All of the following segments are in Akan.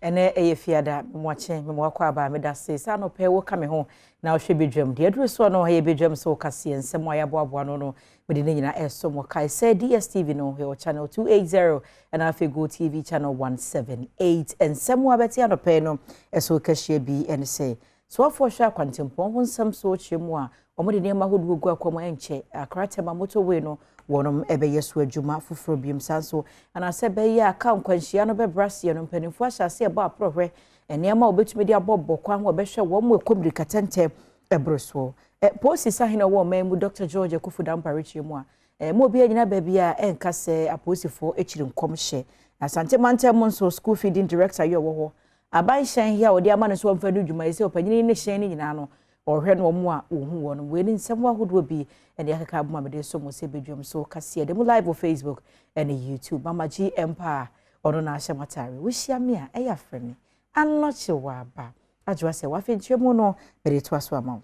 ene fiada mwache memwakwa aba medase sa no pe wo ka me ho na ohwe bedwam de aduru so no ha bedwam so kase ensem ayabo no mede ne nyina esom wo kai say DSTV no he channel 280 and afi Go TV channel 178 ensem wa beti anope no eso kahie bi ene say so afo hwa kwantempo ho nsem so chemu a omode ne ma hodu gu akwam enche akrate ma motorway no wonom ebeye so adwuma foforo biem sanso ana se beye aka nkwanhia no bebrasie no mpanimfo ahyase eba aprohwe enema obetumi dia bobbo kwan wo behwe wo mu ekomri katente ebroso posi sahina wo memu Dr. George Kufuda mparichi mu a mo bi anyina ba bia enka se aposifo echiri nkomhye asante mante monso school feeding director yo wo ho aban hyan hia odi ama no so mfadu dwuma ese opanyini ne hyan ni nyina no ohwe no mu a ohu wo no we ni nsem ahodo bi ene akaka abuma mede so mo se bedwam so kase de mu live on Facebook and YouTube mama G Empire ono na ahyamatare wo hia me a eya frene anoche wa ba adwa se wa fentwemu no bere to aso ama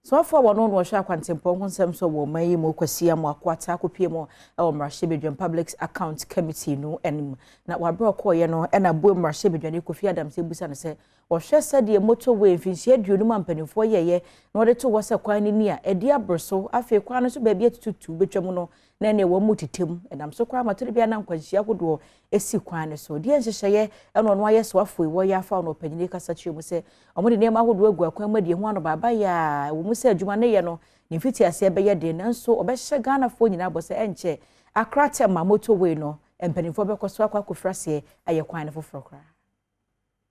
so for one on washa kwantempo ho nsem so wo mayi mo kwasia mo akwata akopie mo e mrahye bedwam public account committee no enim na wa bro koye no e na bo mrahye bedwam Kofi Adam se busa no se wo hwe sade motorway mfinhie aduonu mampanimfo yeye na wode to wose kwan ni a edi abroso afi kwan no so ba bia tutu betwam no na ne wo mutitem enam so kwa matori bia na nkwanhia kodo esi kwan ne so die nhyehyeye eno no aye so afo wo ya afa no panyini kasa chiemu se omode ne ma kodo agu akwan ma die ho ano baba ya wo mu se adwuma ne ye no ne fiti ase beye de nanso obehye Ghana fo nyina bose enche akrate ma motorway no empanimfo bekoso akwa kofrase aye kwan ne foforo kra.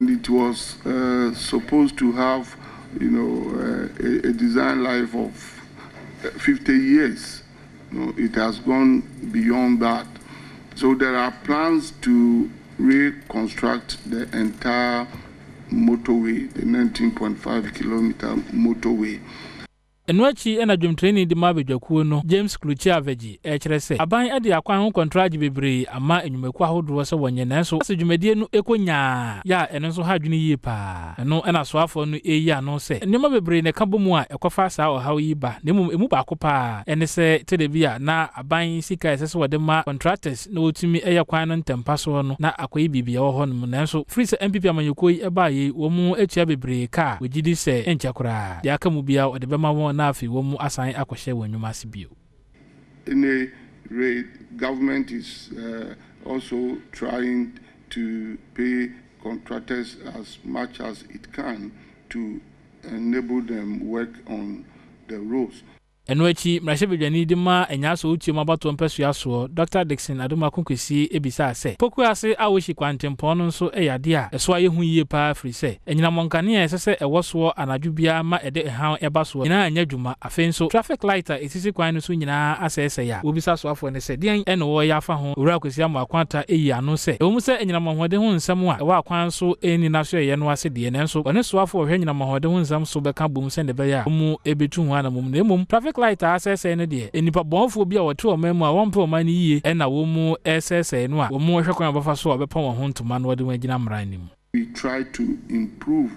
It was supposed to have, a design life of 50 years. It has gone beyond that. So there are plans to reconstruct the entire motorway, the 19.5 kilometer motorway. Enwachi ena dwom training di mabedwakuo no James Kluchi Aveji kire se aban ade akwan ho contract bebre ama enwumaku ahodo se wonye nanso ase dwumadie no ekonya ya eno so hadwene yie pa eno ena so afo no eyi ano se enema bebre ne kabomu a ekofa sa ohaw yi ba nemu emu ba kopa ene se telebia na aban sika ese wode ma contractors na otumi eyakwan no ntempa so no na akoyi bibia wo ho no nanso free se MPP amanyoko yi eba yi wo mu etua bebre ka wogidi se enchakura ya kamu bia ode bema wo na afi wo mu asan akohye wonwuma sibio. In a rate, government is also trying to pay contractors as much as it can to enable them work on the roads. Enwachi mrahye bedwani di ma enya so utie mabato mpesua so Dr. Dixon Adom akonkwesi ebisa se poku ase awoshi kwantempo no so eyade a eso aye hu yie pa free se enyina monkane a esese ewoso anadwo bia ma ede ehan eba so nyina anya dwuma afenso traffic light a esisi kwan no so nyina asese ya obisa so afo ne se den ene wo ya fa ho owura kwesi am akwanta eyi ano se ewomu se enyina mohode ho nsam a ewa akwan so eni na so ye no ase de ne nso one so afo hwe enyina mohode ho nsam so beka bom se ne be ya mu ebetu ho ana mum na emum traffic light asese ne de enipa bonfo bia wote o memu a wonpe o mani yie ena wo mu asese no a wo mu hwe kwan abafa so obepa wo ho ntoma no wode wagina mranim. We try to improve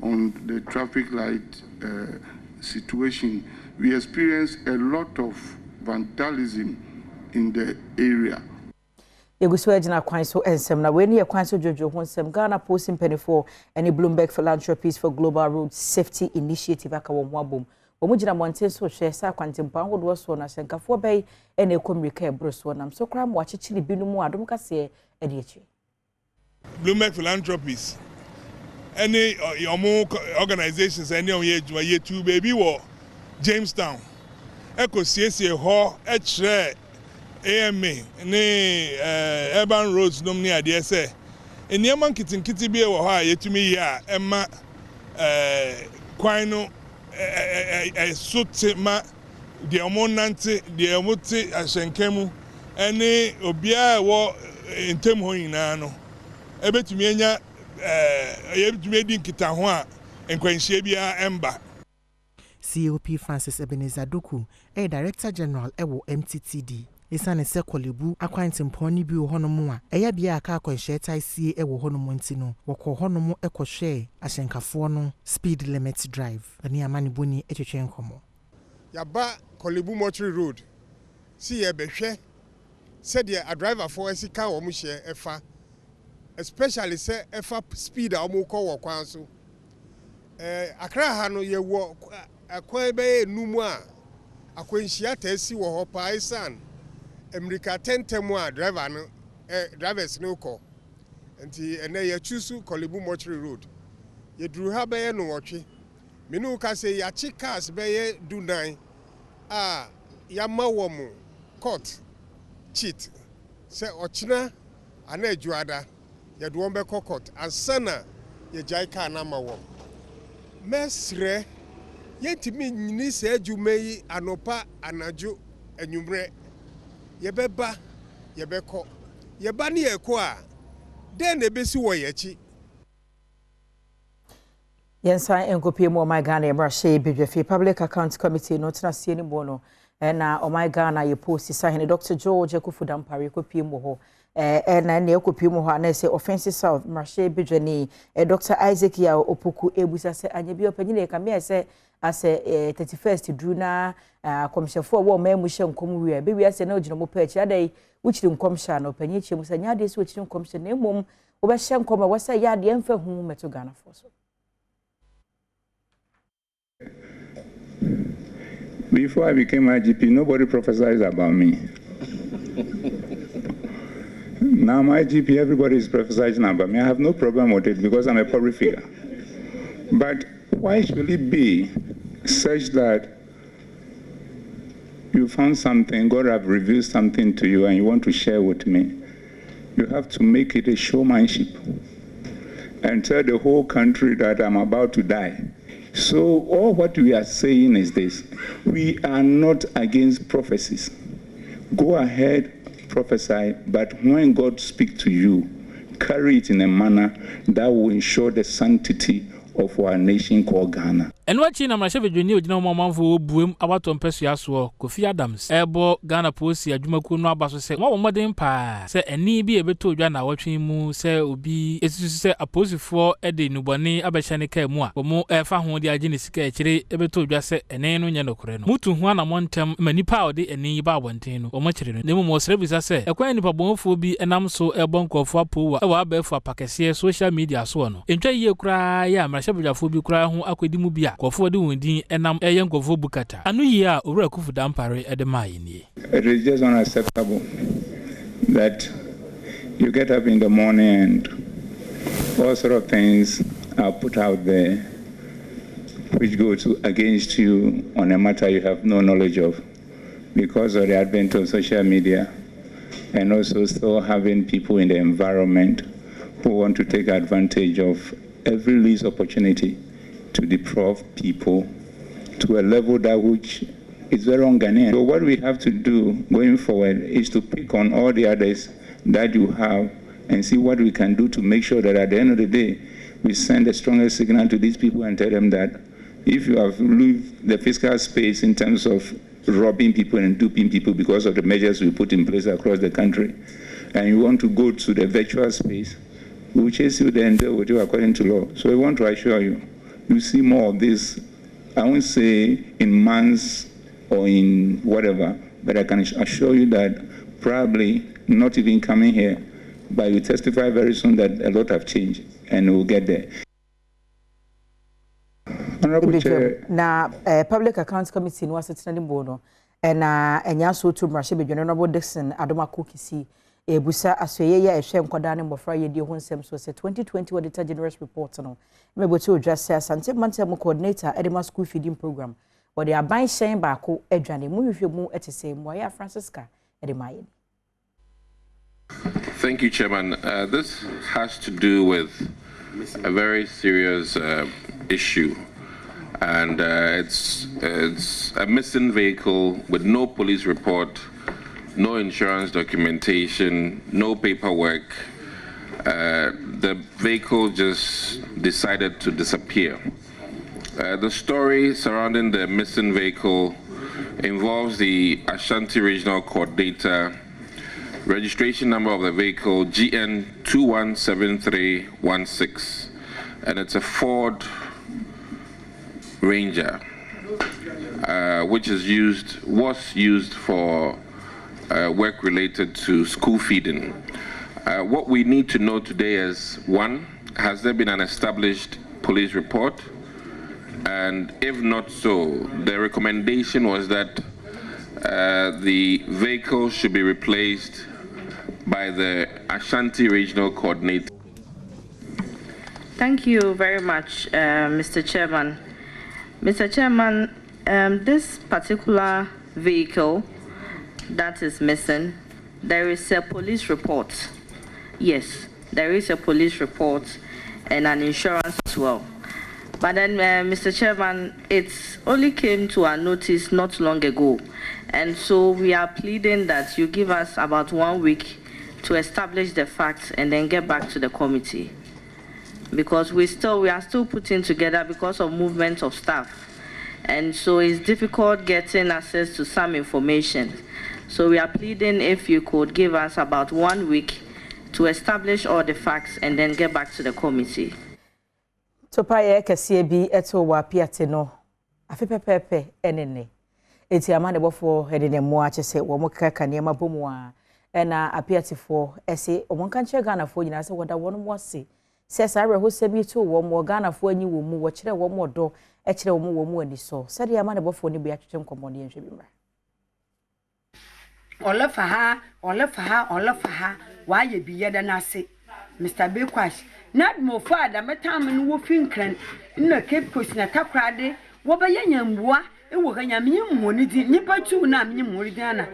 on the traffic light situation. We experience a lot of vandalism in the area. Yegusu ejina kwan so ensem na weni ye kwan so jojo ho ensem Ghana Post Penny any Bloomberg Philanthropies for Global Road Safety Initiative aka wo mo abom omujina monten so hwe sa kwantempa ahodo so na hyenkafo bai ene ekomrika ebroso nam so kra mo akyekiri binumu adom kase ede echi. Bloomberg Philanthropies any yomo organizations any on ye two baby wo Jamestown ekosiesie ho ekre AMA ni urban roads nom ni ade se eniam nkitinkiti bi wo ha yetumi ya ema kwan no sote ma de omonante de omote ahyenkemu ene obia wo ntem ho nyina no ebetumi enya ebetumi edi nkita ho a nkwanhie bia emba. COP Francis Ebenezer Doku Director General ewo MTTD isane se kolebu akwantempo ni bi wo hono a eya bia aka akwanhie taisie ewo hono montino wokọ hono ekohwe ahyenkafo no speed limit drive ani amane boni etwetwe nkomo yaba kolebu motor road si ye behwe se de a driver for esika wo mu hye efa especially say efa speed a omo ko wo kwan so akra ha no ye wo akwan be numu a akwanhia taasi wo ho paisan America tentem a driver no drivers no ko enti ene ye chusu Kolebu Mortuary Road ye duru ha be ye no wotwe menu ka say ya chi cars be ye dunan ya mawo mu court cheat say ochina ana ajuada ye do be court ansana ye jai car na mawo mesre yetimi nyini se adwumayi anopa anajo anwumre yebeba yebeko yeba ne yeko a den na besi wo yachi yensa enkopi mo my Ghana emrahye bedwafi Public Accounts Committee no tena sie ni bono na o my Ghana ye post sahene Dr. George Akufudampare kopi mo ho na ne ekopi mo ho na say offensive south emrahye bedwani Dr. Isaac ya opoku ebusa se anyebi opanyine ka me say ase 31st June komshefo wo ma mu hye nkom wi be wi ase na ogino mo pa achi adai wuchiri nkomsha na opanyi chi mu sa nya de so wuchiri nkomsha na emom wo be hye nkom a wasa ya de emfa hu meto Ghana for so. Before I became IGP, nobody prophesied about me. Now my IGP, everybody is prophesying about me. I have no problem with it because I'm a public figure. But why should it be such that you found something, God have revealed something to you and you want to share with me? You have to make it a showmanship and tell the whole country that I'm about to die. So all what we are saying is this: we are not against prophecies. Go ahead, prophesy, but when God speaks to you, carry it in a manner that will ensure the sanctity of our nation called Ghana. And what China Mashavini would know more for boom about to Pessuaswo, Kofi Adams, Ebo, Ghana Posi, Ajumaku, no Basso say, one modern pa, say, and need be able to Jana watching mu, say, Ubi, it's to say, a posi for Eddie Nubani, Abashanika Moa, or more air found the Agenis, able to just say, and no Yanokreno. Mutu one among them, many power de and Niba Wantino, or much no more service, I say, a quaint pabonphobi, and I'm so a bonko for poor, a wabe for Pacasia, social media, so. Enjoy your cry, yeah, Mashabafobi cry, who Aquidimubia. Kofo de windi enam eyen kofo bukata anu yi a owura Akufudampare edema ni. It is just unacceptable that you get up in the morning and all sort of things are put out there which go against you on a matter you have no knowledge of because of the advent of social media and also still having people in the environment who want to take advantage of every least opportunity to deprive people to a level that which is very Ghanaian. So what we have to do going forward is to pick on all the others that you have and see what we can do to make sure that at the end of the day, we send a stronger signal to these people and tell them that if you have left the fiscal space in terms of robbing people and duping people because of the measures we put in place across the country, and you want to go to the virtual space, we will chase you there and deal with you according to law. So we want to assure you, you see more of this, I won't say in months or in whatever, but I can assure you that probably not even coming here, but you testify very soon that a lot have changed and we'll get there. Honorable Chair. Now, Public Accounts Committee was attending bono, and also to Marshall Honorable Dixon, Adom Kukisi. Busa asweye ya ehwe nkodane mbofra ye die honsem so se 2020 Auditor Generous Report no mebo to address asante mantem coordinator Edema School Feeding Program wo de aban hyen baako adwane mu hwehwe mu etese mu ya Francisca Edema ye. Thank you, Chairman. This has to do with a very serious issue, and it's a missing vehicle with no police report, no insurance documentation, no paperwork. The vehicle just decided to disappear. The story surrounding the missing vehicle involves the Ashanti Regional Coordinator, registration number of the vehicle GN 217316, and it's a Ford Ranger, which was used for work related to school feeding. What we need to know today is, one, has there been an established police report? And if not so, the recommendation was that the vehicle should be replaced by the Ashanti Regional Coordinator. Thank you very much, Mr. Chairman. Mr. Chairman, this particular vehicle that is missing, there is a police report. Yes, there is a police report and an insurance as well. But then, Mr. Chairman, it only came to our notice not long ago. And so we are pleading that you give us about 1 week to establish the facts and then get back to the committee. Because we are still putting together because of movement of staff. And so it's difficult getting access to some information. So we are pleading if you could give us about 1 week to establish all the facts and then get back to the committee. So paye kese bi eto wa piate no afepepepe enene eti amane bofo enene mu a chese wo mo kaka ne mabomu a ena apiatifo ese omonka nche Ghana fo nyina se woda wono mo ase se sa reho se bi to wo mo Ghana fo anyi wo mu wo kire wo mo do e kire wo mu ani so se de amane bofo ni bi atwetwe nkomo ne nhwe bi mra Olefa ha wa ye bi yeda na ase Mr. Bekwash not mo father metam no wo finkran na Cape Coast na takrade wo be yanyambua e wo kanyame mmoni di nipa tu na amenye mmoni di na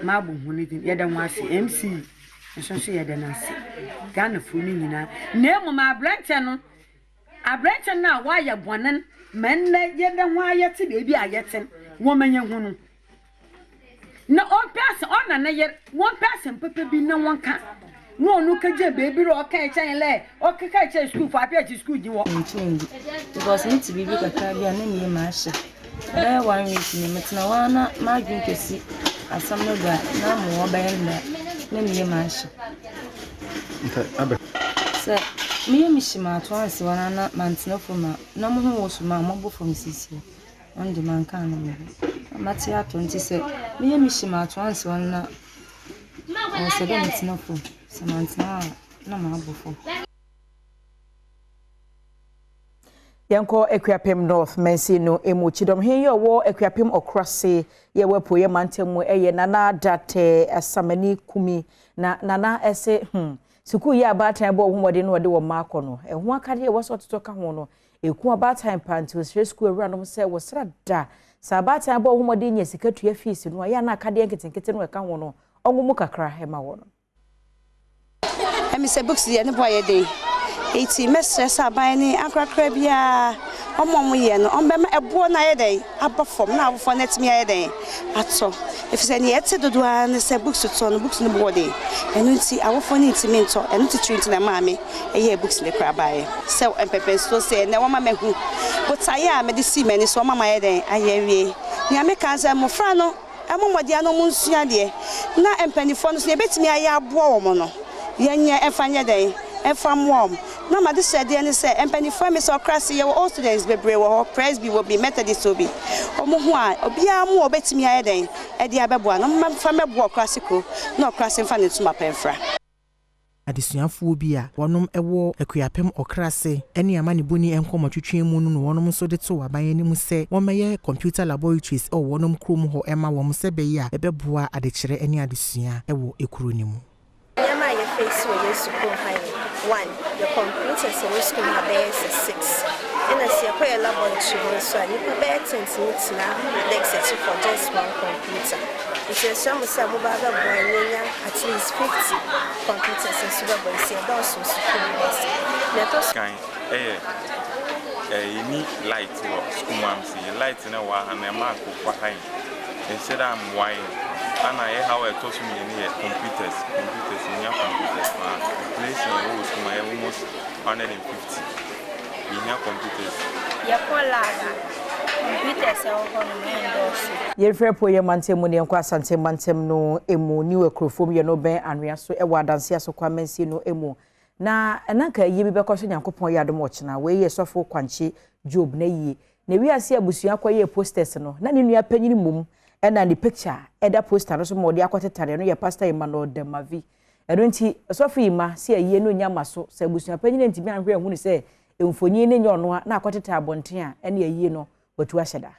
ma bo mmoni di yeda nwase MC nso yeda na ase Ghana fu ni nyina na emu ma abrante na wa ye bonen men na yeda ho ayete de bi ayete wo menye hunu na on person on na ye one person pepe bi na wonka no kaje baby ro kai chan le o kai chan school for apia school ji wo because need to be big aka bia na ni ma sha na 1 week ni metina wana ma dwun kesi asam no ga na mo obayen na ni ma sha so me mishima to ansi wana na mantina foma na mo ho so ma mo bo from sisi on the man kan no matia 20 say me mishima to ansi wana o se be mantina fo Samantha na mabufo Yanko Equiapem North Mensi no emu chidom he yo wo Equiapem okrase ye wepo ye mantemu eye nana date asamani kumi na nana ese suku ye abatan bo homode no de wo maako no eho akade wo so totoka ho no eku abatan panti wo school ewuranom se wo sra da sa abatan bo homode nya sikatu ya fees no ya na akade nketenkete no eka ho no ongumu kakra hema wo no Mr. Books the boy day. 80 messages are buying Acracrabia. Omo ye no ombema ebo na ye day. Abafom na for net me ye day. Ato. If say any ete do an say books to no books no body. Enu nti awofo ni nti mento enu ti treat na maame eye books le kra bae. So empepe so say na wama mehu. But aya me de see many so mama ye day aye wie. Nya me kan say mo fra no amomodi ano mo nsua de. Na empanifo no so ye betimi aye abo wo no. Yenya efanya den efamwom na ma de said any say empanifo me so krase ye all students bebre wo presby will be methodist obi omo ho a obia mo obetimi aye den e de abebo na ma fa mebo krase ko na krase fa ne tuma penfra adesuafo bi a wonom ewo Equiapem okrase ene amane boni enkomotwetwe mu no wonom so de to waban ni mu se womeye computer laboratories o wonom krom ho ema wom se be ya ebeboa adekire ene adesua ewo ekuro ni mu face with your school high. 1, the computers in your school have 6. And I see a laboratory, so I need to bear 10 minutes now, for just one computer. If you're some mobile boy, at least 50 computers in Super Boy, say, also school. Let us you need light or school mamsi, light in a while and a mark behind. Instead, I'm wine. And I how I told me computers in your computers. Place in rules to my almost 150. In your computers. Computers are on Ye frɛ po ye mantem mu ne nkwa asante mantem no emu ni wekrofom ye no ben anwea so e wadanse aso kwa mensi no emu na enanka yi bi bekɔso nyankopɔn ye adom ɔkyena we ye sɔfo kwanche Job na yi na wi ase abusua kwa ye posters no na ne nua panyini mum ena ni picture eda poster no so mo de akotetare no ye pastor Emmanuel Demavi Edonti sofu ima si aye no nyama so se busua panyine ntimi anhwe hu ni se emfonyi ne nyono na akoteta abonten a ene aye no watu ahyeda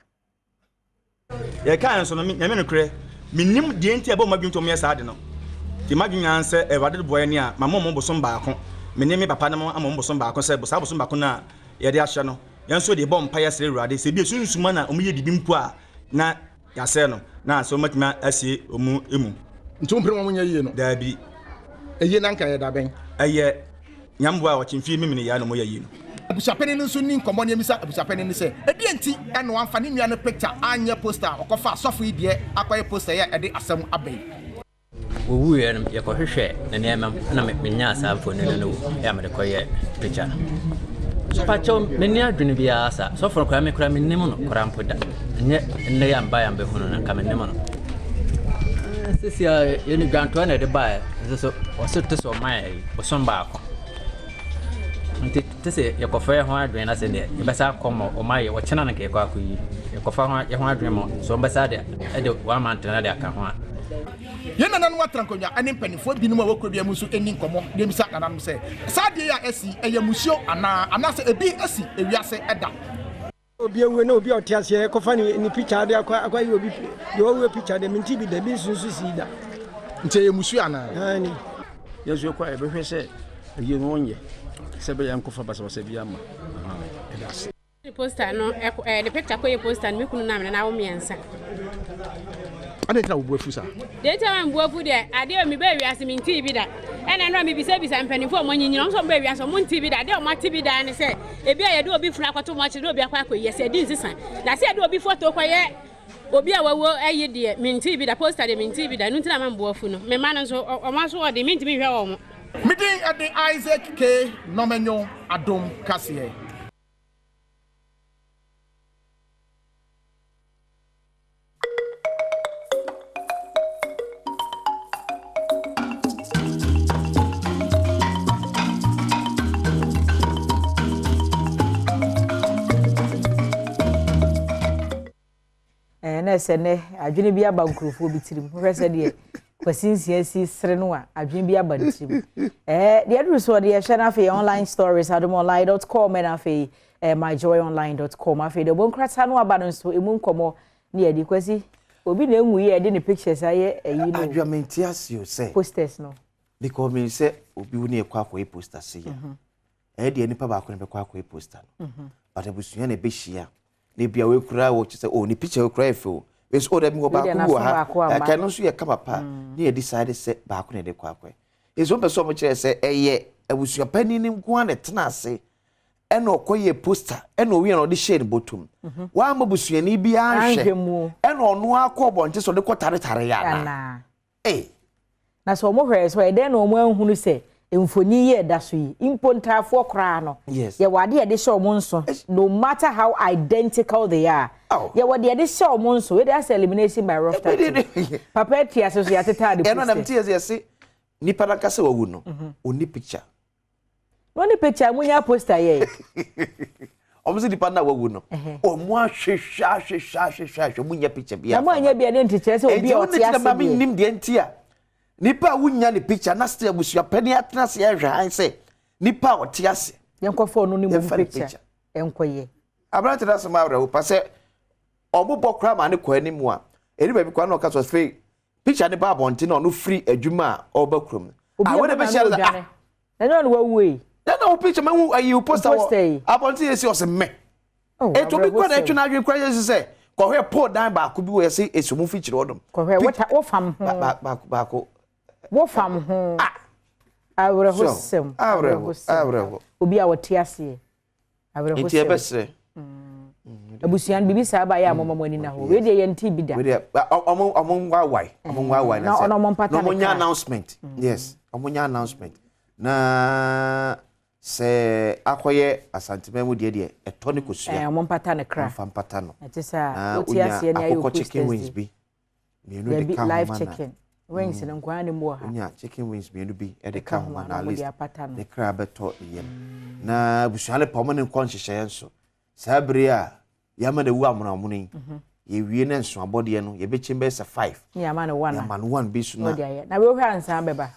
ye kan so no nyame no kre minim de enti aba madwunto me sa ade no ti madwunya se ewade boye ne a mama mo bosom baako menim me papa ne mo amom bosom baako se bosa bosom baako na ye de ahye no yenso de bom pa yesre ruade se bi sunsuma na omo ye dibi mpo a na yase no na so matima asie omu emu ntompre mo nya yie no da bi eye nanka ye da ben eye nyambo a wakimfi mimini ya no mo yayi no abusapeni nso ni nkomo ne emisa abusapeni ne se edi enti eno amfa ne nua no picture anya poster okofa sofo idie akwaye poster ya ede asem abai owu ye no ye ko hwehwe na ne na menya asamfo ne no ya me ko ye picture so pacho meni adwene bia asa sofo ko ya me kura mennim no kura mpoda nye ne ya mba ya mbe hunu na ka mennim no sisi ye ni gwanto na de ba so o to so mai bosom ba ko tese ye kofa ho adwen na se ne ye besa komo o mai wo chena na ke kwa ko yi ye kofa ho ye ho adwen mo so besa de e de one man tena de aka ho ye nana no watrankonya ani mpanifo bi no ma wokrodua mu so eni nkomo de misa nana no se sade ya asi eye musio ana se ebi asi ewiase eda obi ewe na obi otiase kofa ni picture de akwa yi obi yo we picture de minti bi de bi sunsu si da nte ye musio ana ani yesu kwa ebe hwese ye no onye sebe ya nkofa basa basa bi ama edas poster no the picture ko ye poster no mekunu na me na wo miensa ade tra wo buafu sa de ta man buafu de ade o mi ba wiase mi nti bi da ene no mi bisa mpanifo mo nyinyina so ba wiase mo nti bi da de o mati bi da ne se ebi a ye de obi funa kwato mo chi de obi akwa akoye se di nsisan na se de obi photo kwa ye obi a wawo aye de mi nti bi da poster de mi nti bi da no ntina man buafu no me ma no so o ma so o de mi nti mi hwe wo mo meeting at the Isaac K. Nomenyo Adom Kasiye. na sene adwene bi aba nkrofo bi tirim hwese de kwasinsiasi sere no a adwene bi aba tirim de adu so de hwe na fe online stories adomonline.com na fe myjoyonline.com afe de bonkrata no aba no so emu nkomo ne yedi kwasi obi na enwu ye de ne pictures aye ayi no adwamenti asio se posters no because me say obi woni ekwa akwa posters se ya de nipa ba akwa ne bekwa akwa poster no but abusunya na behia ne bia we kura wo chese oh ni picture we kura efo we so dem go ba ku ha ka no so ye ka papa ne decide se ba ku ne de kwa akwa ezo person mo kire se eye abusunya pani ni nko na tena ase ena okoye poster ena owi na odi shade bottom wa ma busunya ni bia ahwe ena ono akọ nche so de kotare ya na na so mo hwe so e de na omo anhunu se emfoni ye da so yi impontafo kra no ye wade ye de show mo nso no matter how identical they are ye wade ye de show mo nso we dey elimination by rough touch papa tia so ya teta de eno na mtie ye se nipa na kase wawu no oni picture no ni picture munya poster ye omuzi nipa na wawu no omu ahwehwa munya picture bia na munya bia de ntiche se obi o tia se bi nim de ntia nipa wunya ni picture na still busua pani atena se ehwe han se nipa o tia se yenkofo no ni mu picture enkoye abrante na sama awra wo pase obubo kra ma ne kwa animu a eri ba bi kwa na okaso free picture ne ba abonte na no free adwuma obakrom a wo de be share da na no wawu na wo picture ma ayi poster abonte yesi o se me e to bi kwa na etwe na adwe kwa yesi se ko hwe po dan ba ko bi wo yesi esumu feature odom ko hwe wo fam ho ba ko wo fam ho awre hosem awre obi a wote ase awre hosem enti ebesre abusuan bibi sa ba ya mama mani na ho we de ye nti bi da we de omon wawai na ono mon pata no monya announcement yes omonya announcement na se akoye asantememu de etoni kosua mon pata ne kra fam pata no etisa wote ase na ayo chicken wings bi me de live chicken wings na nkwa ne mo ha nya chicken wings me no bi e de ka ho na list de kra beto yem na busuale pomo ne kon hyehyɛ nso sabre a yama de wu amonamonin ye wie ne nso abode no ye be chimbe se 5 yama ne 1 yama ne 1 bi su na na we hwa ansa beba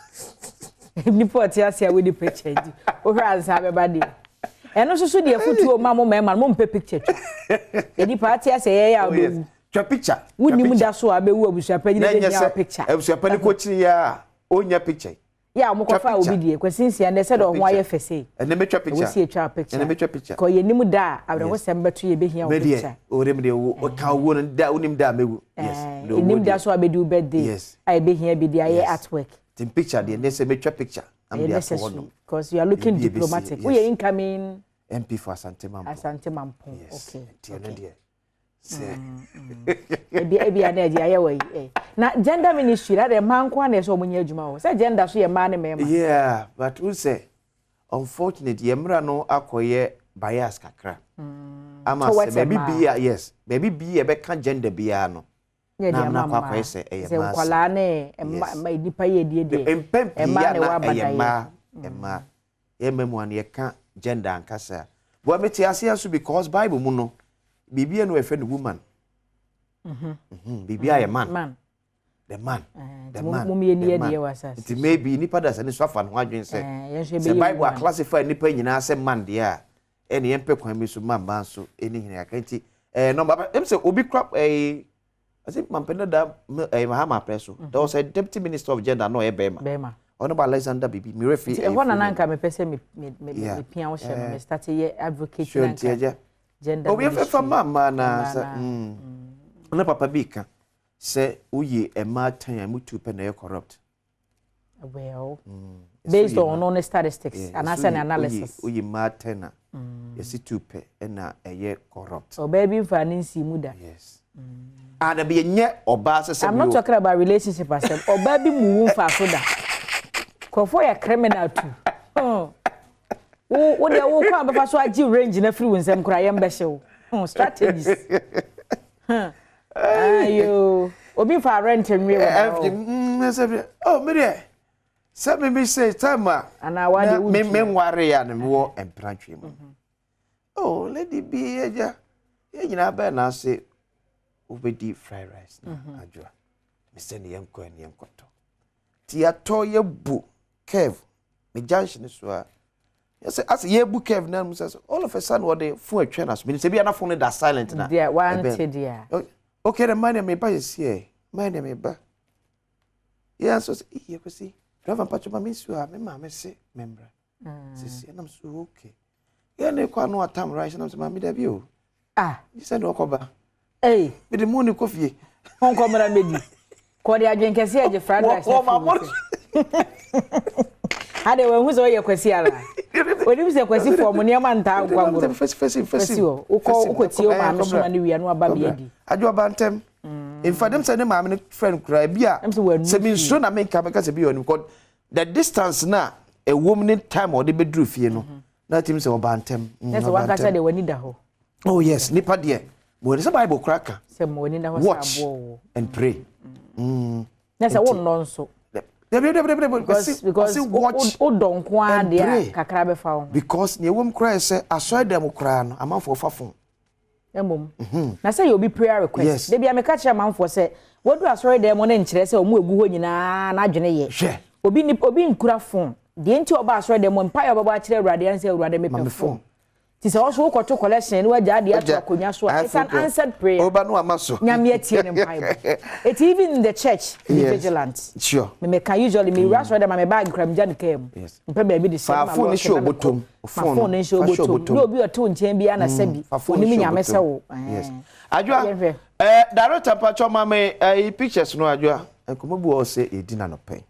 Nipo ti asia we di picture di. O hwa ansa be ba di. Eno so de foto o ma mo mo mpe picture twa. E di party asia ye ya do. Twa picture. Wuni da so abewu abusua pa ni de nya picture. Abusua pa ni ko chi ya onya picture. Ya mo ko fa obi die kwasinsia na se do ho aye fese. Ene metwa picture. We see twa picture. Ene metwa picture. Ko ye nimu da abre ho sem beto ye behia o picture. O dem de o ka wo no da onim da mewu. Yes. Nim da so abedu birthday. Yes. Ai behia bi dia ye artwork. Tin picture de ne se metwa picture. I'm there for one. Because you are looking diplomatic. We are incoming MP for Asante Mampo. Asante Mampo. Yes. Okay. Ebi anaji ayewe na gender ministry that the man kwa na so munye adwuma ho say gender so ye man ne mema. Yeah, but we say unfortunately yemra no akoye bias kakra. Ama say baby bia yes, baby bia be kan gender bia no. Na na kwa kwa say e ma. Kwala ne ma nipa ye die. Emma ne wa badai. Emma yememu an ye kan gender ankasa. Bo me ti ase so because Bible mu no Bibia no efe the woman. Bibia a man. The man. The man. It may be nipa da se so afa no adwen se. The Bible classify nipa nyina se man dia. Ene yempe kwan mi so man ban so eni hina akanti. No baba em se obi crop I think mampenda da Mahama preso. There was a deputy minister of gender no e bema. Ono ba Alexander Bibi mi refi. E wona nanka me pese me pia wo she no me start ye advocate nanka. Gender. Oh, we have a mama na na papa bika say uye e ma tan amutu pe na corrupt. Well, based on statistics and as an analysis. Uye ma tan na yesi tupe na eye corrupt. So baby fancy muda. Yes. And be nye oba se I'm not talking about relationship as or baby mu fa so da. Kofo ya criminal too. Oh. Wo de wo kwa befa so agi range na free wonsem kura yem be hyew. Strategies. Ayo, obi fa rent nwe wo. Oh, me de. Se me say time ana wa de me nware ya na me wo emprantwe mu. Oh, lady be eja. Ye nyina ba na say obedi fried rice na adwa. Me say ne yem ko ne yem koto. Ti ato ye bu curve. Me junction so a yes, as ye book Kev now says all of a sudden what the phone train us. Mean say be na phone that silent na. Yeah, wanted yeah. Okay, the money me buy is here. Money me buy. Yeah, so you can see. Driver patch my miss you are me mama say member. Say I'm so okay. Yeah, ne kwa no atam right na say mama dey o. Ah, you said no koba. Hey, me the money coffee. Hon komra medi. Ko de adwen kese age fried rice. Ade we hu so ye kwesi ara. Odi se kwesi form ne ma nta agwagoro. Fesi o. Ukoti o ma no so na ne wi anu aba bi edi. Adwo bantem. In fact them say ne ma me friend cry bia. Se me nso na me nka me ka se bi oni because the distance na a woman time or the bedroom fie no. Na tim se obantem. Yes, one ka say de wani da ho. Oh yes, nipa de. Mo the Bible cracker. Se mo wani da ho sa bo and pray. Na se won no nso. Because watch don't want there kakra be fa ho because ne wom cry say asoy dem cry no amanfo fafon emom na say you be prayer request dey be ameka kire amanfo say wodu asoy dem no nkire say omu egu ho nyina na adwene ye obi nkura phone de nti oba asoy dem empire oba kire awurade an say awurade me phone ti say also ko collection ni waja de ato akonya so it's an answered prayer oba no amaso nyame atie ne empire it's even in the church be vigilant sure me can usually me rush them my bag kram jan kem mpe ba bi de say phone ni show bottom phone ni show bottom no obi oto nchen bia na sabi oni nyame se wo yes adwa director pacho mame pictures no adwa enkomobu o say edina no pen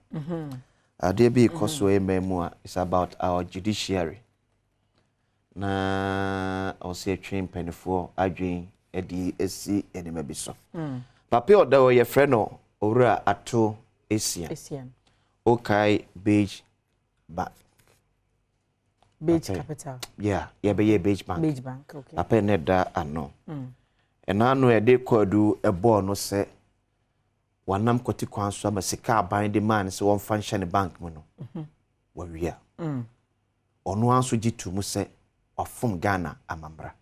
ade bi koso ememu is about our judiciary na ose twin penifo adwen edi esi enema bi so papa oda ye frɛ no owura ato esian okay beige capital yeah ye be ye beige bank okay papa ne da ano ena no ye de kwadu ebo no se wanam koti kwan so amasika aban de man se won function bank mu no wawia ono anso gitu mu se ofum Ghana amambra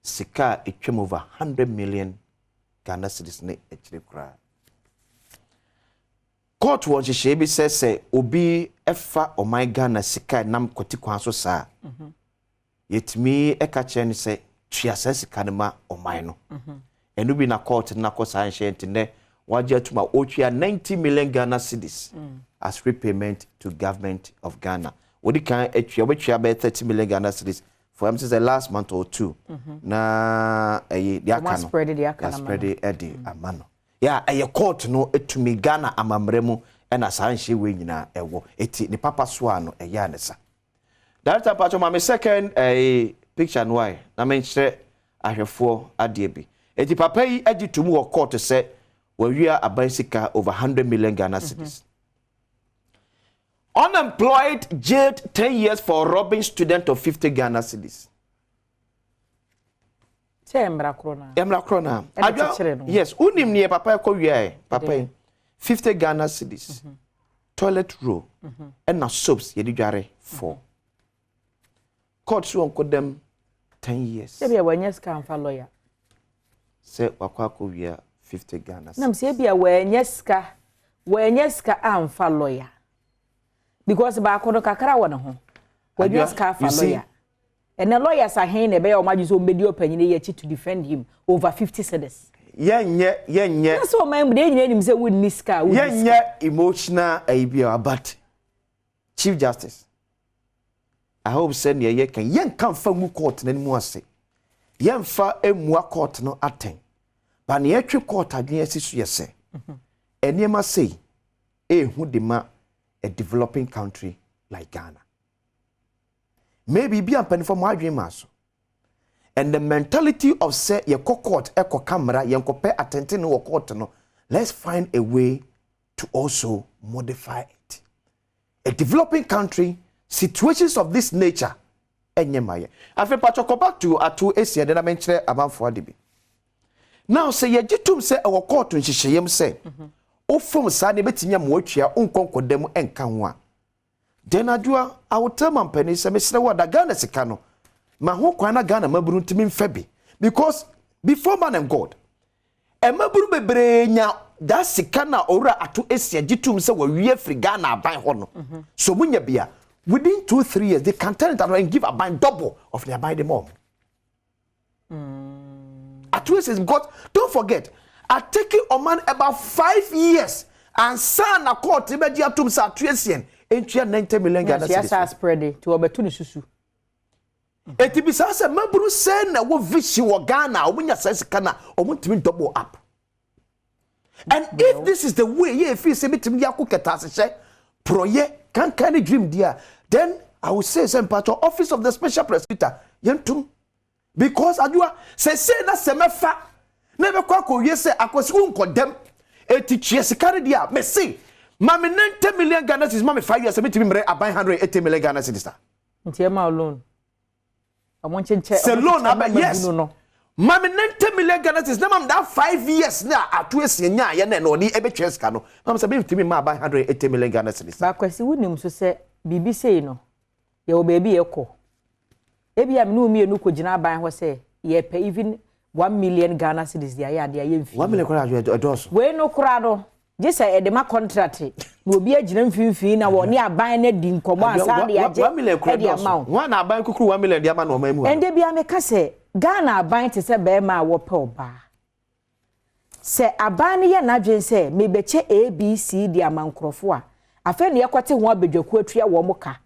sika etwem over 100 million Ghana cedis ne echire kura court won hye bi say obi efa o my Ghana sika nam kwoti kwan so saa yetimi eka che ne say twa sika ne ma o my no enu bi na court na ko saa hye ntine waje atuma otwa 90 million Ghana cedis as repayment to government of Ghana. What you can atwa be 30 million Ghana cedis for him since the last month or two. Na the akano spread the amano. Yeah, a court no etumi Ghana amamremu and as anhye we nyina ewo eti ni papa swano eya nesa. Director Pacho my second a picture no why na menhye ahwefo ade bi. Eti papa yi adi tumu wo court say we are a basic over 100 million Ghana cedis. Unemployed jailed 10 years for robbing student of 50 Ghana cedis. Emra krona. Yes, unim ni papa ko wiye papa 50 Ghana cedis. Toilet roll and na soaps ye di dware for. Court so onko dem 10 years. Se bia wanya ska amfa lawyer. Se wakwa ko wiye 50 Ghana. Nam se bia wanya ska amfa lawyer. Because ba kono kakra wona ho. Wanya ska amfa lawyer. And the lawyers are here be o maju so mbedi opanyine ye to defend him over 50 cedis. Yenye. That's what my dey nyina nim say we niska. Yenye emotional aibia but Chief Justice. I hope send ye can yen kan fa mu court na mu ase. Yen fa emua court no aten. Ba na yetwe court adwen asisu yese. Eniema say hu de ma a developing country like Ghana. Maybe be a pen for my dream maso. And the mentality of say ye court echo camera yen ko pay attention no court no. Let's find a way to also modify it. A developing country, situations of this nature, enyemaye. Afi pacho go back to atu esia de na menchire abanfo adibi. Now say ye gitum say our court nhyehyem say o from sa ne betimi am watwa onkonkodam enka ho a. Then I will tell my penny, say, Mr. Wada Ghana Sikano. My whole Kwana Ghana Mabrun to me Febby. Because before man and God, a Mabru Bebrenya, that Sikana ora atu esia jitum say we free Ghana by hono. So when you be within 2-3 years, they can turn it around and give a bind double of their buy the mom. At least is God, don't forget, I take it on man about 5 years and son a court immediately sa tuesien. 90 million Ghana cedis. Yes, spread it to obetu ni susu. Eti bi sa se maburu se na wo vision wo Ghana, omunya sense kana, omuntimi double up. And if this is the way ye feel say bitimi yakuketa se proye can dream dia, then I will say some part of office of the special prosecutor yentum because adua se na semefa na be kwa ko wie se akosi unkodem eti chie sikare dia me say Mami 90 million Ghana cedis, mami 5 years, me mere abai 180 million Ghana cedis. Ntiema alone. Amonche. Se loan aba yes. Mami 90 million Ghana cedis, na mam that 5 years na atu esi nya ye na no ni ebe cheska no. Mam se be ntimi ma abai 180 million Ghana cedis. Ba kwesi wunim so se bibi sei no. Ye wo baby ekọ. Ebi am no mi enu ko gina abai ho se ye pay even 1 million Ghana cedis dia ya dia ye mfi. 1 million kora adoso. We no kora no. Jesa edema contract no obi agina mfimfini na wo ne aban na di nkomo asa de age 1 million kora. One aban kukuru 1 million dia ma no mamu. Ende bia me ka se Ghana aban te se be ma wo pe oba. Se aban ye na dwen se me beche ABC di amankrofo a afa ne yekote ho abedwaku atua wo moka.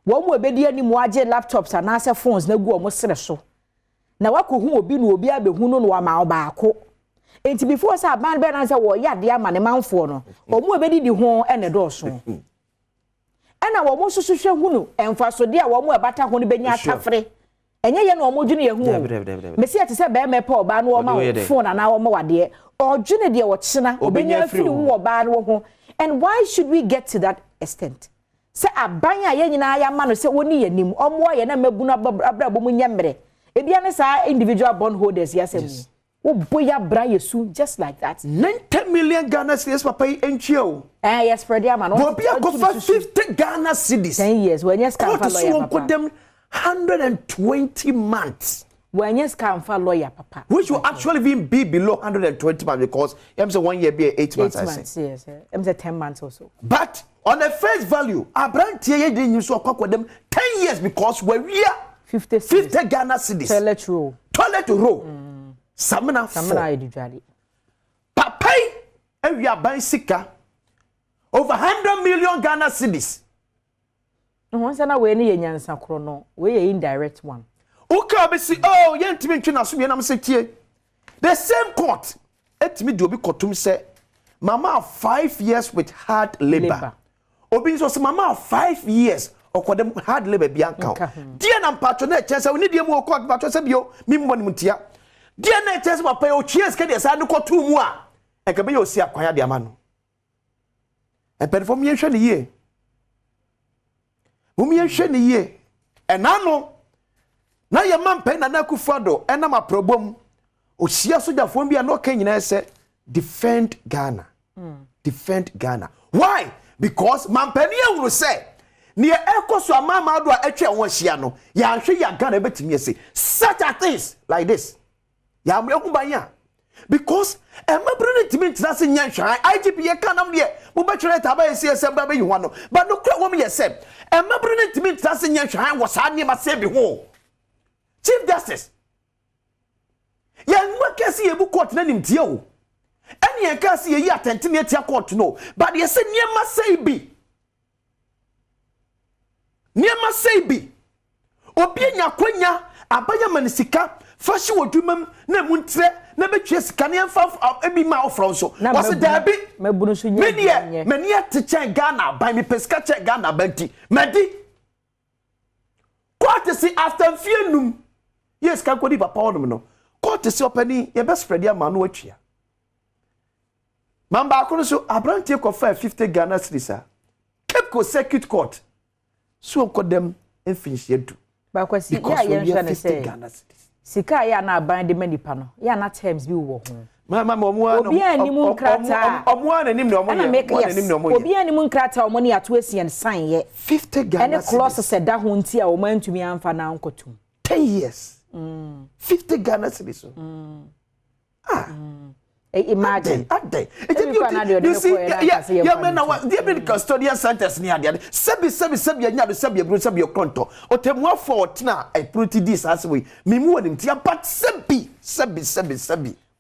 Wo mo obedi ani mo age laptops na ase phones na gu o mo sere so. Na wakohu obi no obi abehu no wa ma obaako. Enti before say aban be na say wo yade ama ne manfo no omo ebedi di ho ene doso ena wo mo susuhwe hunu emfaso de a wo mo ebata ho ne benya atafre enye ye na omo dwene ye hu mesi ate say be mepe oba no wo ma phone na wo mo wade odwene de wo kyena obenya afiri wo oba no ho. And why should we get to that extent? Say aban a ye nyina ya ma no say woni yanim omo ye na mabu na abrabo mu nyemre ebia ne sa individual bond holders yasem Oh boya bra yesu just like that. 90 million Ghana cedis papa enchio. Yes, spread ya man. Bobia go for 50 Ghana cedis. 10 years when yes can follow them 120 months. when yes can for lawyer papa which will actually even be below 120 months because I'm say 1 year be 8 months. 8 months, yes. I'm say 10 months also. But on the face value, Abrantie ye dey use akwa them 10 years because we are 50 Ghana cedis. Toilet roll. Samina edujali. Papai and we are buying sika over 100 million Ghana cedis. No one say na we ni yenyansa kro no, we ye indirect one. Okay, obisi oh yentimi ntwena so bienam se tie. The same court etimi do obi kotum say mama 5 years with hard labor. Obi so say mama 5 years okodem hard labor bi anka. Die na mpacho na eche say we need mu court mpacho say bio mimmo ni mutia. Die na eche say papa o chies ke de say no kotu mu a enka be yo si akwanya de ama no. E perform yen hwe ne ye. Mum yen hwe ne ye. Enano na ye mampe na nakufado ena maprobom ohia sojafo bia no kan nyina se defend Ghana. Defend Ghana. Why? Because mampani ehuru se ne ekoso amama do a etwe won hia no ya hwe ya Ghana betimi ese such a things like this ya ehubanya because emabru ne timi ntina se nya hwan IGP ye kanam de mo betwere taba ese ese ba be yiwa no but no kra wo me ye se emabru ne timi ntina se nya hwan wo sa ne ma se bi ho Chief Justice yan wakasi ye bu court na nimtie o eni yan kasi ye yi atentene atia court no but ye se niema sei bi obi nya kwanya abanya manisika fashi wodwumam na muntre na betwe sika ne mfa ebi ma ofro so wase dabi mebunu so nya meni atiche Ghana by me pesca che Ghana banti medi court si after fienum yes kan kodi papa onum no court si opani ye best spread ya manu atwia mamba akoro so abrantie ko fa 50 Ghana cedis Cape Coast Circuit Court so kodem enfinhye du ba kwasi ya ye nhwa ne say sika ya na aban de manipa no ya na terms bi wo ho mama omu ano obi animu nkrata omu ananim ne omu ye obi animu nkrata omu ne ato asien sign ye 50 Ghana ene clause se da ho nti a o mantumi amfa na ankotum 10 years 50 Ghana cedis imagine you see yeah man now the big custodian centers near there sebi nya do sebi bro sebi konto otemwa for na I put this as we mimu onim tia but sebi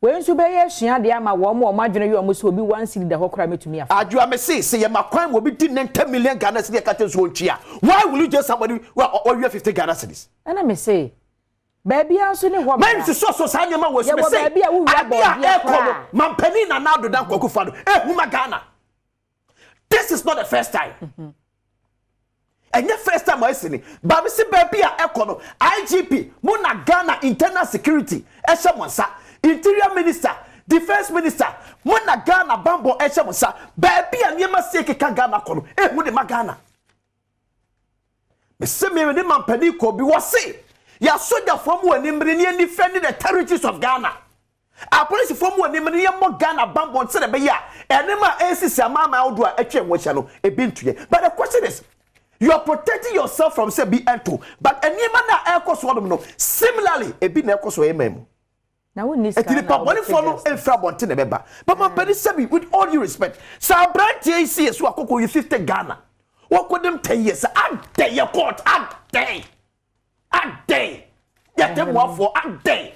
we nso be ye hia de ama wo mo adwene ye omo so obi 1 cedi da hokra metumi afa adwa me say ye makwan obi di 90 million Ghana cedi ka tenso ontwia why will you just somebody or you 50 Ghana cedis and me say baby anso ni ho man so sanya ma wo me say baby a wo wi board mampani na na do dan kwakufa do huma Ghana this is not the first time and the first time I see ba me say baby a ekono IGP mo na Ghana internal security monsa interior minister defense minister mo na Ghana bambo monsa baby a niema say keka Ghana kono hu de ma Ghana me say me ne mampani ko bi wo say ya soldier from Wanimri near defending the territories of Ghana. Our police from Wanimri more Ghana bambon said a beya, and Emma Aces Amama Odua Echen Wachano, a bint to you. But the question is, you are protecting yourself from say BN2, but a Nimana Aircos one similarly, a bin Aircos or MM. Now we need to one follow and Frabont in the member. But my penny sabi with all due respect, Sir Bright JC so I could 50 Ghana. What could them 10 years? I dare your court, I dare. A day. Ya dem wa for a day.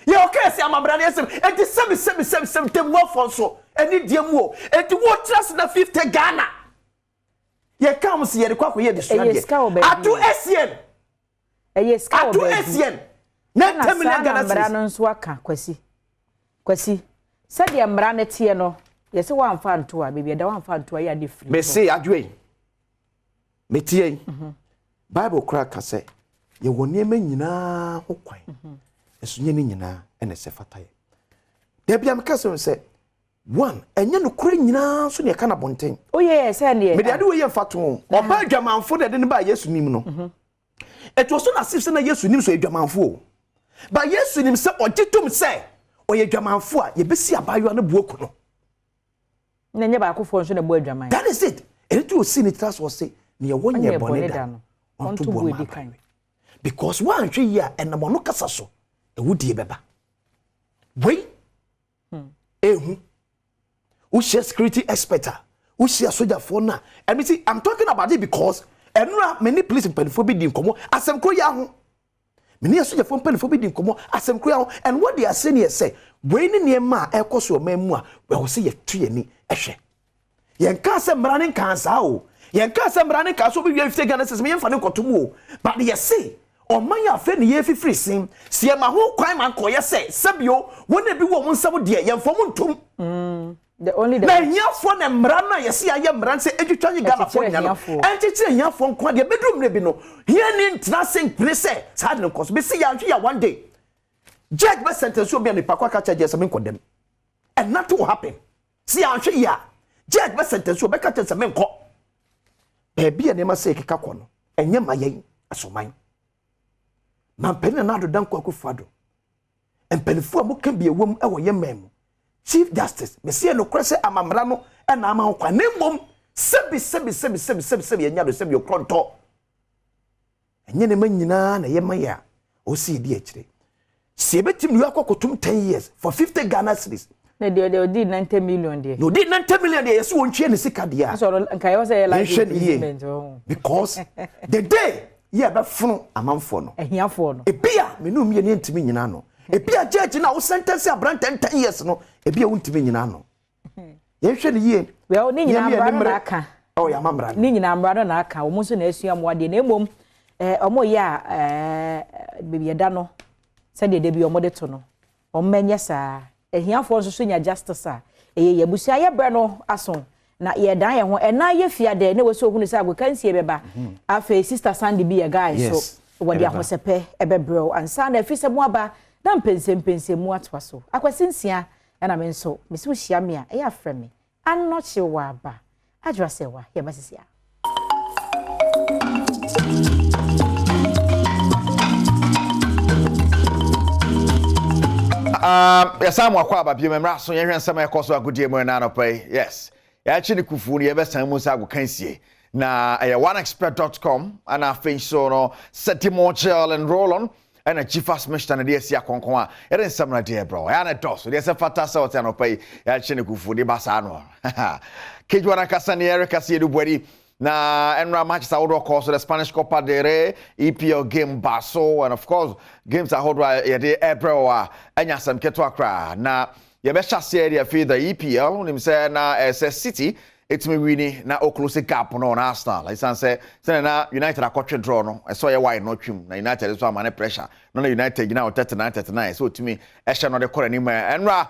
Ya okay say amabra na sem. E di 7 dem wa for so. Eni die mu o. E di wo trust na 50 Ghana. Ye come see ye de kwako ye de so ade. Atu SN. Atu SN. Na 10 million Ghana amabra no nso aka kwasi. Said the amabra na tie no. Ye se wa amfa nto a bebia da wa amfa nto a ya de free. Me say adwe. Me tie. Bible crack say ye woniema nyina ho kwan esunye ni nyina ene se fataye de bia mekase se one enye no kure nyina so ne ka na bonten yes ene me de ade we ye fato oba adwamanfo de ne ba Yesu nim no eto so na sif na Yesu nim so adwamanfo ba Yesu nim se ogitum se oye adwamanfo a ye besi abayo na buoku no na nye ba akofo nso na bu adwaman that is it eto si ni trust was say ne ye wonye boneda on to bu edi kan because one tree here and no kasa so wudi beba wei ehu who share security expert who share soldier for na and me see I'm talking about it because enura many police mpanyfo bi di nkomo asem kro ya ho many soldier for mpanyfo bi di nkomo asem kro ya ho and what they are saying is say wei ni niema ekoso mamu a we ho say ye tu ye ni ehwe yen ka se mrane kansa o yen ka se mrane kansa obi wi 50 Ghana cedis me yen fa ne kotomu o but ye say o man ya fe ne ye fifiri sim se ma ho kwan man ko ye say sabio wona bi wo nsam de yen fo muntum the only the na hiafo na mrana ye se aye mran se edwutwa Ghana fo nya no entete hiafo nkwa de bedrum ne bi no hia ni ntra senkre se sad ne koso be se ya hwe ya one day judge be sentence obi ne pakwa ka charge se me kodem and nothing will happen see ya hwe ya judge be sentence obi ka charge se me nko e bia ne ma se keka ko no enye mayen asoman man pene na do dan kwa kufado empelifo amuka bia wom e wo ye mem Chief Justice me se no krese amamra no e na ama kwa nembom sebi enya do sebi okronto enye ne manyina na ye maya o si di akire se betim no akokotum 10 years for 50 Ghana cedis na de did 90 million there no did 90 million there so wonchie ne sika dia so nka yo say like because the day ye be funu amanfo no ehiafo no ebia menum ye ne ntimi nyina no ebia judge na wo sentence abrant 10 years no ebia wontimi nyina no ye hwe ne ye we ni nyina amra aka oh ya mamra ni nyina amra na aka wo so na asua mo ade na emom omo ya bebia da no se de bi omo de to no ommenye saa ehiafo nso so nya justice a ye busia ye bre no aso na ye dan ye ho ena ye fiade na we so hunu sa agokansie beba afa sister Sandy bi ye guy so wodi ahosepe ebebrew ansa na afise mu aba na mpense mu atwa so akwasinsia na me nso me so hia me a e afre me anoche wa aba adwase wa ye basisia Yasamu akwa ababie memra so yehwe nsema ekoso agodie mu na no pai yes ya chi ni kufu ni yebesan mu sa agokansie na onexpert.com ana afenso no setimo chill and roll on ana chifas meshta na de sia konkon a yere nsema na de bro ya na dos de se fata sa oti no pai ya chi ni kufu ni basa no kejwana kasa ni Erica sie du bwedi na enra matches are all course the Spanish Copa del Rey EPL game baso and of course games are hold ya de April anya sam keto akra na ye be chase area fi the EPL nim say na City it's me winning na o close gap no na Arsenal like say na United akotwe draw no so ye wide no twim na United so amane pressure no na United now 39 so to me e hye no de kora ni ma enra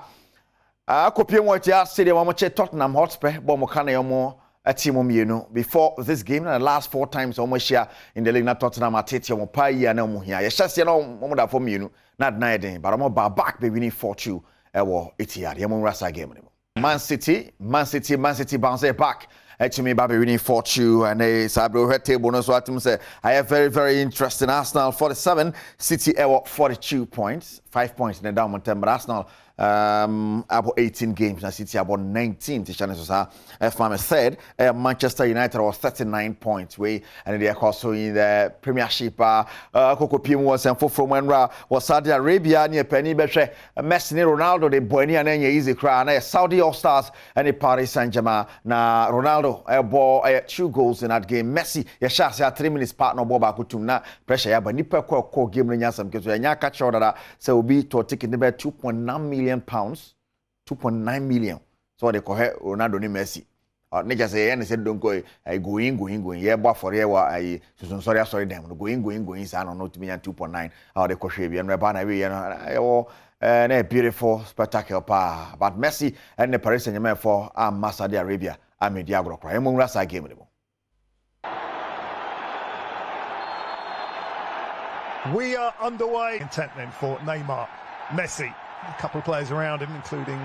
akopie mo tia stadium mo che Tottenham Hotspur bo mo kana yo a team before this game and the last 4 times almost share in the league na Tottenham atete omo pa yi na omo hia ye hyase na omo da form you na deny den but omo back be winning 4-2 ewo Etihad ye mo rasa game no Man City bounce back to me by winning 4-2 and a sabro head table no so atum say I have very interesting Arsenal 47 City ewo 42 points 5 points in the down mountain but Arsenal about 18 games na City about 19 to channel so FM third Manchester United was 39 points way and they are also in the Premiership kokopiem was and from Wenra was Saudi Arabia near penny behwe Messi Ronaldo the boy ni anya easy cry na Saudi All Stars and the Paris Saint-Germain na Ronaldo ball 2 goals in that game Messi ya shase 3 minutes partner ball back to na pressure ya ba nipa ko game no nyasam keso ya nya catch order say obi to ticket number 2.9 million pounds 2.9 million so they call Ronaldo ni Messi nigga say and said don't go going yeah boy for here I sorry them going say no to me 2.9 how they call we and reba na we a beautiful spectacle pa but Messi and the Paris Saint-Germain for Saudi Arabia amedi agro cry mo rasa game dem. We are underway. Intent then for Neymar, Messi, a couple of players around him, including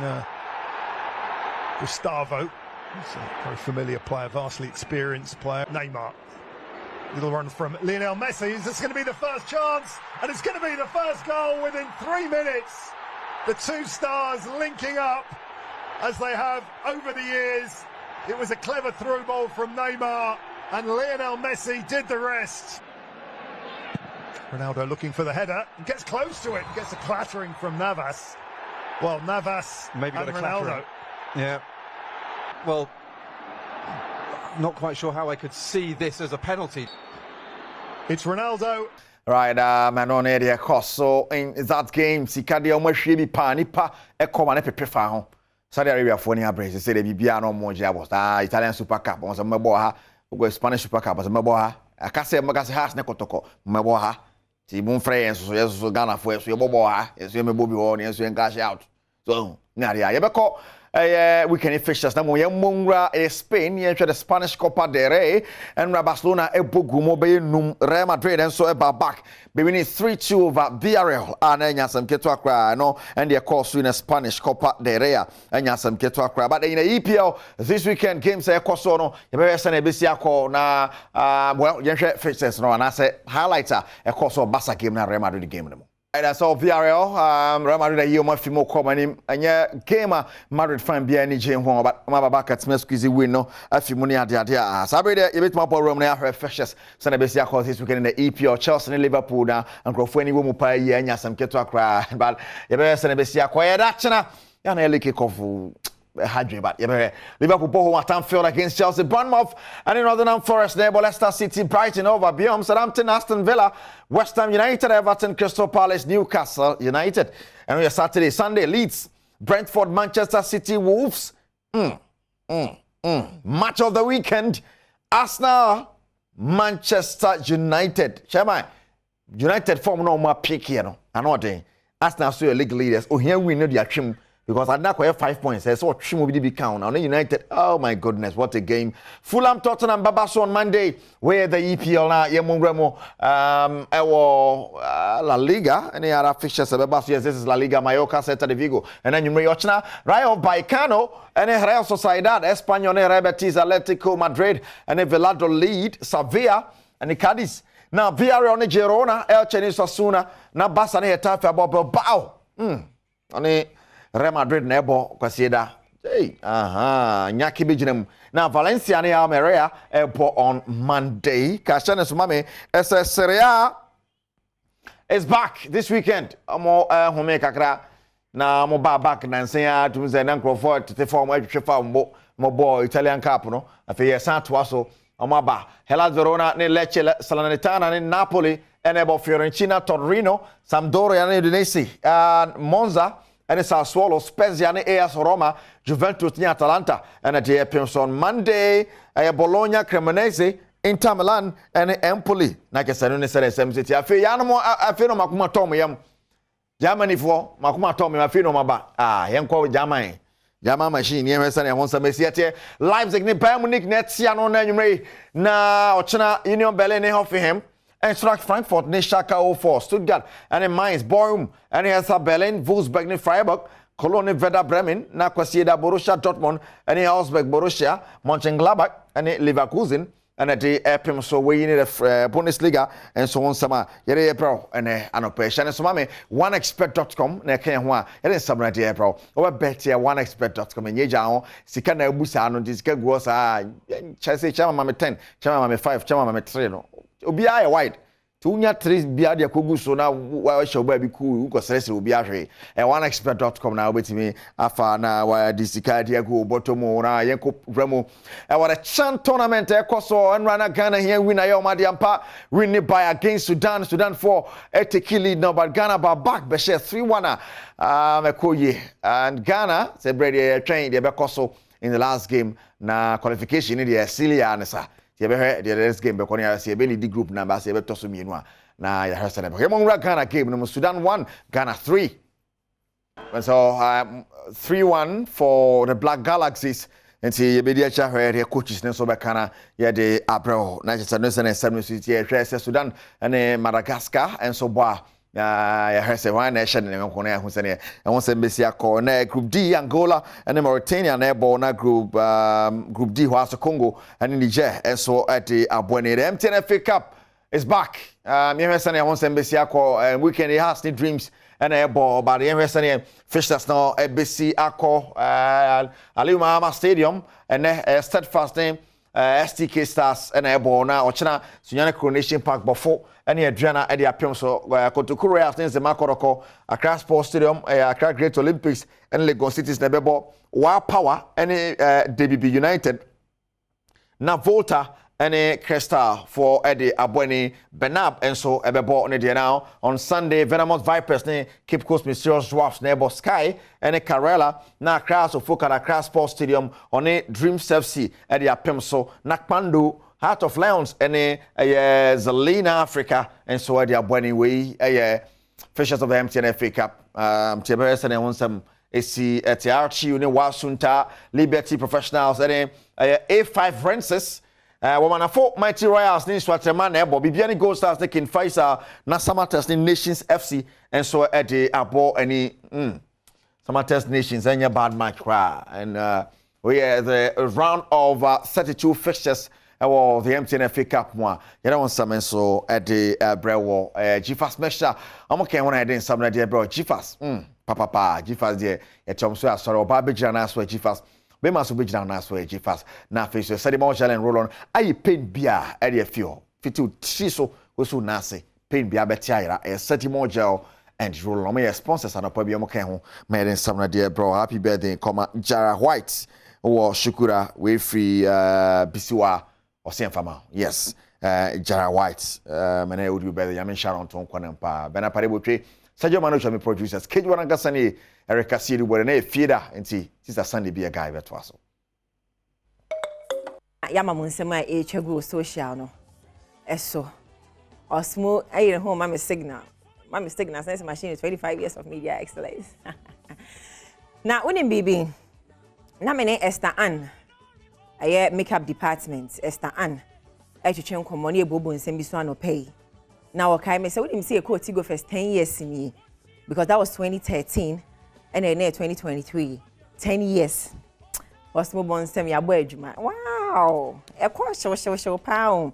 Gustavo. He's a very familiar player, vastly experienced player. Neymar. Little run from Lionel Messi. Is this going to be the first chance? And it's going to be the first goal within 3 minutes. The two stars linking up as they have over the years. It was a clever through ball from Neymar, and Lionel Messi did the rest. Ronaldo looking for the header, and gets close to it, gets a clattering from Navas. Well, Navas maybe got and a Ronaldo. clattering. Yeah. Well, not quite sure how I could see this as a penalty. It's Ronaldo. Right, Manon area cost. So in that game, Sikadi almost really panipa a common epiphone. Saudi Arabia for near Brazil, say the Bibiano Monja was Italian Super Cup on some Maboha, Spanish Super Cup as a Maboha. I can't say Magas has Nekotoko, Maboha. Timon friends, so yes, Ghana for your Boboha, as you may be on, yes, you cash out. So, Nadia, Yabako. Weekend fixtures na moya Mungra Spain yenhwe the Spanish Copa del Rey and Barcelona ebogumo be num Real Madrid and so eba back be winning 3-2 over Villarreal and nyasam keto akra no and the course in the Spanish Copa del Rey and nyasam keto akra but in the EPL this weekend games e koso no ye be say na besi akọ na well yenhwe fixtures no and I say highlighter e koso Barca game na Real Madrid game no. Right, so Villarreal, Real Madrid a year more fimo come and game Madrid fan be any Jane Hong, but my back at squeezy win no a few money at the idea. Saturday, a bit more room now for fishes. Sanabesia calls this weekend in the EPL, Chelsea and Liverpool now, and Crofeni will pay and some keto cry. But you better Sanabesia quiet action. Yan a kick off. But Liverpool at Anfield against Chelsea, Bournemouth, and in Northern Forest, neighbour Leicester City, Brighton over Beyond, Southampton, Aston Villa, West Ham United, Everton, Crystal Palace, Newcastle United, and we are Saturday, Sunday, Leeds, Brentford, Manchester City, Wolves. Match of the weekend, Arsenal, Manchester United. Chairman, United form no more pick here, no. I know they. Arsenal still league leaders. Oh, here we know the action. Because I now have 5 points. So what should be count? Now United, oh my goodness, what a game. Fulham, Tottenham, Babaso on Monday. Where the EPL now, Yemungremo, La Liga, any other fixtures, Babaso, yes, this is La Liga, Mallorca, Celta de Vigo. And then you may watch now, Rayo Vallecano, and then Real Sociedad, Espanyol, Real Betis, Atletico Madrid, and then Valladolid, Sevilla, and the Cadiz. Now, Villarreal, Girona, Elche, Osasuna, now Barca, and Getafe, about Bilbao. And Real Madrid nebo kwasieda. Hey, nyaki bijinem. Now Valencia ni Almeria airport on Monday. Kashane sumame Serie A is back this weekend. Amo home kakra na mo back na nsia tumze na Crawford te form atwefa mo boy Italian Cup no. Afi yesan to aso amo ba. Hellas Verona ni Lecce, Salernitana ni Napoli, enebo Fiorentina, Torino, Sampdoria ni Udinese, and Monza. And it's our Swallow, Spezia, and AS Roma, Juventus, and Atalanta. And at the appearance on Monday, Bologna, Cremonese, Inter Milan, and Empoli. Like I said, I said, I feel no Makuma Tommy, Germany for Makuma Tommy, I feel no Maba. Yanko Germany. German machine, yes, and I want some Messiate. Leipzig, Bayern Munich, Netsiano, Nanumre, na Ochana, Union Berlin, Hoffenheim. And Frankfurt, Schalke 04, Stuttgart, and in Mainz, Bochum, and Hertha Berlin, Wolfsburg, Freiburg, Cologne, Werder Bremen, Nakwasieda, Borussia Dortmund, and Augsburg, Borussia, Mönchengladbach, and Leverkusen, and at the Epim, so we need a Bundesliga, and so on, Sama, Yere Pro, and an operation. And so, Mammy, OneExpert.com, Nekenwa, and it's some idea, bro. Or bet here, OneExpert.com, and Yejao, Sikana Busano, Disca Guasa, Chelsea, Chama Mammy 10, Chama Mammy 5, Chama Mammy 3. Obi a wide. Tunya 3 bia de kogu so na wa show ba bi ku ko sese obi ahwe. OneExpert.com na obetimi afa na wa disika de go bottom na yenko bramo. Wa the Chan tournament e koso and rana Ghana here win ayo madiampa win by against Sudan 4 take lead now but Ghana back be share 3-1 Mekoye and Ghana say brady train de be koso in the last game na qualification in the Celia ansa. The next game because you see the group number say be toso mienu na ya hasa na be Ghana game no Sudan 1 Ghana 3 and so 3-1 for the Black Galaxies and see you be the chair coaches so be kana ya de April na just no say Sudan and Madagascar and so boa ya hasa one nation na ko na hu se ne won se Mesia ko na group D Angola and Mauritania na ball na group D was Congo and Niger and so at the Abone the MTN FA Cup is back me hesa na won se Mesia ko weekend has the dreams and a ball but the hesa na fixtures now ABC Akko Aliou Mahama Stadium and Steadfast name STK Stars and Ebo na Ochina Sunyana Coronation Park before any Adriana Eddie Appium so Kotokuro after the Makoroko Accra Sports Stadium Accra Great Olympics and Lagos Cities Nebebo Wa Power any DBB United na Volta any Crystal for Eddie Abweni Benab and so Ebebo on the now on Sunday Venomous Vipers ne Cape Coast Mysterious Dwarfs Nebo Sky and a Karela na Accra so Foka Accra Sports Stadium on a Dreams FC Eddie Appium so Nakpandu Heart of Lions and a Zelina Africa and so Eddie Abweni way Fishers of the MTNFA Cup TBS and on some AC at Archie Uni Wasunta Liberty Professionals and A5 Francis woman afọ Mighty Royals ni Swaterman ebo bibiani Gold Stars ne King Faisal na Samatters ni Nations FC and so Eddie abo any Samatters Nations anya bad match cry and we are the round of 32 fixtures the MTNFA Cup one. You know some so Eddie Brewo Gfas Mesha amoke wona Eddie some na dey bro Gfas papa Gfas dey etom so asori oba bejira na so Gfas be maso bejira na so Gfas na face so say mo challenge roll on ayi pain bia e dey feel fitu tri so we so na say pain bia beti ayira e seti mo gel and roll on my sponsors and opa bia mo kan ho made in some na dey bro happy birthday comma Jara White or Shukura we free Bisiwa or same farmer, yes. Jara White, mene would be better. Yamin Sharon Ton Kwanampa, Bena Parebotre, Sajo Manocha, me producers, Kate Wangasani, Erica Siri, where a feeder, and see, Sister Sunday be a guy that was. Yamamun Sema H. social no. Eso. Or small, I home, Mamma Signal. Mamma Signal sense machine is 25 years of media excellence. Now, unim baby, Namene Esther Ann. Aye makeup department Esther Ann etwetwe nkomo ne ebobo nsem bi so anopay na wakai me say we dem say e court go first 10 years in because that was 2013 and then 2023 10 years was mo bon nsem ya bo adwuma wow e ko show pound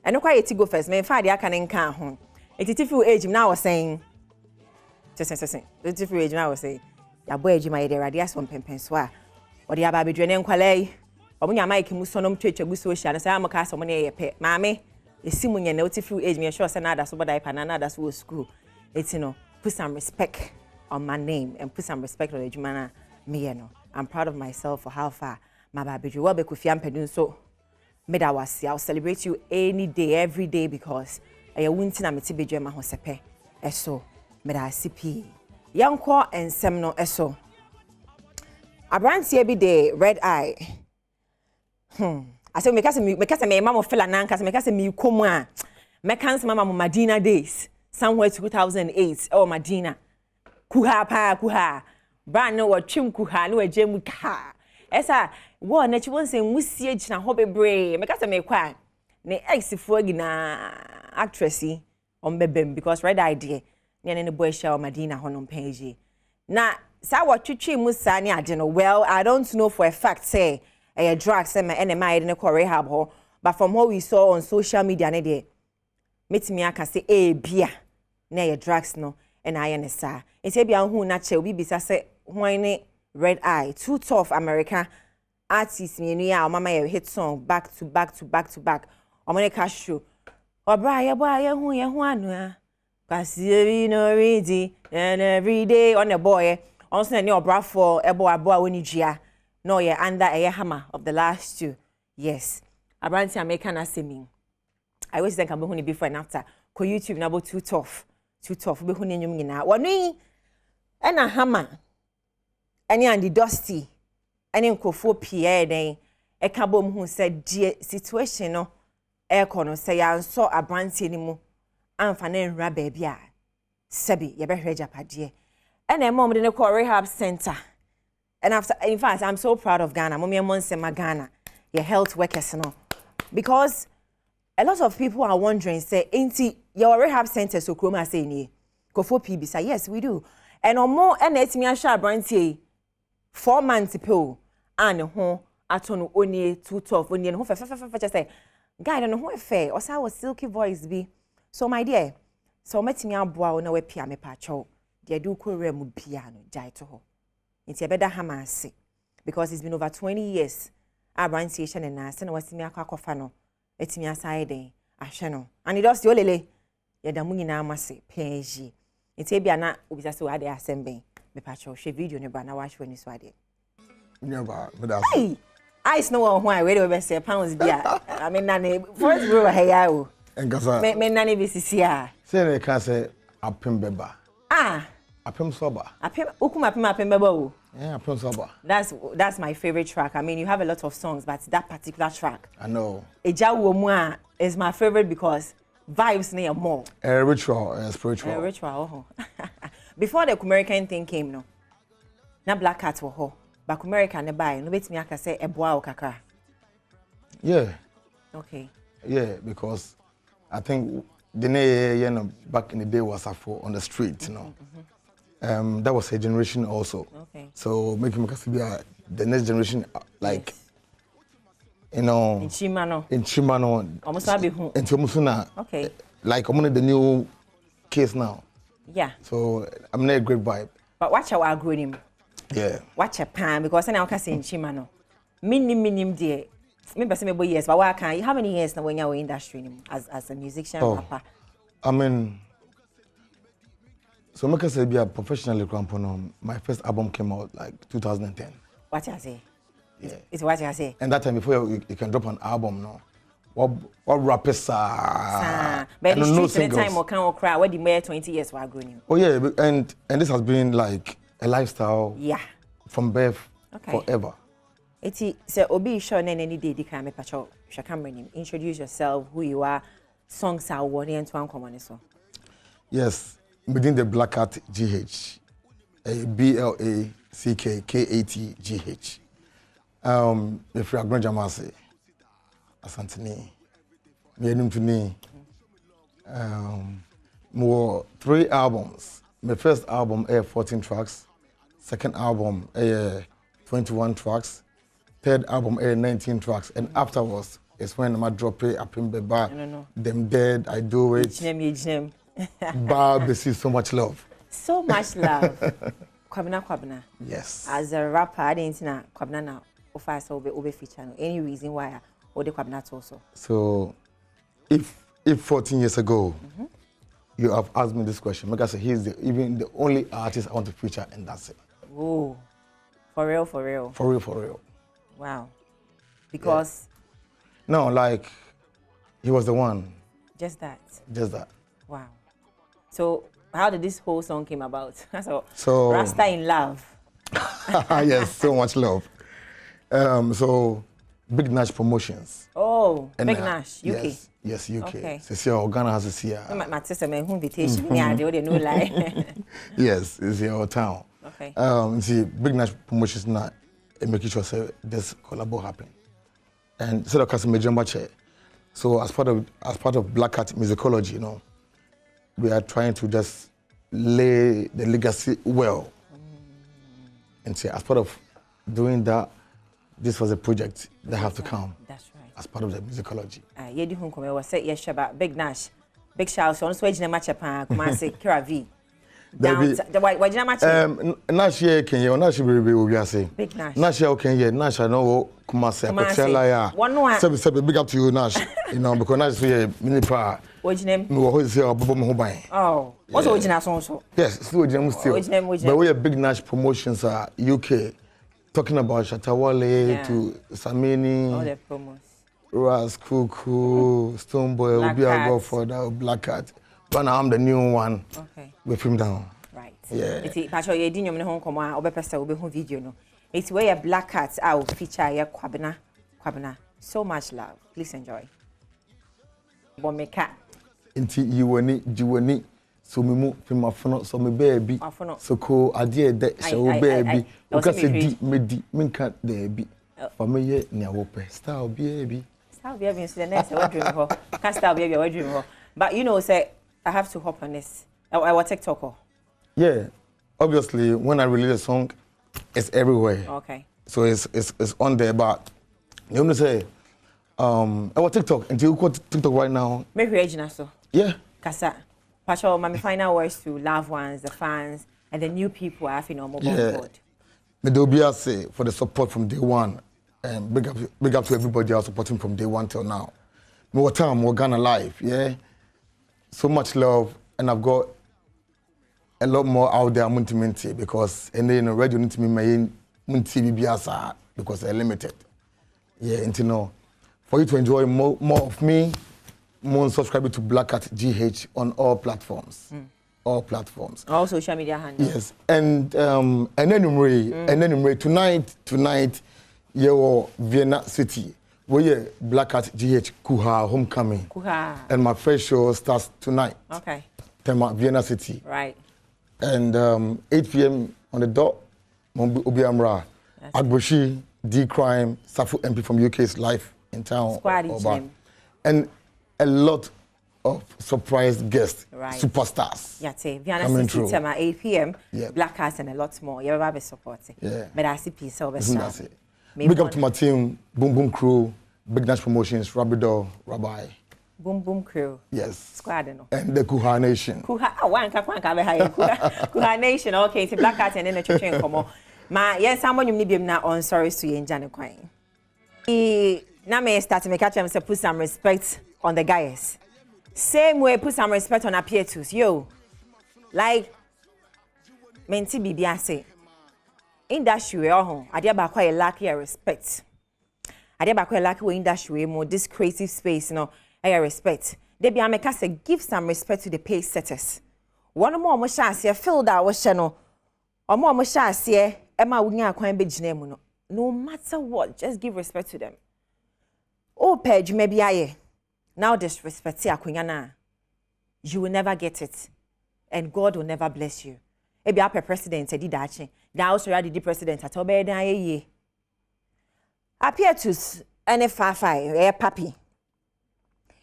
and kwa yeti go first me fa de aka ne nka ho etitifu age na was saying etitifu age na was saying ya bo adwuma ye de radias on pempen so a odi aba bedwe ne nkwalai omunya Mike musonom twetwagu social na say amaka so mo ne yepe maame esimu nya na otifu age me sure say na ada so bodai pa na ada so school etino put some respect on my name and put some respect on ejuma me no I'm proud of myself for how far my baby well be kufia mpedun so me da wasi I'll celebrate you any day every day because I wunti na meti bedwe ma ho sepe eso me da CP yanko ensem no eso abrantie bi de red eye I say make us me mama fella nanka make us me komu a make us mama Madina days somewhere 2008 oh Madina kuha brand no watchim kuha no ejemu ka esa wo na chi won say musie gina ho bebre make us me kwa ne ex fo gina actress on bebem because red idea ne ne boy show Madina ho no page na sa watwetwe musa ne ade no well I don't know for a fact say drugs and NMI in a rehab ho, but from what we saw on social media, ne de meet me aka say beer near drugs no and I NSA. It's a bia who natural be say whiny red eye, too tough America artists me ya mama hit song back to back. I'm gonna cash you. Or boy who ya one cause you no ready and every day on the boy also your bra for abo when you no, you're under a hammer of the last 2 years. Abranti American asemi. I wish then can be before and after. Ko YouTube na bo too tough. Be huni nyum nyina. Wani and a hammer. Any and the dusty. Any nkofo pie den. E ka bom hu said situation no. E kono say ya so abranti ni mu. Amfa na nra baby a. Sebi ye be hwe japade. And e mom de ne ko rehab center. And after, in fact, I'm so proud of Ghana. Mommy Monsema Ghana, your health workers, no, because a lot of people are wondering, say, ain't your rehab center so Chroma say ni go for PB? Yes, we do. And on more, and it's me a sharp brandy 4 months ago, and home at on only 2 tough only and home just say, guy, don't know who fair or how silky voice be. So, my dear, so met me a boy no piano pacho, the do remu piano, jai to ho. It's a better hamasi because it's been over 20 years abansi ehye na se na wasimi akwakofa no etimi aside den ahwe no and it does olele yeda mu nyina amase peji enti bia na obisa se wade asemben me pacho hwe video ne ba na wahwe ni so ade nyaba me da hey ice no one why we be say pounds bia I mean nane first bro hey ya o enkasa me nane be sisia se ne ka se apem beba apem soba apem ukuma apem beba o yeah apem soba that's my favorite track. I mean you have a lot of songs but that particular track I know eja wo mu a is my favorite because vibes near more a ritual spiritual ritual before the American thing came no na black cat wo ho but America ne buy no betimi aka say eboa o kakra yeah okay yeah because I think the you know back in the day was on the street you know that was a generation also okay so making the next generation like you know in Chimano almost abi hu okay like I'm on the new case now yeah so I'm not a great vibe but watch our acronym yeah watch a pan because now can say in Chimano minim there maybe say maybe years but why can how many years now when you're in industry as a musician rapper I mean so make us say be a professionally my first album came out like 2010 what you say yeah it's what you say and that time before you can drop an album no what rappers are but the street time or can cry what the more 20 years were growing oh yeah and this has been like a lifestyle yeah from birth forever eti say obi sure na any day di kan me pacho hwa camera nim introduce yourself who you are songs are one and one common so yes within the Black Cat GH BLACKKATGH if you are going Jamasi Asantini me enum tuni more 3 albums my first album 14 tracks second album 21 tracks third album 19 tracks and afterwards is when I drop it up in Beba them dead I do it Bob see so much love Kwabena yes as a rapper I didn't know Kwabena now offer so be feature any reason why or the Kwabena also so if 14 years ago you have asked me this question because he's even the only artist I want to feature and that's it. Oh, for real. Wow. Because no, like he was the one. Just that. Wow. So how did this whole song came about? So Rasta in love. Yes, so much love. So Big Nash Promotions. Oh, and Big Nash, UK. Yes, UK. Okay. So Ghana has a see. My sister my invitation. Yeah, they no lie. Yes, it's your town. Okay. See, Big Nash Promotions now making sure say this collabo happen. And so the customer jumbo chair. So as part of Black Cat musicology, you know, we are trying to just lay the legacy well. And say as part of doing that, this was a project that have to come. That's right. As part of the musicology. Yeah, you come was say yes about Big Nash. Big shout on so ejina match pa kuma say Kira V. The why ejina match? Nash here can you Nash be we are say. Big Nash. Nash here can you Nash I know kuma say Coachella ya. Say big up to you Nash. You know because Nash here mini pa. What's your name? Me wo say obobo me ho ban. Oh. What's original song so? Yes, still original still. But we are Big Nash Promotions are UK. Talking about Shatawale to Samini, all the promos. Ras, Kuku, Stoneboy, will be a go for that Black Cat. But I'm the new one. Okay. With him down. Right. Yeah. It's Pacho, you didn't know home come on, Oberpesta will be home video. No. It's where a Black Cat out feature ya Kwabena. So much love. Please enjoy. Bomeka. Inti Jiwani. So me mu film afono so me baby so ko ade de show baby o ka se di me di me kan de bi fa me ye nia wo pe style baby so the next what dream ho can style baby what dream ho but you know say I have to hop on this I was TikToker. Yeah, obviously when I release a song it's everywhere. Okay, so it's on there but you know say I was TikTok and you go TikTok right now me original so yeah kasa Pacho, my final words to loved ones, the fans, and the new people I have on mobile board. Me do be say for the support from day one. And big up to everybody else supporting from day one till now. More time, more Ghana life, yeah. So much love, and I've got a lot more out there. Munti because and then already need to be my munti biasa because they're limited. Yeah, and you know, for you to enjoy more of me, more subscribe to Black Cat GH on all platforms. All platforms. All social media handles. Yes, and then tonight, you're Vienna City. We're Black Cat GH Kuha Homecoming. Kuha. And my first show starts tonight. Okay. Tema Vienna City. Right. And 8 p.m. on the dot, Obi Amra, Agboshi, D-Crime, Safu MP from UK is live in town. And a lot of surprise guests, superstars. Yeah, Vienna City Tema 8 p.m. Yeah. Black Cats and a lot more. You're very supportive. Yeah. But I see peace over there. Big up to my team, Boom Boom Crew, Big Nash Promotions, Rabidor, Rabbi. Boom Boom Crew. Yes. Squad, no. And the Kuha Nation. Kuha Nation, okay. It's Black Cat and then the church in Como. Ma, yes, someone you need him now on sorry to you in Janet Quine. Now, may start to make catch him to put some respect on the guys. Same way, put some respect on Apietus. Yo, like, Menti Bibiase. Industry, I did about quite a lack of respect. I did about quite a lack of industry, more this creative space, you know, I respect. They be make us give some respect to the pace setters. One more Moshas, feel that was channel, or more Moshas, Emma Winya Quine Bejnemo. No matter what, just give respect to them. Oh, page, maybe I now disrespect Quenyana. You will never get it, and God will never bless you. Ebi a president said that now also ready the president at obey dan ye appear to any fafai e papi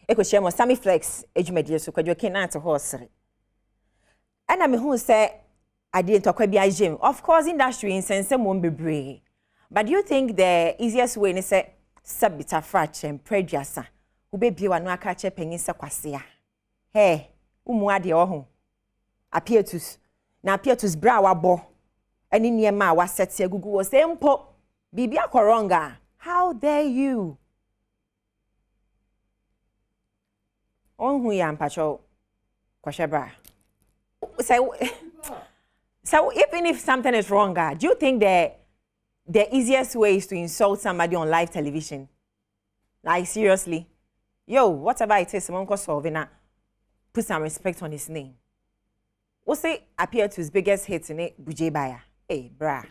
e ko shemo Sammy Flex ejumedie so kwadwo kenan to horse ana me hu say ade ntokwa bi ajem of course industry in sense mo bebre but do you think the easiest way is say sabita frach and prejuasa wo be bie wanu aka che panyin se kwase a he umu ade ho appear to na Pietus bra wabo ani niema wa sete agugu wo say mpo bibia koronga how dare you onhu ya mpacho kwashebra so even if something is wrong do you think the easiest way is to insult somebody on live television? Like seriously, yo, whatever it is, someone solve na put some respect on his name. What say appear to his biggest hit in it, Buje Baya? Hey, brah.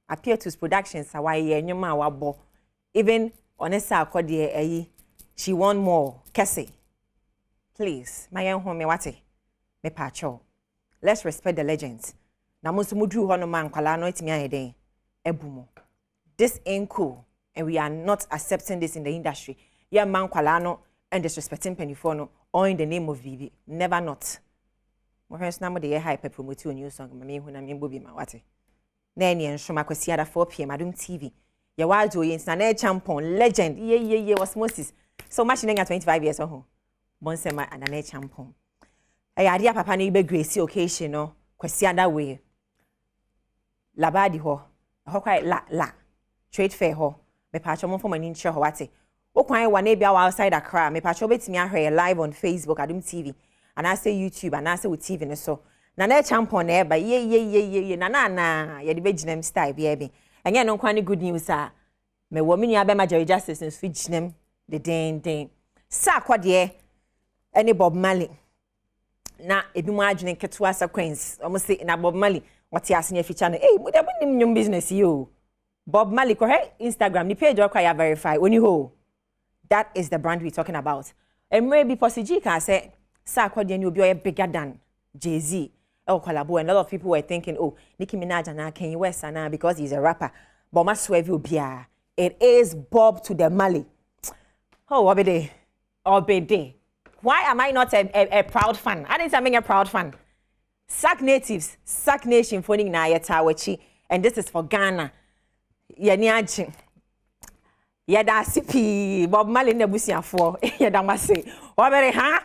Appear to his productions, Hawaii, and your ma wabo. Even on a sa she won more. Kese. Please, my young home, wate. Me pacho. Let's respect the legends. Namusumudu hono man kwala no itimi ayeden. Ebumo. This ain't cool, and we are not accepting this in the industry. Yeah, man kwala no and disrespecting Penifono or in the name of Vivi. Never not. Mohens na mo de hype promote a new song mama hu na me bobi ma wate na eni enshoma kwasi ada 4 p.m. Adom TV ye wajo ye na champion legend ye Osmosis so much ninga 25 years oho bonsema na champion ade papa no be grace occasion no kwasi ada we labadi ho kwa la trade fair ho me pa cho mo fo mani nche ho wate wo kwan wa na bia outside Accra me pa cho betimi ahwe live on Facebook Adom TV and I say YouTube and I say with TV and so na champion e ba ye na ye de beginem style bi e bi enye no kwani good news me wo me nua be ma Jerry Justice nso ginem the den sa kwade any Bob Marley na ebi mu adwene ketewa sequence almost say na Bob Marley what ya senior feature no mo de nim nyum business yo Bob Marley ko Instagram ni page okwa ya verify oni ho that is the brand we talking about and maybe possibly can say Sakwadi and you'll be bigger than Jay-Z or Collabo. And a lot of people were thinking, oh, Nicki Minaj and Kanye West and because he's a rapper. But my swear will be it is Bob to the Mali. Oh, Obede. Why am I not a proud fan? I didn't say I'm a proud fan. Sack natives, Sack nation phoning na yetawachi, and this is for Ghana. Yaniachi. Yada sipi Bob Mali nebusia for Yadamase. Obede, huh?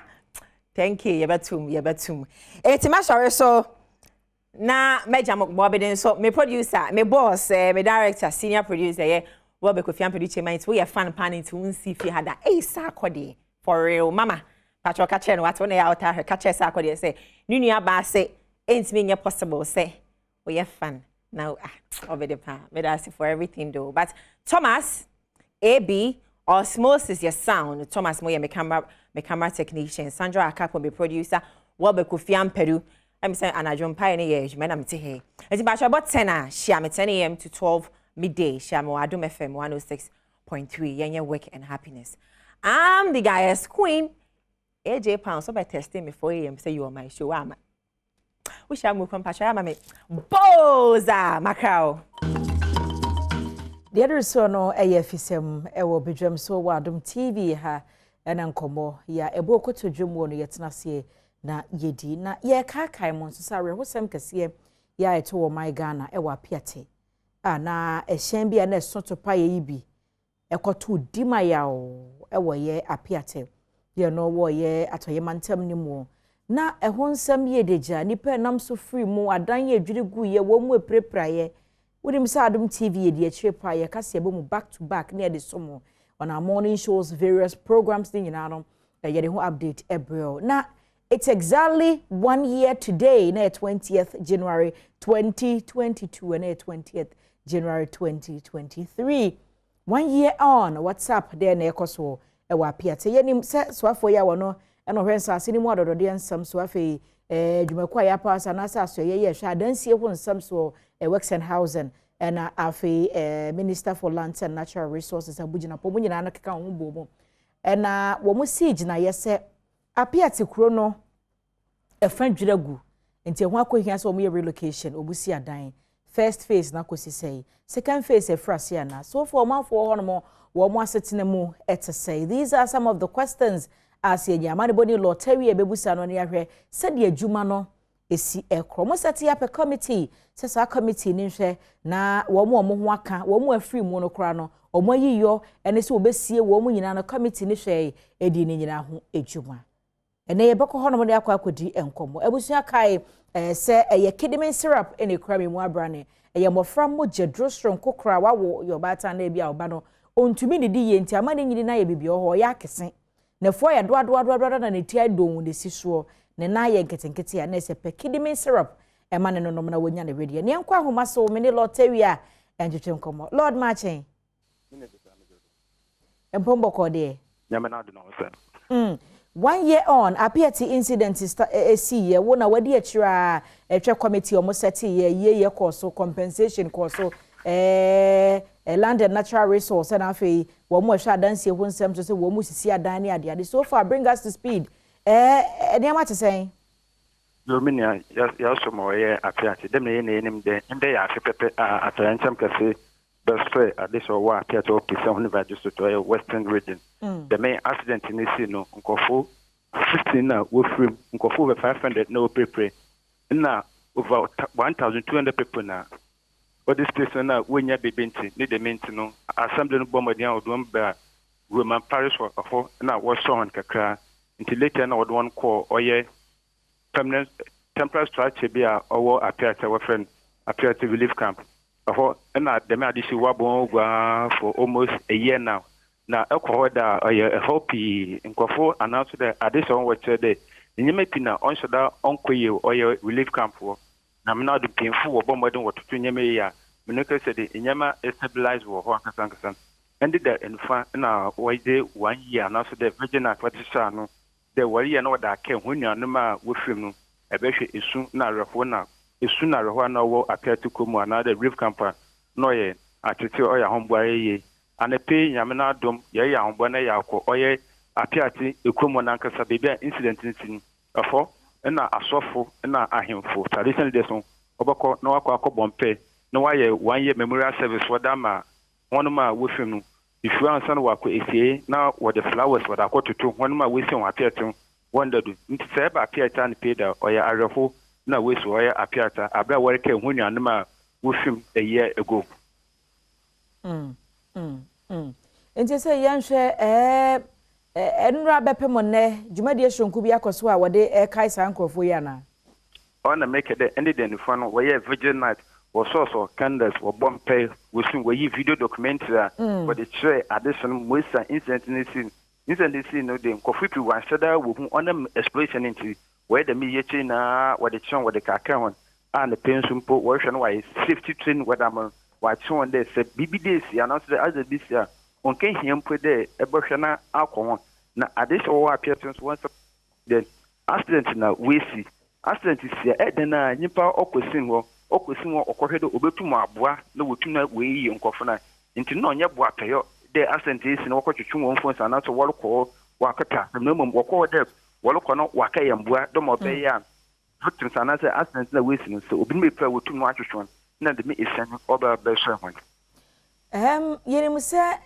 Thank you, yebetum. Etima sorry so na meja mokbobeden so me producer, me boss, me director, senior producer, Well, because you produce minds, we are fan panning to see if you had that a sakodi for real, mama. Patrick catcher, what's on the outer her catcher sakodi say, Nunia ba say, ain't me possible say, we are fan. Now, over the pan, made us for everything though. But Thomas, AB, osmosis your sound. Thomas Moya, my camera technician. Sandra Akapo, be producer. Well, Kufiam Peru. I'm saying, and I jump pioneer age, man. I'm saying, it's about 10 sham 10 a.m. to 12 midday. Sham Adom FM 106.3. Yenya work and happiness. I'm the guy's queen. AJ Pound, so by testing me 4 a.m. Say you are my show. We shall move from Pasha. I'm a Boza Macau. The other so no AFSM ewo bedwam so Adom TV ha ena nkomo ya ebo koto dwom no yetena se na yedi na ye kakai mon so sare hosem kase ya eto wo my Ghana ewa apiate na ehyen bia na esoto pa ye bi ekoto dima ya o ewo ye apiate ye no wo ye atoye mantem ni mu na ehonsem ye deja nipa nam so free mu adan ye dwiri gu ye wo mu eprepraye Wodim sa Adom TV ye die chepa ye kase ebo mu back to back near the somo on our morning shows various programs thing na ye de ho update ebrel na it's exactly 1 year today na 20th January 2022 and 20th January 2023 1 year on WhatsApp there na ekoso e wa piate ye nim se soafo ya wono e no hwensa ase ni mu adodode ensam soafe dwumakwa ya pass na sa so ye hwa adansie ho nsam so works and housing and afi Minister for Lands and Natural Resources abugina po munyina na keka ho bobo and wo mu siege na yese apiate kuro no e fan dwiragu enti ho akohia so mo ye relocation obusi adan first phase na kosi sei second phase e frase na so for manfo ho no mo wo mo asetena mu say these are some of the questions as ye nyama ne boni lottery e bebusa no ne ahwe said ye adwuma no esi ekro mo seti up a committee sesa committee ni hwe na wo mo ho aka wo mo afri mu no kra no o mo yiyo ene se obesie wo mo nyina no committee ni hwe edi ni nyina ho edwuma ene ye beko ho no mo de akodi enkomo ebusua kai se ye kidney syrup ene kra me mu abrane ye mofra mo jedrostron kokra wawo yo bata na bia oba no ontumi ni di ye nti amane nyini na ye bibio ho ya kesen na fo ya do na neti adon ne sisuo ne na ye nketenkete ya na se kidney syrup e ma ne no na wonya ne ready ne enko ahoma so me ne lottery a enjetwe nkomo Lord Marchen empombo kode nyame na do no se 1 year on appearance incident see ye wo na wadi akira etwe committee omo seti ye course compensation course land and natural resource and afi wo mo hwa dansie ho nsem so se wo mo sisi adan ne ade so far bring us to speed ene ma tsen Dominia ya so mo ye appearance dem ne ne nim de nde ya afi pepe ataranchem kase That's additional wa Piato Pisa University to Western region. The main accident in this no Nkofo 15 now we free Nkofo 500 no prepare. Now over 1,200 people now. What this person now when you be binti need the main no assembly no bombardier or one Roman Paris for now was so on kakra until later now one call or ye permanent temporary structure be our appear to our friend appear to relief camp. And at the Madisi Wabo for almost a year now. Now, alcohol that I hope he in Kofo announced that additional what today. In Yemepina, on Shada, Uncle or your relief camp for. Now, I'm not painful or bombarding what to Yemea. Minaka said in Yama stabilized war, Hankasan. Ended that in fact, now, why day 1 year, and also the Virgin Aquatisano. There were you know that came when you are no with him. I bet you is soon now, Rafona. Is sooner when no appear to come another reef camper, no ye, at the or your home ye, and a pay Yamana dom, ye, Yambana Yako, or ye, appear to a common uncle Sabia incident in a four, and a softful, and a him for traditional lesson, Obako, no Aqua Bompe, no why 1 year memorial service for Dama, one of my with him. If you answer Wako ACA, now what the flowers what I got to do, one of my wisdom appear to wonder do, into say appear to pay the or your arrow. Na we so ya apiata abra work hu nyanuma wo film a year ago enti say yanhwe enura bepemo ne djumadi ehronku bi akoso a wode kai san krofo ya na on make the end the fun we vigil night was also candles or bomb pay, we soon we video documentary for the tray additional waste incident in the scene. Incident no dem kofipi wan shada wo hu on exploration into where the media chain what the chon what the kaka and the pension po wo hwe no why safety train whether man wa chon there say BBDC announce the as this year on can him put there e bo hwe na akọ na addition wo appear since once then accident na we see accident is here e den na nipa okosin wo okohwe do obetum aboa na wotum na we yi nkofo na nti no onye boa peyo the accent is in what you want for and also what call Wakata, the minimum walk over there, Walokono, Waka and Bua, the more pay yam. Victims and other accents the waiting, so be me play with too much one, not the me is sending over the servant. Yeremusa,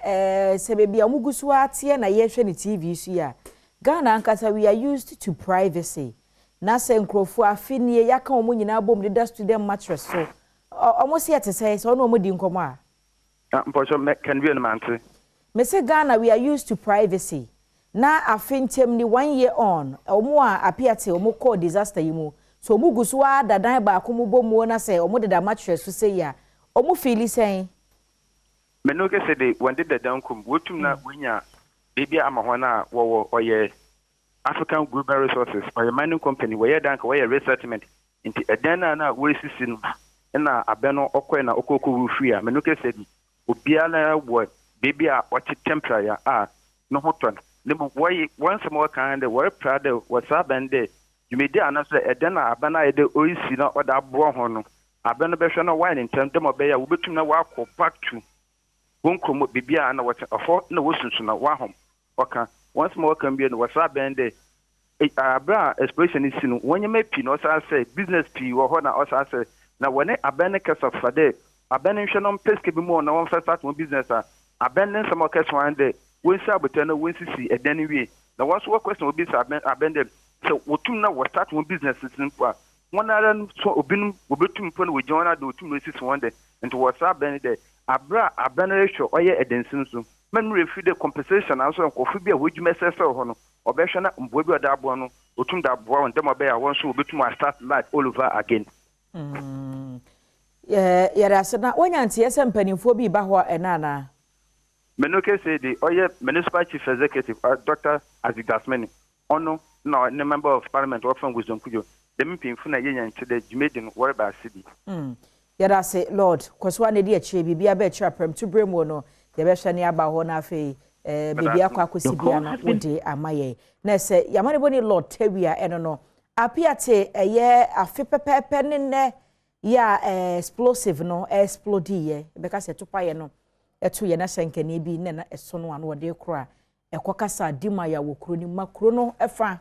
Sebaby Amuguswati and I yesheni TV here. Ghana and Kasa, we are used to privacy. Nasa and Crofo, Finia, Yaka, Munina, bomb the dust to them mattress. So almost here to say, so no more in coma. Can be a man. Mr. Ghana, we are used to privacy. Na afintem ni 1 year on, omo a appear te omo call disaster yimu. So omo guswa dadan ba ko mo bomu na say omo de mattress so say ya. Omo feel saying. Me no get say they when did the down come wotum na wenya baby amahona wo oye African Global Resources or a mining company where dank where resettlement into edana na we sisi na abeno okwe na okoko rufia. Me no get say obiala wo baby a what temperature no hoton lemo why once more kind of work proud was abende you may dey announce edena abana ede oisi na oda bro ho no abena be hwe no wine in term dem obeya wo betum na wa ko back to bonkomo baby a na what afo na wo sunsu na wa hom oka once more can be no was abende abra expression is no wonye mapi no sa say business p wo ho na o sa say na wone abene kasa fade abene hwe no peske bi mo na won first start one business abandon some occasion one day when sabotana when see a then way now what's what question will be abandoned so wotum na we start one business simple one other so obin obetum pon we join do two races one day into what's abandoned abra abandon show oye edensin so men refi the compensation also ko fi bia woju mesese ho no obehwe na mbo bi oda abo no otum da abo on dem obeya won so obetum start life all over again yara sana wonyantie ese mpanimfo bi ba ho enana Menoke say the Oye Municipal Chief Executive, Dr. Azigasmeni, Ono, no, a member of Parliament, often Wisdom Kujo, the Mimpin Funa Yen to the Jimadian Warba City. Yada say, Lord, because one idea, Chibi, be a better prem to Bremono, the Beshani Abahona Fe, Baby Aquaco Sibiana, Woody, Amaye. Nesse, Yamaniboni Lord Tebia, and no, Apiate, a year, a fipe pen in there, ya explosive, no, explode, because a tupayano. Etu ye na senkene bi ne na eso no anu de kro ekokasa dima ya wokro ni makro no efa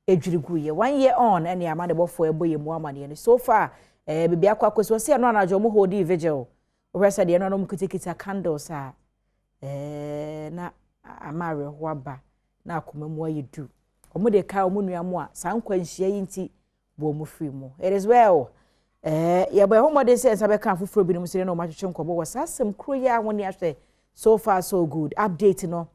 edwirigu ye 1 year on ene ama de bofo eboye mu amane ne so far bibia kwakoso se no anajo mo hold vigil obresa de no no mkitikita candles na amare hoaba na akoma mu ayedu omo de ka omo nuamu a sankwanhia yinti bo mu free mu it is well ya ba homo de say sabe kan fufuro bi no sire no ma twetwe nkobo wasasem kro ya woni ahwe so far so good update no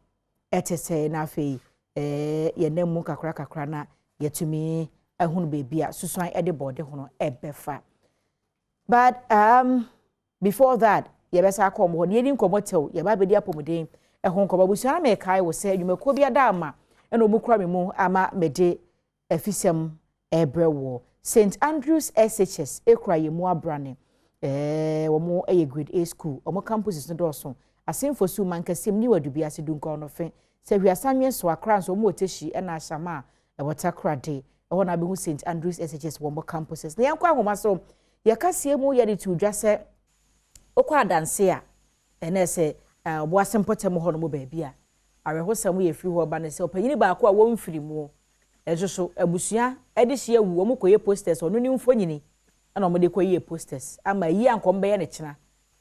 etese na afei ye nemu kakra na yetumi ehunu bebia susuan ede bode hono ebefa but before that ye besa akom ho ne ni nkomo tew ye ba bedi apomuden ehun nkobo busuan me kai wo say adwumako bia da ama ena omukura me mu ama mede afisem ebrewo St. Andrews SHS ekura yemu abrane womo eye grade A school omo campuses no doso asemfo su mankasem ni wadubi ase dunka ono fe se hwiasanwe so akra so omo oteshi na ashama watakra de ho na be hu St. Andrews SHS womo campuses na yankwa ahoma so yakasie mu yede tu dwase okwa danse a ene se bo asempotem ho no mo ba bia awehosam ye firi ho ba ne se opanyini ba ko a wo mfiri mu ejoso abusua edihye wu omo koye posters onu ni mfonyini ana omo de koye posters ama yi ankom be ye ne kina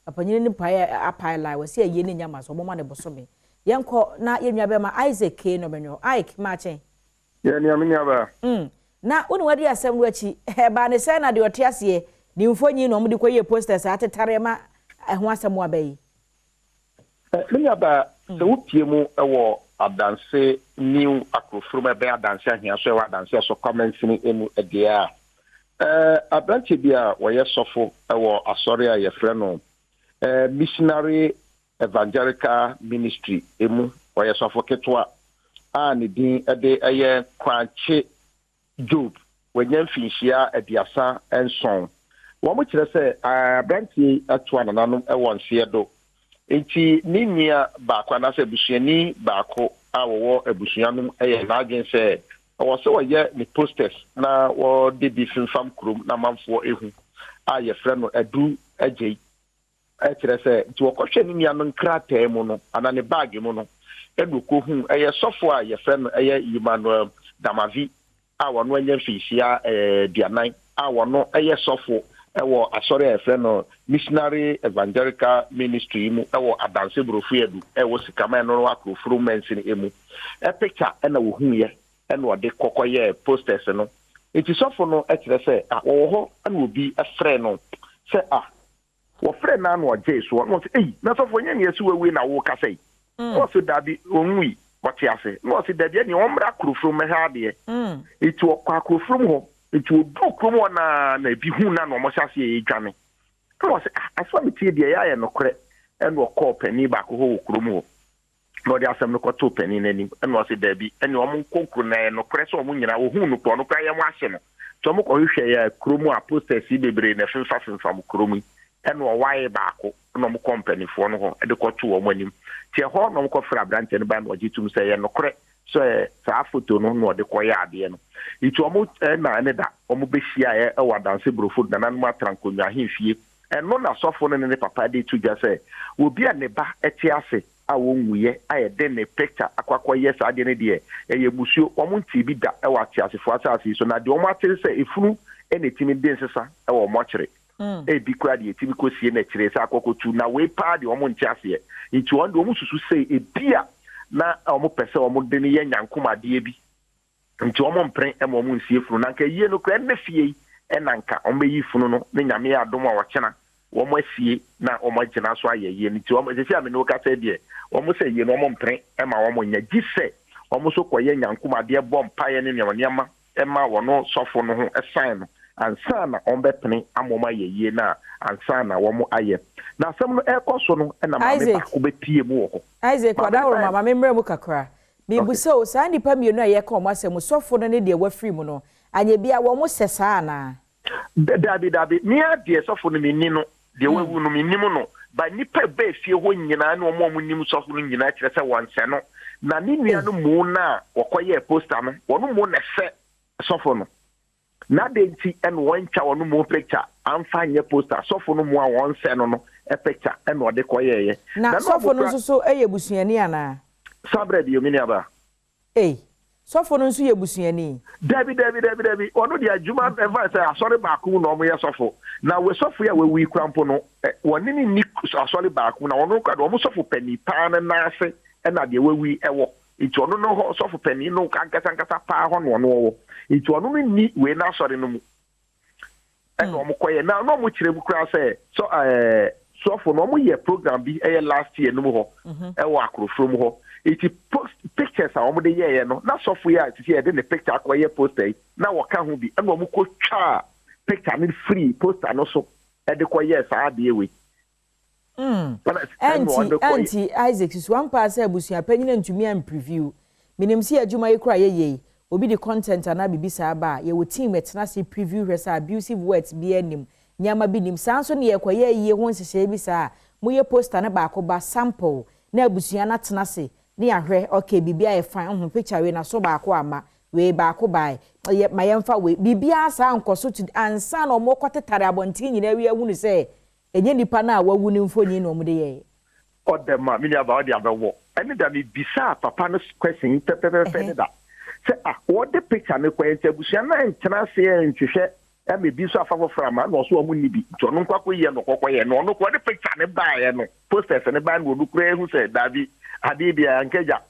apanyini ni pae apaila wase ye ne nyama so omo ma ne bosome yenko na yenwa be ma Isaac K no benyo Ike ma chen ye ni amini aba na wonu wadi asem no achi ba ne se na de otiase ni mfonyini no omo de koye posters atetare ma ho asem wa bayi mini aba se wupie mu ewo adanse new akrofroma be adanse ahia so ewa adanse so comments ni enu edea Abranche bia wɔyɛ sɔfo ɛwɔ asɔre a yɛfrɛ no missionary evangelical ministry emu wɔyɛ sɔfo ketewa a ne din ɛde ɛyɛ Kwankye Job wɔnyɛ mfinhyia aduasa nson wɔn mo kyerɛ sɛ abranche atoa nananom ɛwɔ nseɛ do enti ne nua baako anasɛ abusuani baako a wɔwɔ abusuanom ɛyɛ n'adwen sɛ ɔwɔ sɛ wɔyɛ ne posters na wɔde bi fimfam kurom na manfoɔ ehu a yɛfrɛ no adu agye ɛkyerɛ sɛ nti wɔkɔhwɛ ne nua no nkrataa mu no ana ne baage mu no ɛna okohu ɛyɛ sɔfo a yɛfrɛ no ɛyɛ Emmanuel Damavi a wɔno anya mfinhyia duanan a wɔno ɛyɛ sɔfo ɛwɔ asɔre a yɛfrɛ no missionary evangelical ministry mu ɛwɔ adanse borɔfo yɛdu ɛwɔ sikama no akoroforo mansin emu picture ɛna wohu yɛ ɛna ɔde kɔkɔyɛ posters no enti sɔfo no ɛkyerɛ sɛ wɔwɔ hɔ ɛna obi ɛfrɛ no sɛ wɔfrɛ na no ɔgye so no sɛ na sɔfo nyɛ ne yɛsi wawe na wo kasa yi wɔso dabi onwi wɔte ase na wɔse dabi ne wɔmmra akoroforo mɛha adeɛ enti wɔkɔ akoroforo mu hɔ enti odu krom hɔ na bi hu na ɔmo hyɛ ase yɛ dwane na wɔse asɔ me tie deɛ yɛayɛ nokorɛ ɛna ɔkɔɔ pani baako hɔ wɔ krom hɔ na ɔde asɛm no kɔtoo pani n'anim ɛna ɔse dabi ɛne ɔmo nkɔnkoro na ɛyɛ nokorɛ sɛ ɔmo nyinaa wɔhu no pɔ no koraa yɛ mo ahyɛ no nti ɔmo kɔhwehwɛ yɛ kurom a posters yi bebree na femfam kurom yi ɛna ɔwae baako na ɔmo kɔ mpanifoɔ no hɔ ɛde kɔtoo ɔmo anim nti ɛhɔ na ɔmo kɔfrɛ aberante no ba na ɔgye tum sɛ yɛ nokorɛ sɛ saa foto no na ɔde kɔyɛ adeɛ no nti ɔmo na ɛne da ɔmo bɛhyia ɛwɔ adanse borɔfo nananom atra nkonnwa ahemfie ɛno na sɔfo no ne papa de to gya sɛ obi a ne ba ɛte ase a wɔnwuyɛ a yɛde ne picture akɔkɔyɛ saa adeɛ no deɛ ɛyɛ musuo ɔmo nti bi da ɛwɔ ateasefoɔ asase yi so na deɛ ɔmo akyere sɛ efunu ɛna etimi de nsesa ɛwɔ ɔmo akyere ebi kura deɛ etimi kɔsie n'akyire sɛ akɔkɔtu na wei paa deɛ ɔmo nte aseɛ nti wɔn deɛ ɔmo susu sɛ ebi a na ɔmo pɛ sɛ ɔmo de ne yɛ nyankomadeɛ bi nti ɔmo mpere ɛma ɔmo nsie funu na nka yie no kura ɛnna fie yi ɛna nka ɔmo bɛyi funu no ne nyame yɛ adom a wɔkyena wɔn asie na wɔn agyina so ayɛ yie nti wɔn sisi amene wɔkasa deɛ wɔn sɛ yie no wɔn mpere ɛma wɔn nya gyi sɛ wɔn so kɔyɛ nyankomadeɛ bɔ mpaeɛ ne nneɛma ɛma wɔn sɔfo no ho ɛsan no ansa na wɔn bɛpene ama wɔn ayɛ yie na ansa na wɔn ayɛ na asɛm no ɛkɔ so no ɛna maame baako bɛpie mu wɔ hɔ. Isaac wadaworo mama memmerɛ mu kakra bibusa o saa nipa mienu a yɛka wɔn asɛm sɔfo no ne deɛ wafiri mu no anya bia wɔn sɛ saa na dabi mia deɛ sɔfo no menni no deɛ wawu no mennim no ba nipa bɛɛ fie hɔ nyinaa ne wɔn nim sɔfo no nyinaa kyerɛ sɛ wɔn nsɛ no na ne nua no mu na wɔkɔyɛ poster no wɔn mu na sɛ sɔfo no na de nti ɛna wɔn ntwa wɔn mu picture amfa nyɛ poster sɔfo no mu a wɔn nsɛ no no picture ɛna ɔde kɔyɛɛ na sɔfo no nso so ɛyɛ busuani ana sabre de yomini aba sɔfo no nso yɛ busuani dabi ɔno de adwuma ɛfa sɛ asɔre baako na ɔmo yɛ sɔfo na we sɔfo ya we krampo no wɔne ne ni asɔre baako na ɔno ka de ɔmo sɔfo pani paa na naase ɛna de we ɛwɔ nti ɔno no hɔ sɔfo pani no kankasa paa hɔ no ɔno wɔ nti ɔno no ni we na asɔre no mu ɛna ɔmo kɔyɛ na ɔmo kyerɛ mu kura sɛ sɔfo no ɔmo yɛ program bi ɛyɛ last year no mu hɔ ɛwɔ akoroforo mu hɔ iti post pictures a wɔn de yɛyɛ no na sɔfo yɛ a sisi yɛde ne picture akɔyɛ poster yi na wɔka ho bi ɛna wɔn kɔ twa picture ne free poster no so ɛde kɔyɛ saa adeɛ wei. Anti Isaac so one pass abusua panyin ntumi am preview minim si adwuma yi kora yɛyɛ obi de content ana bibi saa ba yɛ wo team etena se preview hwɛ saa abusive words bi anim nyama bi nim saa nso ne yɛ kɔyɛ yie ho nhyehyɛ bi saa mo yɛ poster ne baako ba sample na abusua na tena se ni ahwe okay bibia ye fine ho picture we na so baako ama we baako bai ye mayemfa we bibia sa nkoso to ansa na omo kwotetare abontin nyina wi awu ni se enye nipa na wawu ni mfoni na omo de ye odema mi aba odi abewo eni da mi bisa papa no question pepepepe ni da se what the picture ne kwente abusua na nkyena se nhwehwe e me bi so afafo frama na so omo ni bi to no kwakọ ye no kokoye no no ko the picture ne bae no posters ne bae no kura ehu se dabi ade bia nkeja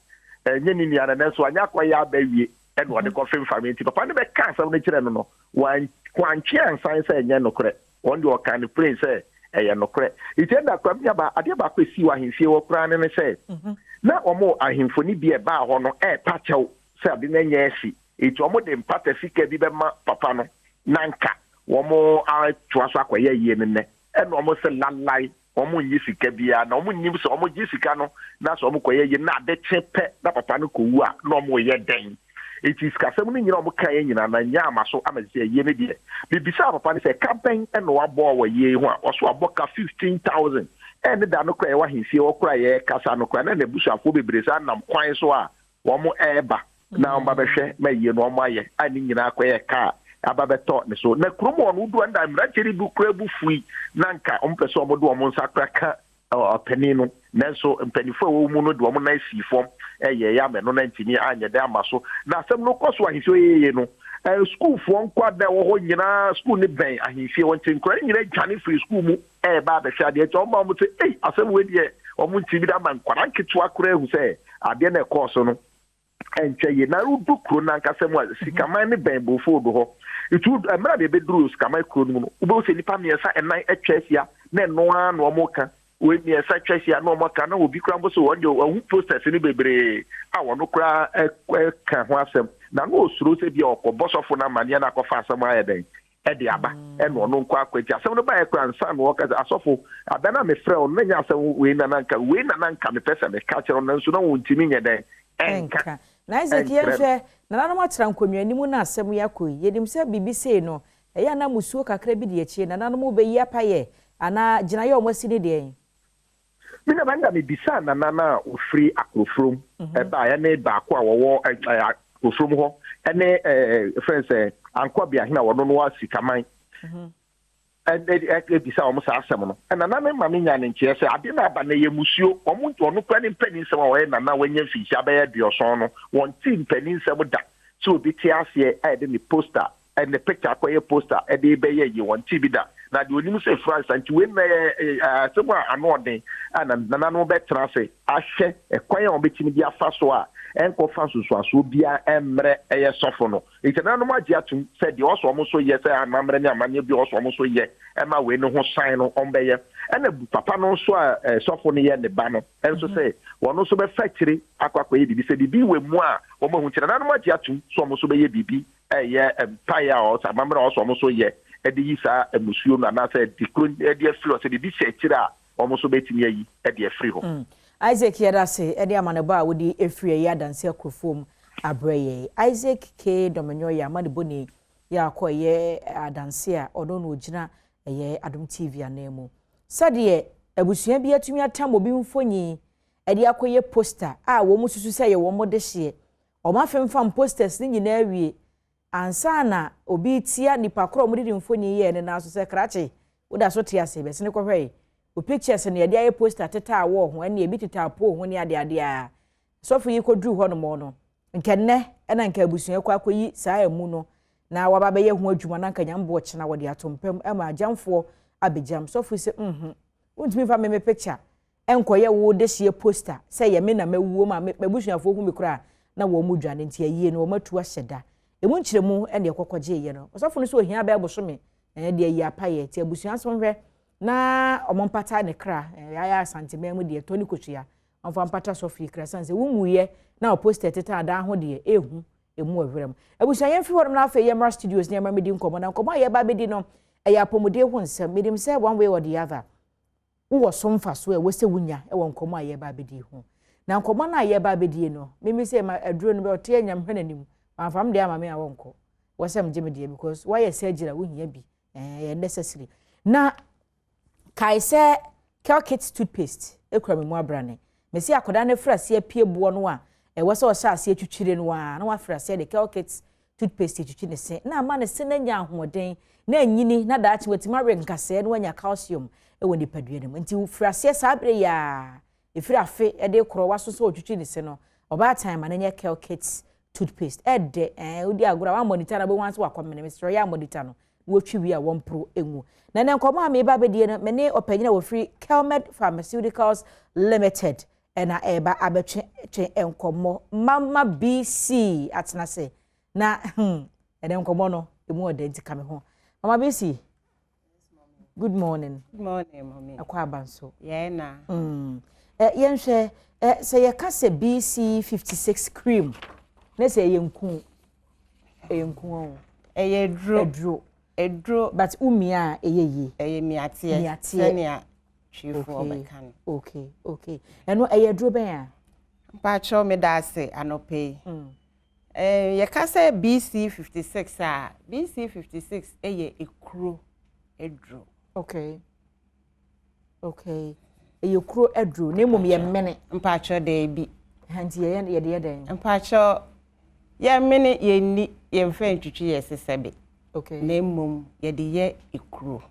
enye ni niara na so anya koya abawie e no de confirm family papa ne be kan sam ne kire no no wan kwantwe ansan se enye no kure won de o kan pray se eye no kure itenda kwa bia ba ade ba kwesi wa hemfie wo kura ne se na omo ahemfo ni bia ba ho no pachew se ade na nya esi iti omo de mpata fika bi be ma papa no nanka wɔn atoa so akɔyɛ yie ne nɛ ɛna wɔn sɛ lalai wɔn nyi sika bia na wɔn nim sɛ wɔn gye sika no na sɛ wɔn kɔyɛ yie na ade kye pɛ na papa no kɔwu a na wɔn yɛ dɛn eti sikasɛm no nyina wɔn kan yɛ nyina na nya ama so ama sɛ yie ne deɛ bibisa papa no sɛ campaign ɛna wabɔ wɔ yie ho a ɔso abɔ ka 15,000 ɛne da no kora yɛ wahemfie wɔ kora yɛ kasa no kora na n'abusuafoɔ bebree saa nam kwan so a wɔn ɛɛba na wɔn ba bɛhwɛ ma yie no wɔn ayɛ a ne nyinaa kɔyɛ kaa aba bɛtɔ ne so na kurom wɔn wodoɔ nda mmeranteɛ bi kura bu fui na nka wɔn pɛ sɛ wɔn de wɔn nsa kora ka ɔpanin no nanso mpanimfoɔ a wɔwɔ mu no de wɔn nan si fam ɛyɛ yɛ ama no na ntumi anyɛ dɛ ama so na asɛm no kɔ so ahemfie yɛyɛ no sukuufoɔ nkwa da wɔ hɔ nyinaa sukuu ne bɛn ahemfie wɔn nkyɛn nkora nyinaa dwane firi sukuu mu ɛɛba abɛhwɛ adeɛ kyɛ wɔn ba wɔn sɛ asɛm wɔ deɛ wɔn ntumi da ama nkwadaa nketewa kora ehu sɛ adeɛ na ɛkɔɔ so no ɛnkyɛ yie na rudu kuro nankasa mu a sikaman ne bɛn bofo do hɔ etu mmerɛ de beduru sikaman kuro no mu no wobɛwɔ sɛ nipa mmiɛnsa ɛnan atwa ahyia na ɛnoa na wɔn ka wɔn mmiɛnsa atwa ahyia na wɔn ka na obi kura mbɔ so wɔn de wɔn posters ne bebree a wɔn kura ɛka ho asɛm na no osuro sɛ bi a ɔkɔbɔ sɔfo na amaneɛ na akɔfa asɛm ayɛ dɛn ɛde aba ɛna ɔno nkɔ akɔgye asɛm no baayɛ kura nsa na wɔka sɛ asɔfo abɛn na mefrɛ ɔno na nya asɛm wei na nanka mepɛ sɛ meka kyerɛ ɔno nso na wɔn ntumi nyɛ dɛn ɛnka na Isaac yɛhwɛ na nanom atra nkonnwa ni mu na asɛm yakɔ yedim sɛ bibi sei no ɛyɛ na musuo kakra bi de akyi na nanom bɛyi apayɛ ana gyinaeɛ ɔmo asi ne deɛ mina banga me bisa na nana ofiri akrofrom ɛba ya ne baako a wɔwɔ akrofrom hɔ ɛne friends ankɔ bia hena wɔno no wa sikaman bisa wɔn saa asɛm no ɛna na me ma me nya ne nkyerɛ sɛ ade na aba na yɛ musuo wɔn kura ne mpanin nsɛm a wɔyɛ nana wɔnyɛ mfihyia bɛyɛ aduɔson no wɔn ti mpanin nsɛm da sɛ obi te aseɛ a yɛde ne poster ɛne picture akɔyɛ poster ɛde bɛyɛ yi wɔn ti bi da na deɛ onim sɛ France nti wei na asɛm a ano ɔden a nana no bɛtena ase ahwɛ ɛkwan a wɔbɛtumi de afa so a ɛnkɔfa nsusuasoɔ biara ɛmmerɛ ɛyɛ sɔfo no nti nanom agye atom sɛ deɛ ɔsɔ ɔmo so yɛ sɛ amammerɛ ne amanneɛ bi ɔsɔ ɔmo so yɛ ɛma wei no ho san no ɔmbɛyɛ ɛna papa no nso a sɔfo no yɛ ne ba no ɛnso sɛ wɔn nso bɛfa akyire akɔyɛ biribi sɛ biribi wɔ mu a wɔn ahu kyerɛ nanom agye atom sɛ ɔmo nso bɛyɛ biribi ɛyɛ mpaeɛ a ɔsɛ amammerɛ a ɔsɔ ɔmo so yɛ ɛde yi saa musuo no anaasɛ dikuro ɛde afiri hɔ sɛ biribi hyɛ akyire a ɔmo nso bɛtumi ayi ɛde afiri hɔ Isaac Yadase edi amaneba a wodi efiri ya danse akrofom abreye Isaac K Domenyo ya amanebo ni ya akɔye adanse a ɔno no gyina ɛyɛ Adom TV anemu sɛdeɛ abusua bi atumi atam obi mfonyi ɛde akɔye poster a wɔn susu sɛ yɛ wɔn de hye ɔma femfam posters ni nyina awie ansa na obi tia nipa koro mo de mfonyi yɛ ne na so sɛ krache woda so tia se bɛse ne kɔhwɛ o pictures ne yade aye poster teta wo ho ene ebi teta po ho ne ade a sofo yi kodru ho no mo no nkenne ena nka abusua kwa akoyi saa emu no na waba be ye ho adwuma na nka nyambo kye na wode atompem ema agyamfo abegyam sofo se untumi fa me picture enkoye wo de hye poster se ye me na mawuo ma abusuafo hu me kura na wo mu dwane ntia yie no matu ahyeda emu nkyeremu ene ekokogye ye no sofo no so ohia ba eboso me de yi apaye ti abusua so hwe na omompata ne kra ya santimem de toni kotua onfa mpata sofi kra sanse wumuye na poster teta ada ho de ehu emu awrem abusuan yemfi horom na afa yemra studios ne yemra medi nkomo na nkomo ye ba bedi no eya pomode ho nsem medim say one way or the other wo so mfa so e wo se wunya e won nkomo ye ba bedi ho na nkomo na ye ba bedi no mimi say ma aduro no be ote anyam hwenanim amfam de ama me a wonko wo sem gye me de because why ye surgery wunya bi necessary na kaise Kelkit toothpaste ekura me mu abrane mesi akoda ne frase apie buo no a ewo se o sha ase atwitwire no a na wa frase de Kelkit toothpaste atwitwi ne se na ama ne se na nya ahoden na anyini na daachi wetima re nkase no anya calcium ewo ni padua ne nti frase sa abre ya efiri afe de koro waso so atwitwi ne se no oba time na nya Kelkit toothpaste ede odi agora wa monitor na be wanso wakomene mesro ya monitor no wotwi wi a won pro enwu na ne nkomo ame ba bedie no me ne opanyina wo free Kelmed Pharmaceuticals Limited ena eba abetwe enkomo mama BC atenase na ene nkomo no emu odenti kame ho mama BC good morning mommy akwa abanso yeah na yenhwe se ye kase BC 56 cream na se yenku eye dro edro but umia eyeye miatie senia chifo bekan okay eno eyedro ben a mpacho me da se anope ye ka say BC 56 a BC 56 eye ekuro edro okay eyekuro edro na mum ye mene mpacho da bi hanti ye de den mpacho ye mene ye ni ye mfa ntwitwi ye sesebe okay na mum ye de ye ekuro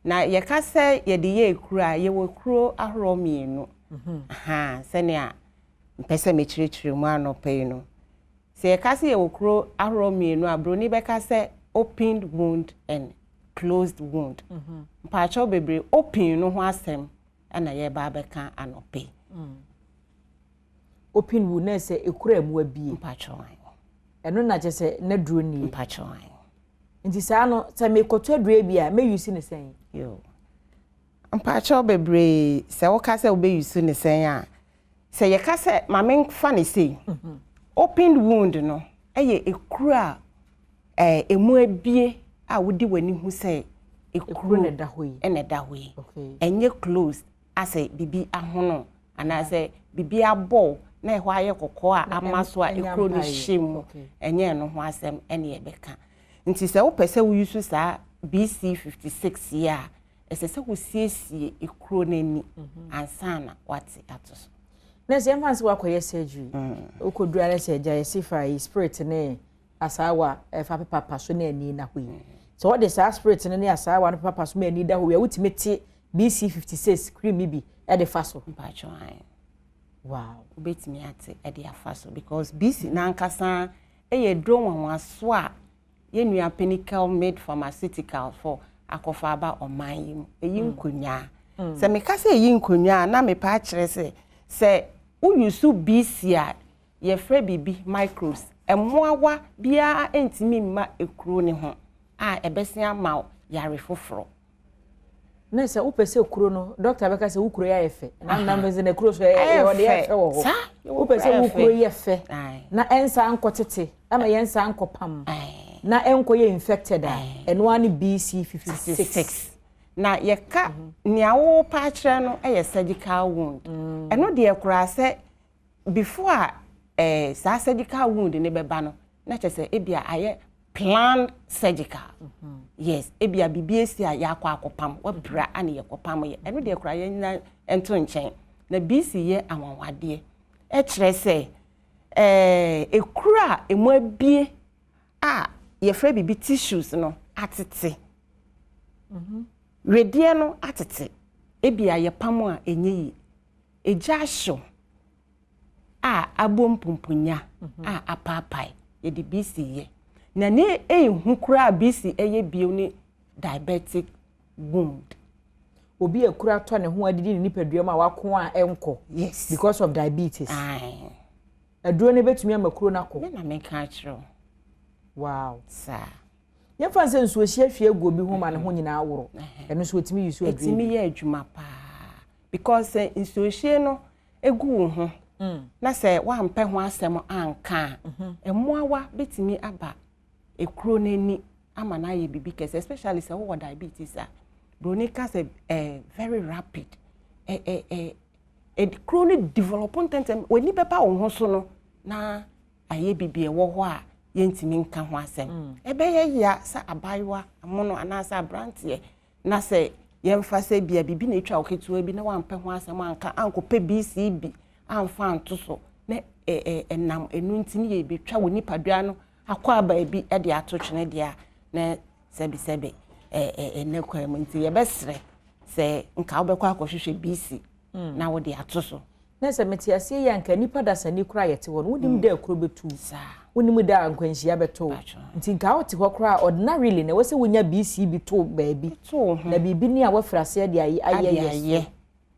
na ye ka say ye de ye ekuro a ye wo kuro ahoro mienu ha senia mpese me chirechire mu anope no se ye ka say ye wo kuro ahoro mienu abroni be ka say opened wound and closed wound mpacho bebre open no ho asem ana ye ba beka anope open wound na se ekuro emu abie mpacho eno na je se na duro ni mpacho nti sa no se me koto duro bia me use ne sen yo mpacho bebre se wo ka say wo be use ne sen a se ye ka say mame fa ne sei open wound no eye ekuro a emu abie a wodi wani hu say ekuro na da hoyi ene da hoyi enye closed ase bibi ahono ana say bibi abo na ehwa aye kokko a amaso a ekuro ni shim enye no ho asem ene ebeka nti se wo pese wo use sa BC 56 ya ese se wo siesie ekuro nani ansana wati atos na se mfansi wakoye surgery okodura na se ja yesifa spirit ne asawa fa papa so na ani na hoyi so what the spirit ne asawa na papa so ma ani da hoyi wutimeti BC 56 cream bi e de faso mpacho wow ubetimi ate e de afaso because BC na nkasa eye dro wanwaso a ye nua Pinnacle made pharmaceutical for akofaba oman eyi nkonya se me ka se eyi nkonya na me pa kire se uyusu BC a ye frɛ bibi microbes emoawa bia entimi ma ekuro ne ho a ebesia ma yare foforo na se upese ekuro no doctor beka se ukuro ya efe na mbeze na ekuro so e de efe wo ho upese ukuro ya efe na ensa ankotete ama yensa ankopam na enko ye infected a eno ani BC 56 na yeka niawo pa kire no e surgical wound eno de ekura se before sa surgical wound ne beba no na chese ebia aye planned surgical yes ebia bibiesi a yakwa akopam wabra ane yakopam ye eno de ekura ye nyina ento nchen na BC ye awanwade e kire se ekura emu abie a ye frɛ bibi tissues no atete redie no atete ebia ye pam a enyi eja hyo a abompumpunya a apapai ye di BC ye na ne ehu kura BC eye bio ni diabetic wound obi ekura to ne ho adidi ni nipadua ma wako a enko yes because of diabetes aduro ne betumi amakuro nako na me ka kiro wow sa ye fanse nso hie ego bi ho ma ne ho nyina aworo eno so otimi yusu aduro etimi ye adwuma pa because nso hie no egu ho na se wa mpe ho asem anka emoawa betimi aba ekuro nani ama na ye bibi kese especially se wo diabetes a bronica se very rapid chronic development when ni pepa wo ho so no na aye bibi e wo ho a yentimi nka ho asem ebe ye ya sa abayiwa amono anasa abrantie na se yemfa se bia bibi na etwa oketua bi na wa mpe ho asem anka anko pe BCB amfa antoso na enam enu ntini ye betwa wo nipadua no akwa aba bi e de atotwene dia na sebi enekwa mu nti ye besre se nka obekwa akohwehwe BC na wo de atoso na se metiase ya nka nipa dasa ni kura yete wo wonim da akuro betu wonim da ankwanhia beto nti nka wote ho kura ordinarily na wose wonya BC bi to baabi na bibi ni a wafrase de aye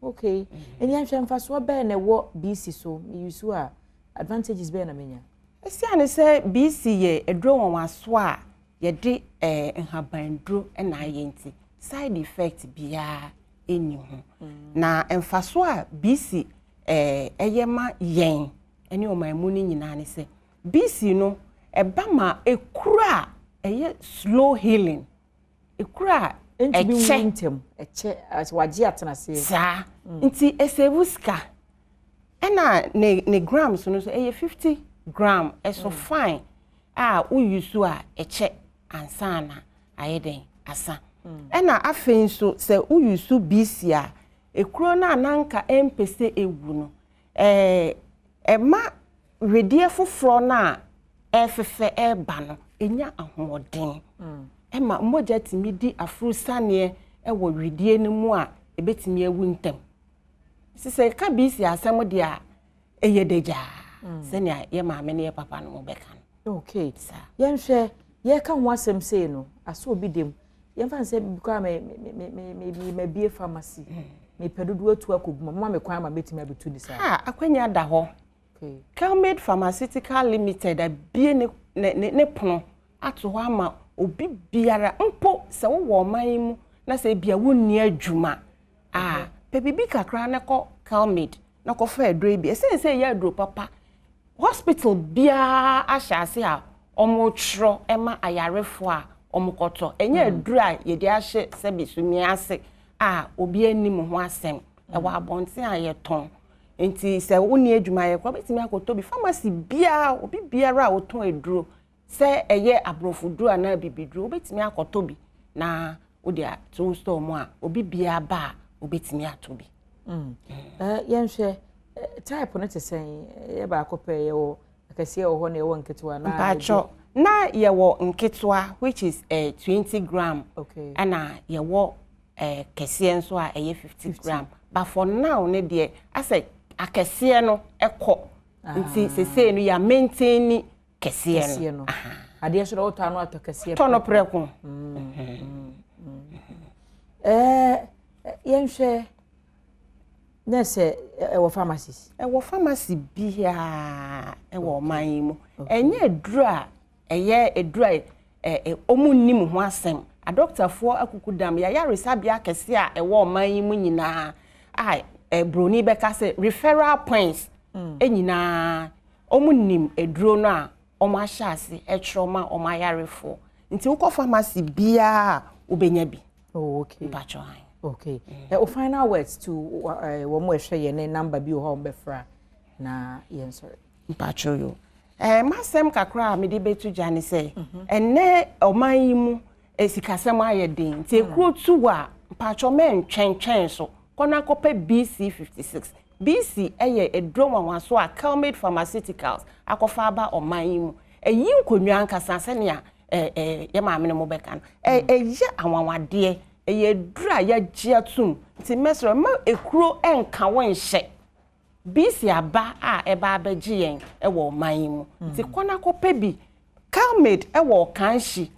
okay eni ahwe mfaso ba na wo BC so yusu a advantages be na menya esiane se BC ye edro wonwaso a ye de nhabandro na ayenti side effect bia eni ho na mfaso a BC eyema yen eni o mamu ni nyina ne se BC no eba ma ekura eye slow healing ekura eche as waji atena se sa nti esebuska ena ne grams no so 50 gram eso fine uyusu a eche ansana ayeden asa ena afen so se uyusu BC a ekuro na nanka empese ewu no ema redie foforo na efefe eba no enya ahoden ema moja timi di afrusane ewo redie no mu a ebetimi ewu ntem sise ka BC asem de a eyedeja senia ye maame ne ye papa no beka no okay yenhwe ye ka ho asem sei no aso obi dem ye fa nse bikwa me bie pharmacy me pedudu atu akoguma mama me kwan ma betimi abetu ni sa akwanya da ho okay Calmade Pharmaceutical Limited abie ne pono ato ho ama obi biara mpo se wo man mu na se bia wonni adwuma pebibi kakra na ko Calmade na ko fa adro bi se ya adro papa hospital bia ahase a omotro ema ayarefo a omokoto enye adro a ye de ahye se bisumi ase obi anim ho asem e wa abonten ayeton enti se wonni adwuma ye kwa betimi akoto bi pharmacy bia obi biara oton adro se eye abrofudro ana bibidro betimi akoto bi na odi a to store mu a obi bia ba obetimi ato bi yenhwe type no te sen ye ba akopɛ ye wo akase ye ho na ye wo nketwa na mpacho na ye wo nketwa which is 20 gram okay ana ye wo kese nso a 50 gram but for now ne de ase akase no ekɔ nti sese no ya maintain kese no ade so do to anu atokase to no preko yenhwe nese ewo pharmacies ewo pharmacy bia ewo man mu enye eduru a eye eduru omunnim ho asem a doctor for akukudam ya yaresa bia kese a ewo man mu nyina broni beka se referral points enyina omunnim eduru no a omahase etroma omayarefo nti ukọ pharmacy bia obenya bi okay bacho okay final words to wo mo ehwe ye ne number bi ho mbefra na yen sorry bacho yo masem kakra me de betu jani say enne oman yi mu esikasem ayeden nti ekuro tuwa bacho men twen so kona kope BC 56 BC eye edroma wanso a Calmade Pharmaceuticals akofa aba oman yi mu eyi nkonwa ankasa senia ye maame ne mo beka no eye awanwade eye dura ya giatum ti mesro ma ekuro enka wonhye BC aba eba abaji yen ewo man mu ti kona kope bi Calmade ewo kanhyi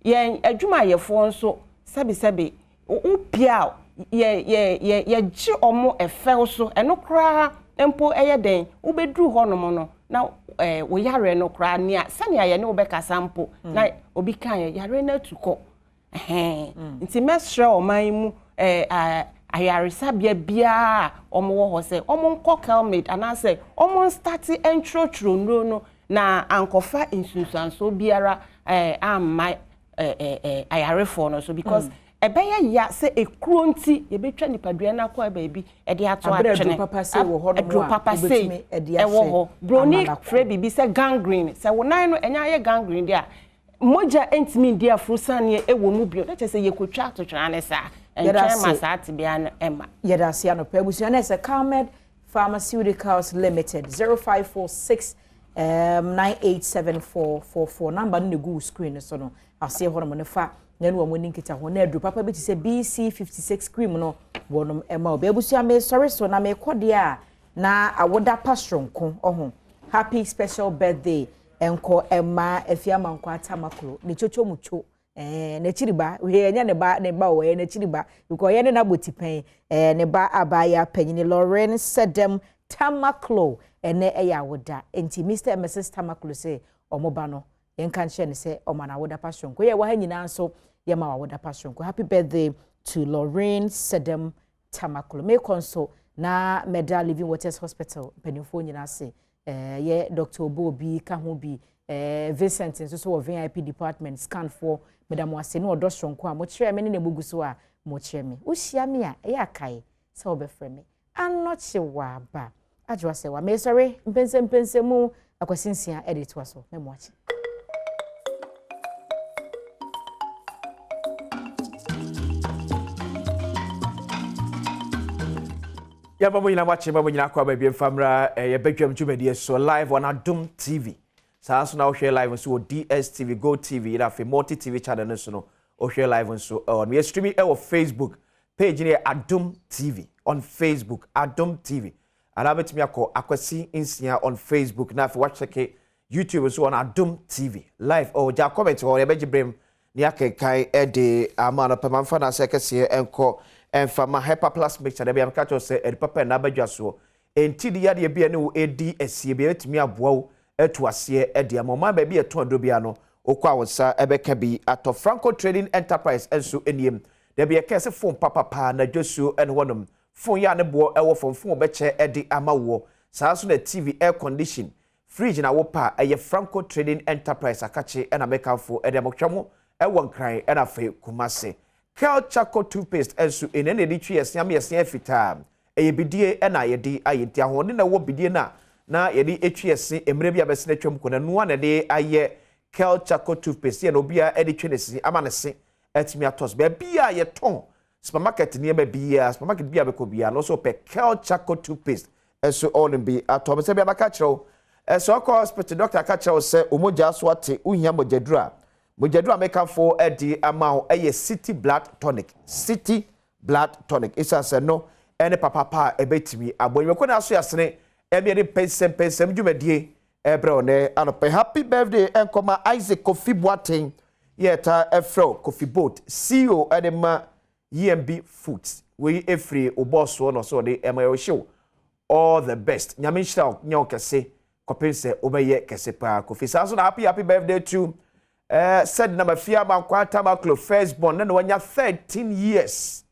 yen adwuma yefo nso sebi upia ye gi omo efel so eno kra empo eyeden ubedru honom no na wo yare no kra nia sania ye ne obeka sampo na obi kan ye yare na tuko nti mesre oman mu ayaresa bia omo wo ho se omo nko Calmade anase omo start intro no na ankofa insunsanso biara amma ayarefo no so because ebeye ya se ekuro nti ye betwa nipadua na kwa baabi e de ato atwene papa se wo ho no papa se e wo ho broni frɛ bibi se gangrene se wo nan no enya ye gangrene dia moja entimi dia frusane e wo mu bio na che se ye kotwa atotwa ne sa entwe masati bia no ema yeda se ano pa busua na se Calmade Pharmaceuticals Limited 0546 987444 number no go screen so no ase ho no fa na no amoni nkita ho na adru papa bi ti se BC 56 cream no wonom ema oba busua me sorry so na me kode a na awoda pastronko oho happy special birthday enko ema efiama nko atamakro ne chocho mucho na chiriba we enya ne ba we na chiriba because ye ne na botipen ne ba abaya panyini Lauren Sedem Tamaklo ene eya woda enti Mr and Mrs Tamaklo say omoba no yenka nche ne say omana woda passion ko ye wa hanyina so ye ma woda passion ko happy birthday to Lauren Sedem Tamaklo me konso na Meda Living Waters Hospital penifo nyina say ye Dr. Obobi ka ho bi Vincent so VIP department scan for Madam Wase no odo sonko a mo kire me ne na bugu so a mo kire me wo hia me a e akai se obefre me anoche wa ba adwo se wa me sorry mpense mu akwasinsia edit wa so me mo achi ya babu nyina wache babu nyina kwa bia famra ye bedwam dwumadi so live on Adom TV saa so na wo share live so DSTV Go TV ira fe multi TV channel no so no wo share live so on we streaming our Facebook page ni Adom TV on Facebook Adom TV and abetimi akọ akwasi insia on Facebook na fe watch check YouTube so on Adom TV live or ja comment or ye begibrem ni akekai e de amana pamfa na sekese enko enfama hyper plus mixture da bia catch say e papa na badwa so enti di yade bia ne wo edi asie bia etimi aboa wo etu ase e de amoma ba bia eto do bia no okwa wonsa ebeka bi ato Franco Trading Enterprise enso eniem da bia kese phone papa na dwosuo en wonom phone ya ne bo ewo phone obeche e de amawo saa so na TV air condition fridge na wo pa eye Franco Trading Enterprise akache e na mekanfo e de motwamo e won kran e na fe kumase Kel Chaco toothpaste enso enene di twi yesiam yesiam fita eye bidie e na yedi ayenti ahode na wo bidie na yedi etwi yesi emre bia besene twam kona no na de aye Kel Chaco toothpaste ye no bia e de twenesi amanese etimi atos be bia ye ton supermarket ni e be bia supermarket bia be ko bia no so pe Kel Chaco toothpaste enso all in be atom se bia maka kiro so ko hospital doctor ka kiro se omoja so ate uhia mojadura Mujadura make up for Eddie Amau a City Blood Tonic. City Blood Tonic. It's a no any papa a bit me. A boy, you could ask yesterday, every person, you may dear, Ebrone, and a happy birthday, and come Isaac Coffee Boating, yet a fro coffee boat, CEO Edema EMB Foods. We a free or boss one or so the MIO show. All the best. Nyamisha, Nyoka say, Copinse, Obeye, Casepa, Coffee. So happy birthday to. Said number fear man kwata maklo first born na wanya 13 years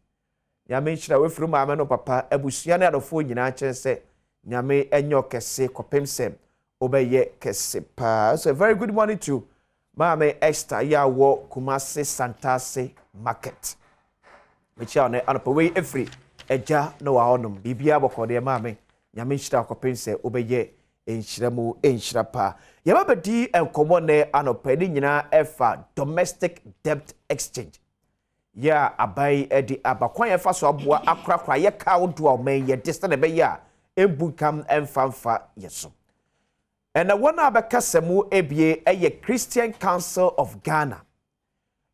nyame chira we furu mama no papa abusua na adofo nyina chense nyame enyo kese kopemsem obeye kese pa. So a very good morning to mama Esther ya wo Kumasi Santase market which are anopa we every eja no wa onum bibia bokode mama nyame chira kopemse obeye enchiramu enchirapa yababedi enkomo ne anopedi nyina efa domestic debt exchange ya abai edi abakwan efa so aboa akrakra ye kawo o men ye distance be ya ebukam emfamfa yeso ena wona abekasemu ebie eye Christian Council of Ghana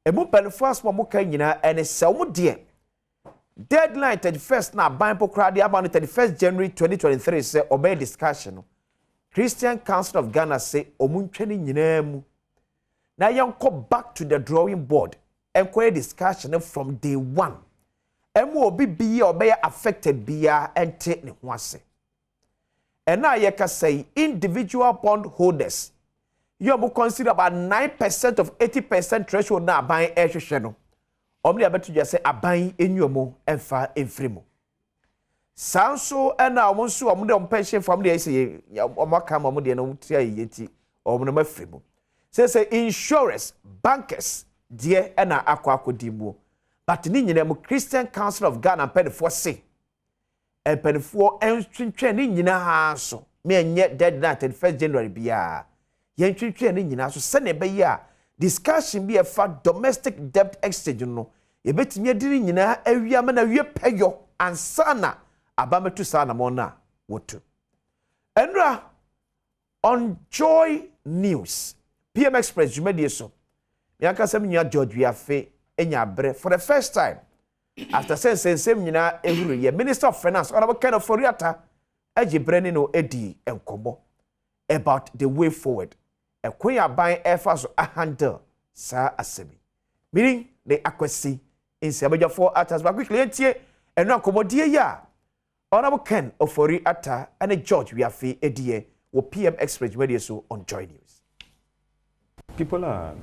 emu penfo asmo muka nyina ene sewmu de deadline 31st na ban pokrade about 31st January 2023 say obey discussion Christian Council of Ghana say omuntwani nyina mu na yanko back to the drawing board enquire discussion from day one emu obi biya obey affected biya ente ne ho ase ena ye ka say individual bond holders you will consider about 9% of 80% threshold na aban ehwehwe no omni abetu je say aban enyuomo emfa emfremu Sanso ena omunsu omude pension family ese omaka mamude na mutia yeti omno mafremu say insurance bankers die ena akodimu but ni nyina mu Christian Council of Ghana pedefo se pedefo entwentwe ni nyina ha so me enye deadline 31st January bia ye ntwentwe ni nyina so se ne be ya discussion bi e fa domestic debt exchange no ye betimi adiri nyina awia ma na wie peyo ansana abametu sana mona wotu enra on Joy News PM Express jumedie so yanka sem nya George Wiafe enya bre for the first time after sem nyina ehuru ye Minister of Finance on kind of foriata ajibreni no edi enkobo about the way forward ekwe aban efa so a handle sa asemi meaning the akwasi in sebejafo atas ba quickly entie enu akomodie ya Honorable Ken Ofori Atta and George Wiafe Edie will PM Express Radio so on Joy News. People are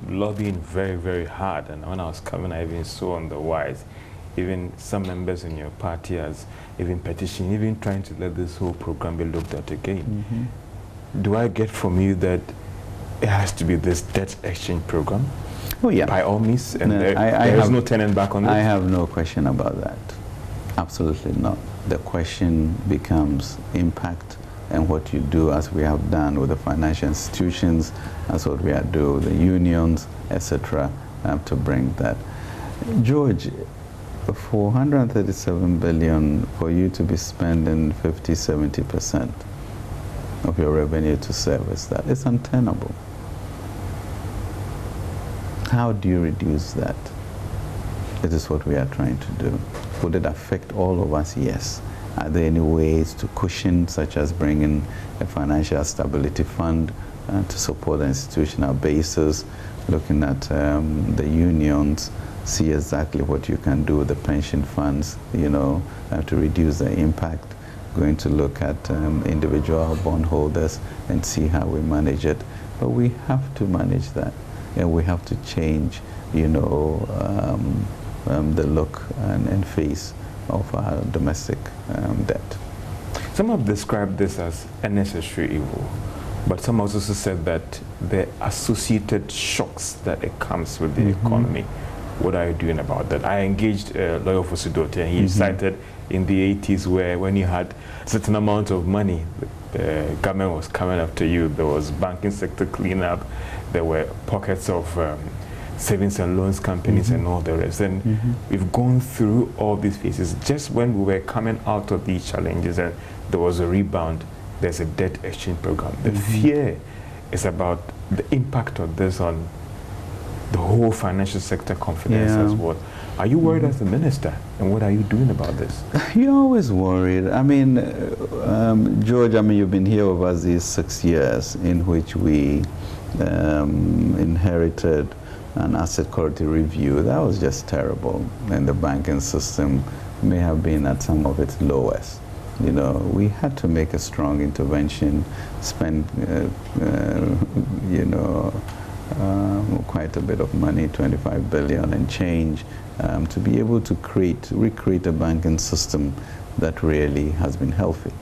lobbying very, very hard, and when I was coming, I even saw on the wires, even some members in your party has even petitioned, even trying to let this whole program be looked at again. Do I get from you that it has to be this debt exchange program. Oh yeah, by all means, and there is no turning back on this. I have no question about that. Absolutely not. The question becomes impact and what you do, as we have done with the financial institutions, as what we are doing with the unions, etc., to bring that. George, for 137 billion, for you to be spending 50–70% of your revenue to service that, it's untenable. How do you reduce that? It is what we are trying to do. Would it affect all of us? Yes. Are there any ways to cushion, such as bringing a financial stability fund to support the institutional basis, looking at the unions, see exactly what you can do with the pension funds, you know, to reduce the impact, going to look at individual bondholders and see how we manage it. But we have to manage that, and we have to change, you know, the look and face of our domestic debt. Some have described this as a necessary evil, but some also said that the associated shocks that it comes with the economy. What are you doing about that? I engaged a lawyer for Sidote, and he cited in the 80s where when you had a certain amount of money, the government was coming after you. There was banking sector cleanup, there were pockets of savings and loans companies and all the rest. And we've gone through all these phases. Just when we were coming out of these challenges and there was a rebound, there's a debt exchange program. The fear is about the impact of this on the whole financial sector confidence as well. Are you worried as the minister? And what are you doing about this? You're always worried. I mean, George, I mean, you've been here with us these 6 years in which we inherited an asset quality review. That was just terrible. And the banking system may have been at some of its lowest. You know, we had to make a strong intervention, spend, you know, quite a bit of money, 25 billion and change, to be able to recreate a banking system that really has been healthy.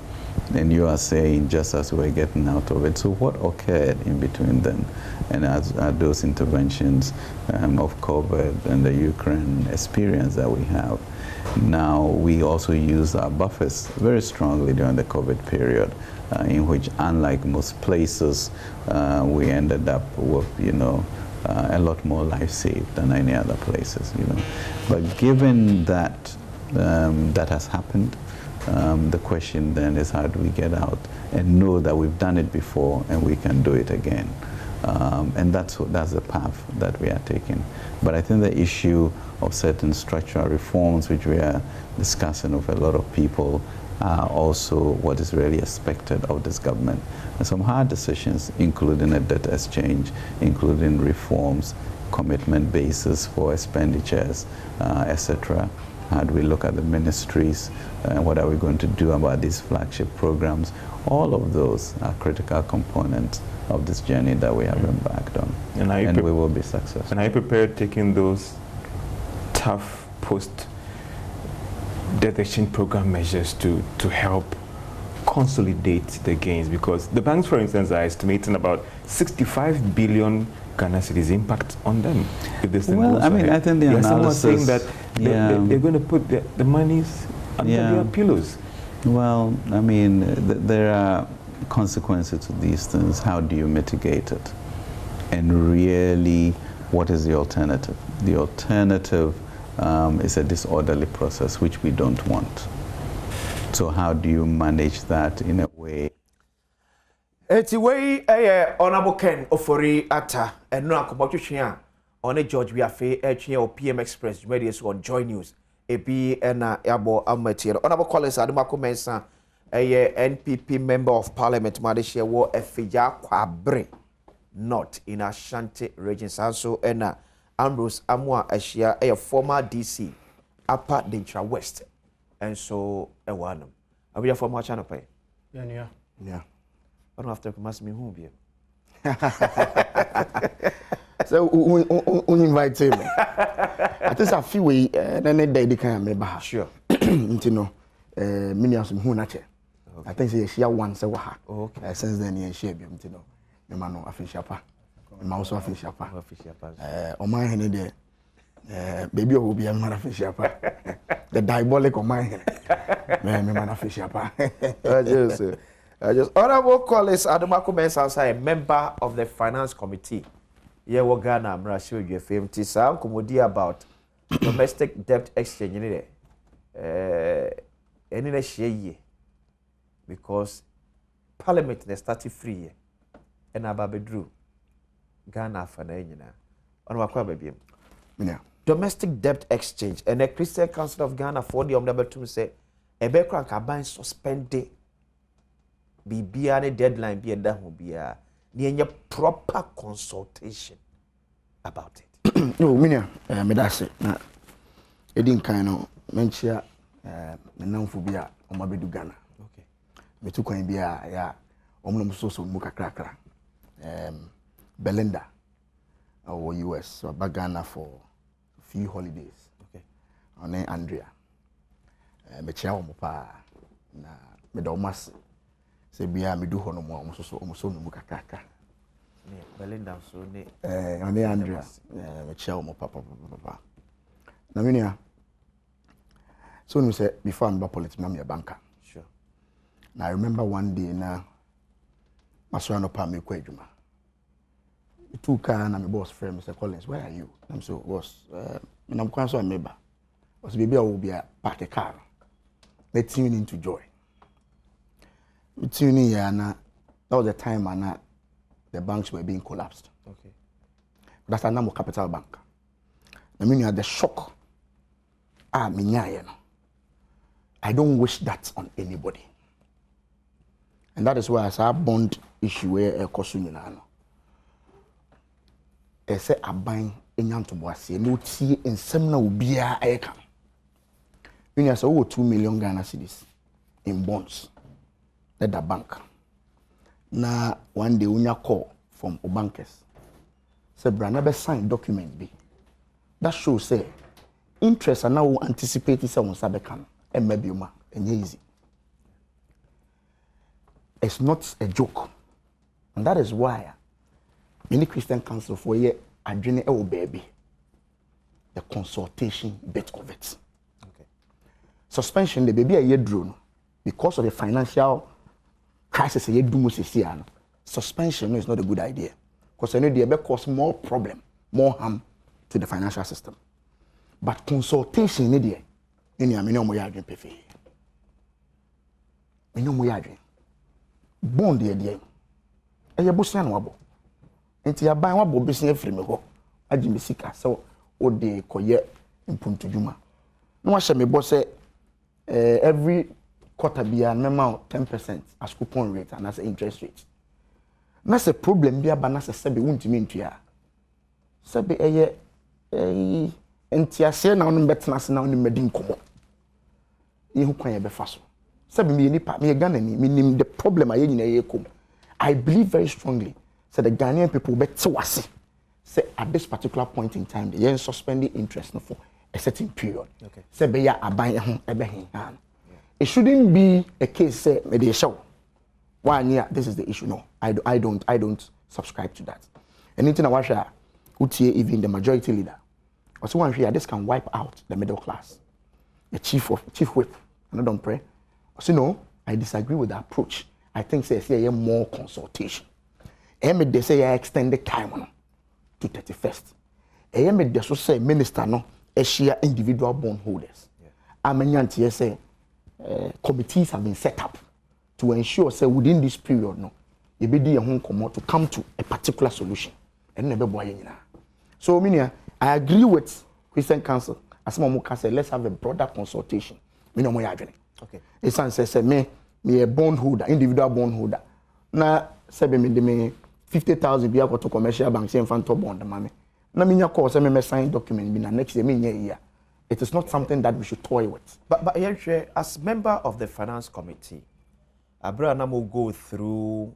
And you are saying just as we're getting out of it. So what occurred in between then? And as those interventions of COVID and the Ukraine experience that we have, now we also use our buffers very strongly during the COVID period, in which, unlike most places, we ended up with, you know, a lot more life saved than any other places, you know. But given that that has happened, the question then is, how do we get out and know that we've done it before and we can do it again? And that's the path that we are taking. But I think the issue of certain structural reforms, which we are discussing with a lot of people, are also what is really expected of this government. And some hard decisions, including a debt exchange, including reforms, commitment basis for expenditures, etc. How do we look at the ministries? What are we going to do about these flagship programs? All of those are critical components of this journey that we have embarked on. And we will be successful. And are you prepared taking those tough post-debt exchange program measures to help consolidate the gains? Because the banks, for instance, are estimating about 65 billion Ghana cedis impact on them if this thing goes I mean, ahead. I think the analysis... Someone saying that they're going to put the monies under their pillows. Well, I mean, there are consequences to these things. How do you mitigate it? And really, what is the alternative? The alternative is a disorderly process, which we don't want. So how do you manage that in a way? Eti way Honorable Ken Ofori Atta and no akobotwetwe on George Biafe o PM Express media so on Joy News ebi na yabo amatiere Honorable Collins Adamako Mensa NPP member of parliament madehye wo Efija Kwabre North in Ashanti region so na Ambrose Amwa Ashia former DC Upper Dentra West and so ewanum abia former channel pay yeah I don't have to must me who be. So we invite him. I think a few way then they can me ba. Sure. You know, many of them who na che. I think say share once a wa. Okay. Since then you share bi you know. Me ma no afin shapa. ma also fish apa oman hene de baby o bi am na fish apa the diabolic oman hene me na fish apa just honorable colleagues Adomako Mensah, a member of the finance committee here wo Ghana amra show you fame ti sa komodi about domestic debt exchange ni de eni na hye because parliament they started free and ababedru Ghana for na nyina on wakwa babiem domestic debt exchange and the Christian Council of Ghana for the number 2 say e be kra ka ban suspend bibia ne deadline bi eda ho bia ne enye proper consultation about it. No minia me da se na edin kan no menchia me namfo bia o mabedu Ghana. Okay. Me tu kwan bia ya omno so mu kakra Belinda or US so back Ghana for a few holidays. Okay. And then Andrea me chia o pa na me do mas se bia me du hono mo so mu kakra. Belinda so ne and then Andrea me chia o papa. Na minia so we say before I'm about politics I'm a banker. Sure. Now I remember one day na Maswano pa me kwa adwuma. Two car na my boss friend Mr. Collins, where are you? I'm so boss I'm kwan so ameba. Was baby I will be a park a car. Let's tune into joy. We tune in here na that was the time and the banks were being collapsed. Okay. That's another capital bank. I mean you had the shock. I don't wish that on anybody. And that is why as our bond issue where a cosunino. I say a buying in Yantoboasi, no tea in Semna will be a acre. When you say, 2 million Ghana cedis in bonds at the bank. Now, one day, when you call from the bankers, say, Branabe signed document B. That shows, say, interest are now anticipating someone Sabekan and maybe and easy. It's not a joke. And that is why many Christian council for year are doing baby. The consultation bit of it. Okay. Suspension the baby a year drone because of the financial crisis a year do suspension is not a good idea. Because I know the cause more problem, more harm to the financial system. But consultation in any minimum yarding pay. Minimum yarding. Bond the a busian wabo. Enti ya ban wabo business free me ho. Agime sika so o de koye impuntu juma. No wa me boss every quarter bia normal 10% as coupon rate and as interest rate. Na se problem bia ba na se sebe wuntimi ntua. Sebe enti ase na onu betena se na onu medi nkomo. Yehu kwan ye be fa so. Sebe me nipa me Ghana ni me the problem aye nyina ye kom. I believe very strongly so the Ghanaian people better wase say at this particular point in time they suspending interest no for a certain period. Okay. Say be ya aban ho ebe hin. It shouldn't be a case say me dey show. Why near this is the issue. No. I don't subscribe to that. Anything I watch utie even the majority leader. Also one here this can wipe out the middle class. The chief whip. I don't pray. So no, I disagree with the approach. I think say more consultation. They say extend the time to 31st. They so say minister no share individual bond holders. Amenyanti say committees have been set up to ensure say within this period no you be the home to come to a particular solution. And never boy. So I agree with Christian Council. As Mamuka said, let's have a broader consultation. Okay. It's says me a bond holder, individual bond holder. Na sebe me 50,000 be to commercial bank say fanto bond money. Na me call say me sign document be na next year me year. It is not something that we should toy with. But as member of the finance committee, Abraham will go through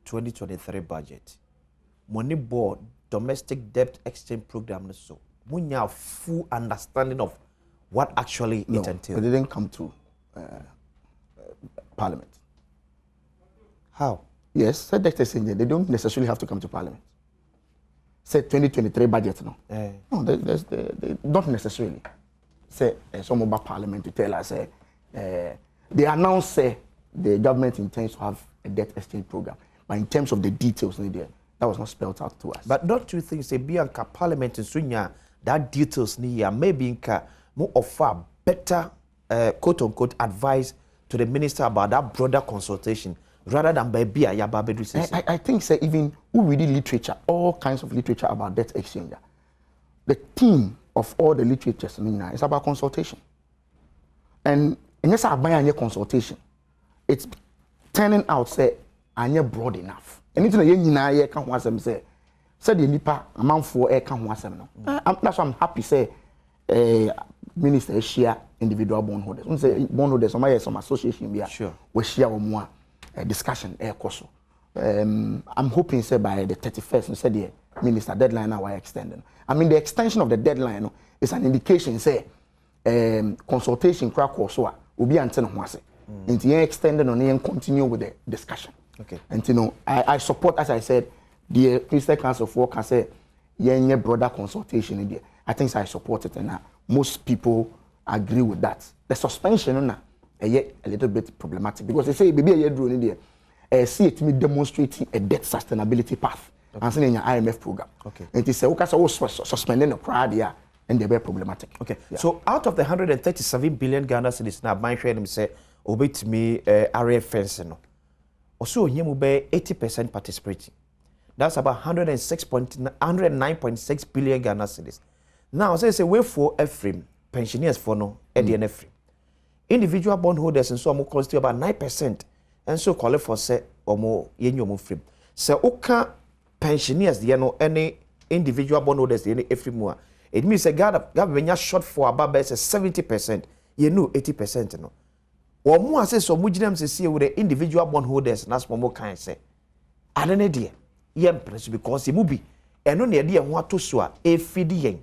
2023 budget. Money board domestic debt exchange program so we have full understanding of what actually it entails. It didn't come to Parliament. How? Yes, said debt exchange, they don't necessarily have to come to Parliament. say 2023 budget no. No, they not necessarily. Say some of parliament to tell us they announced the government intends to have a debt exchange program, but in terms of the details that was not spelled out to us. But don't you think say Bianca parliament in Sunya that details near maybe more offer better quote unquote advice to the minister about that broader consultation rather than by Bia Yababedu says? I think say even who read literature, all kinds of literature about debt exchange, the theme of all the literatures is about consultation. And yes, I buy a consultation. It's turning out say I'm broad enough. Anything you can want them say the nipa amount for air can want them. That's why I'm happy say minister share individual bondholders. When say bondholders, some association we are sure we share more discussion air course. I'm hoping say by the 31st, said the minister deadline now I extending. I mean the extension of the deadline is an indication say consultation crack also will be until once. And the extended on and continue with the discussion. Okay. And I support, as I said, the Christian Council for can say yeah broader consultation in there. I think I support it, and most people agree with that. The suspension a little bit problematic because they say maybe a year drone in there. See it me demonstrating a debt sustainability path. Okay. And in your IMF program. Okay. And it is suspending the crowd here. And they're very problematic. Okay. Yeah. So out of the 137 billion Ghana cedis now, my friend say, obey me area fencing. Also, you will be 80% participating. That's about 109.6 billion Ghana cedis. Now, say way for Ephraim, pensioners for no, Eddie Ephraim. Individual bondholders and so on constitute about 9%, and so call it for say or more yenyo frame. So, okay, pensioners, you know, any individual bondholders, any Ephraim. It means a government short for about 70%. You know 80%. No. Or more says so much them see with the individual bondholders, and that's more kind say. I don't know dear. Because it will be and only idea what to swa a feeding.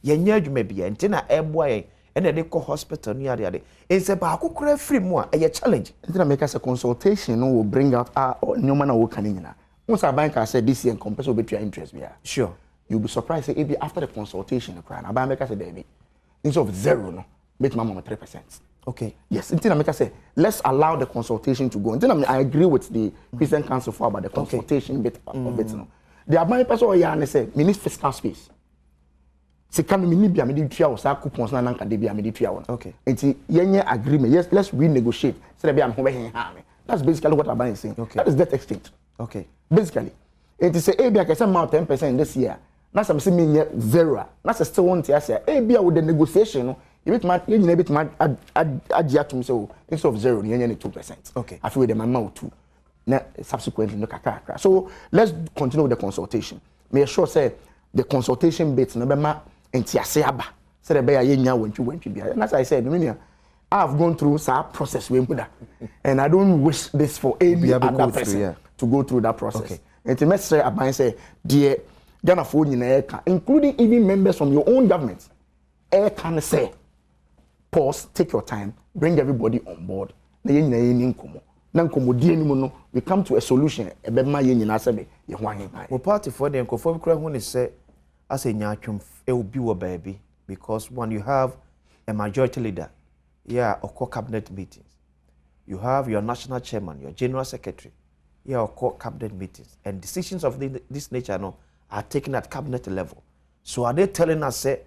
Ye maybe and tina airboy and they call hospital near the other. It's about who free more a challenge. It's make us a consultation will bring out our new man working. Once our banker said this year and compares with your interest, yeah. Sure. You'll be surprised if after the consultation, the crime, I make us a baby. Instead of 0, no, make my mama 3%. Okay. Yes, until I make us say, let's allow the consultation to go. Until I agree with the Christian Council for about the consultation bit of it. No. The Abaya person here and say, we need fiscal space. Se can we need be a military or sa coupons na nanka de be a military one. Okay. Until yenye agreement, yes, let's renegotiate. So be am home. That's basically what Abaya is saying. Okay. That is debt exchange. Okay. Basically, it is a I can say more 10% this year. Now some say me 0. Now still want to say with the negotiation, no, you bit man, you bit man add to me so instead of 0, you 2%. Okay. I feel with the man too. Now subsequently no kakaka. So let's continue with the consultation. Make sure say the consultation bit no be ma entiase aba. Say the be ya nya wentwi bia. And as I said, I have gone through that process and I don't wish this for any other person to go through that process. Okay. And to make sure I say, dear Ghana for including even members from your own government, can say, pause, take your time, bring everybody on board. We come to a solution. Well, party for the Uncle say, as a nyachum, it will be a baby because when you have a majority leader, or cabinet meetings, you have your national chairman, your general secretary, or cabinet meetings, and decisions of this nature are taken at cabinet level. So are they telling us say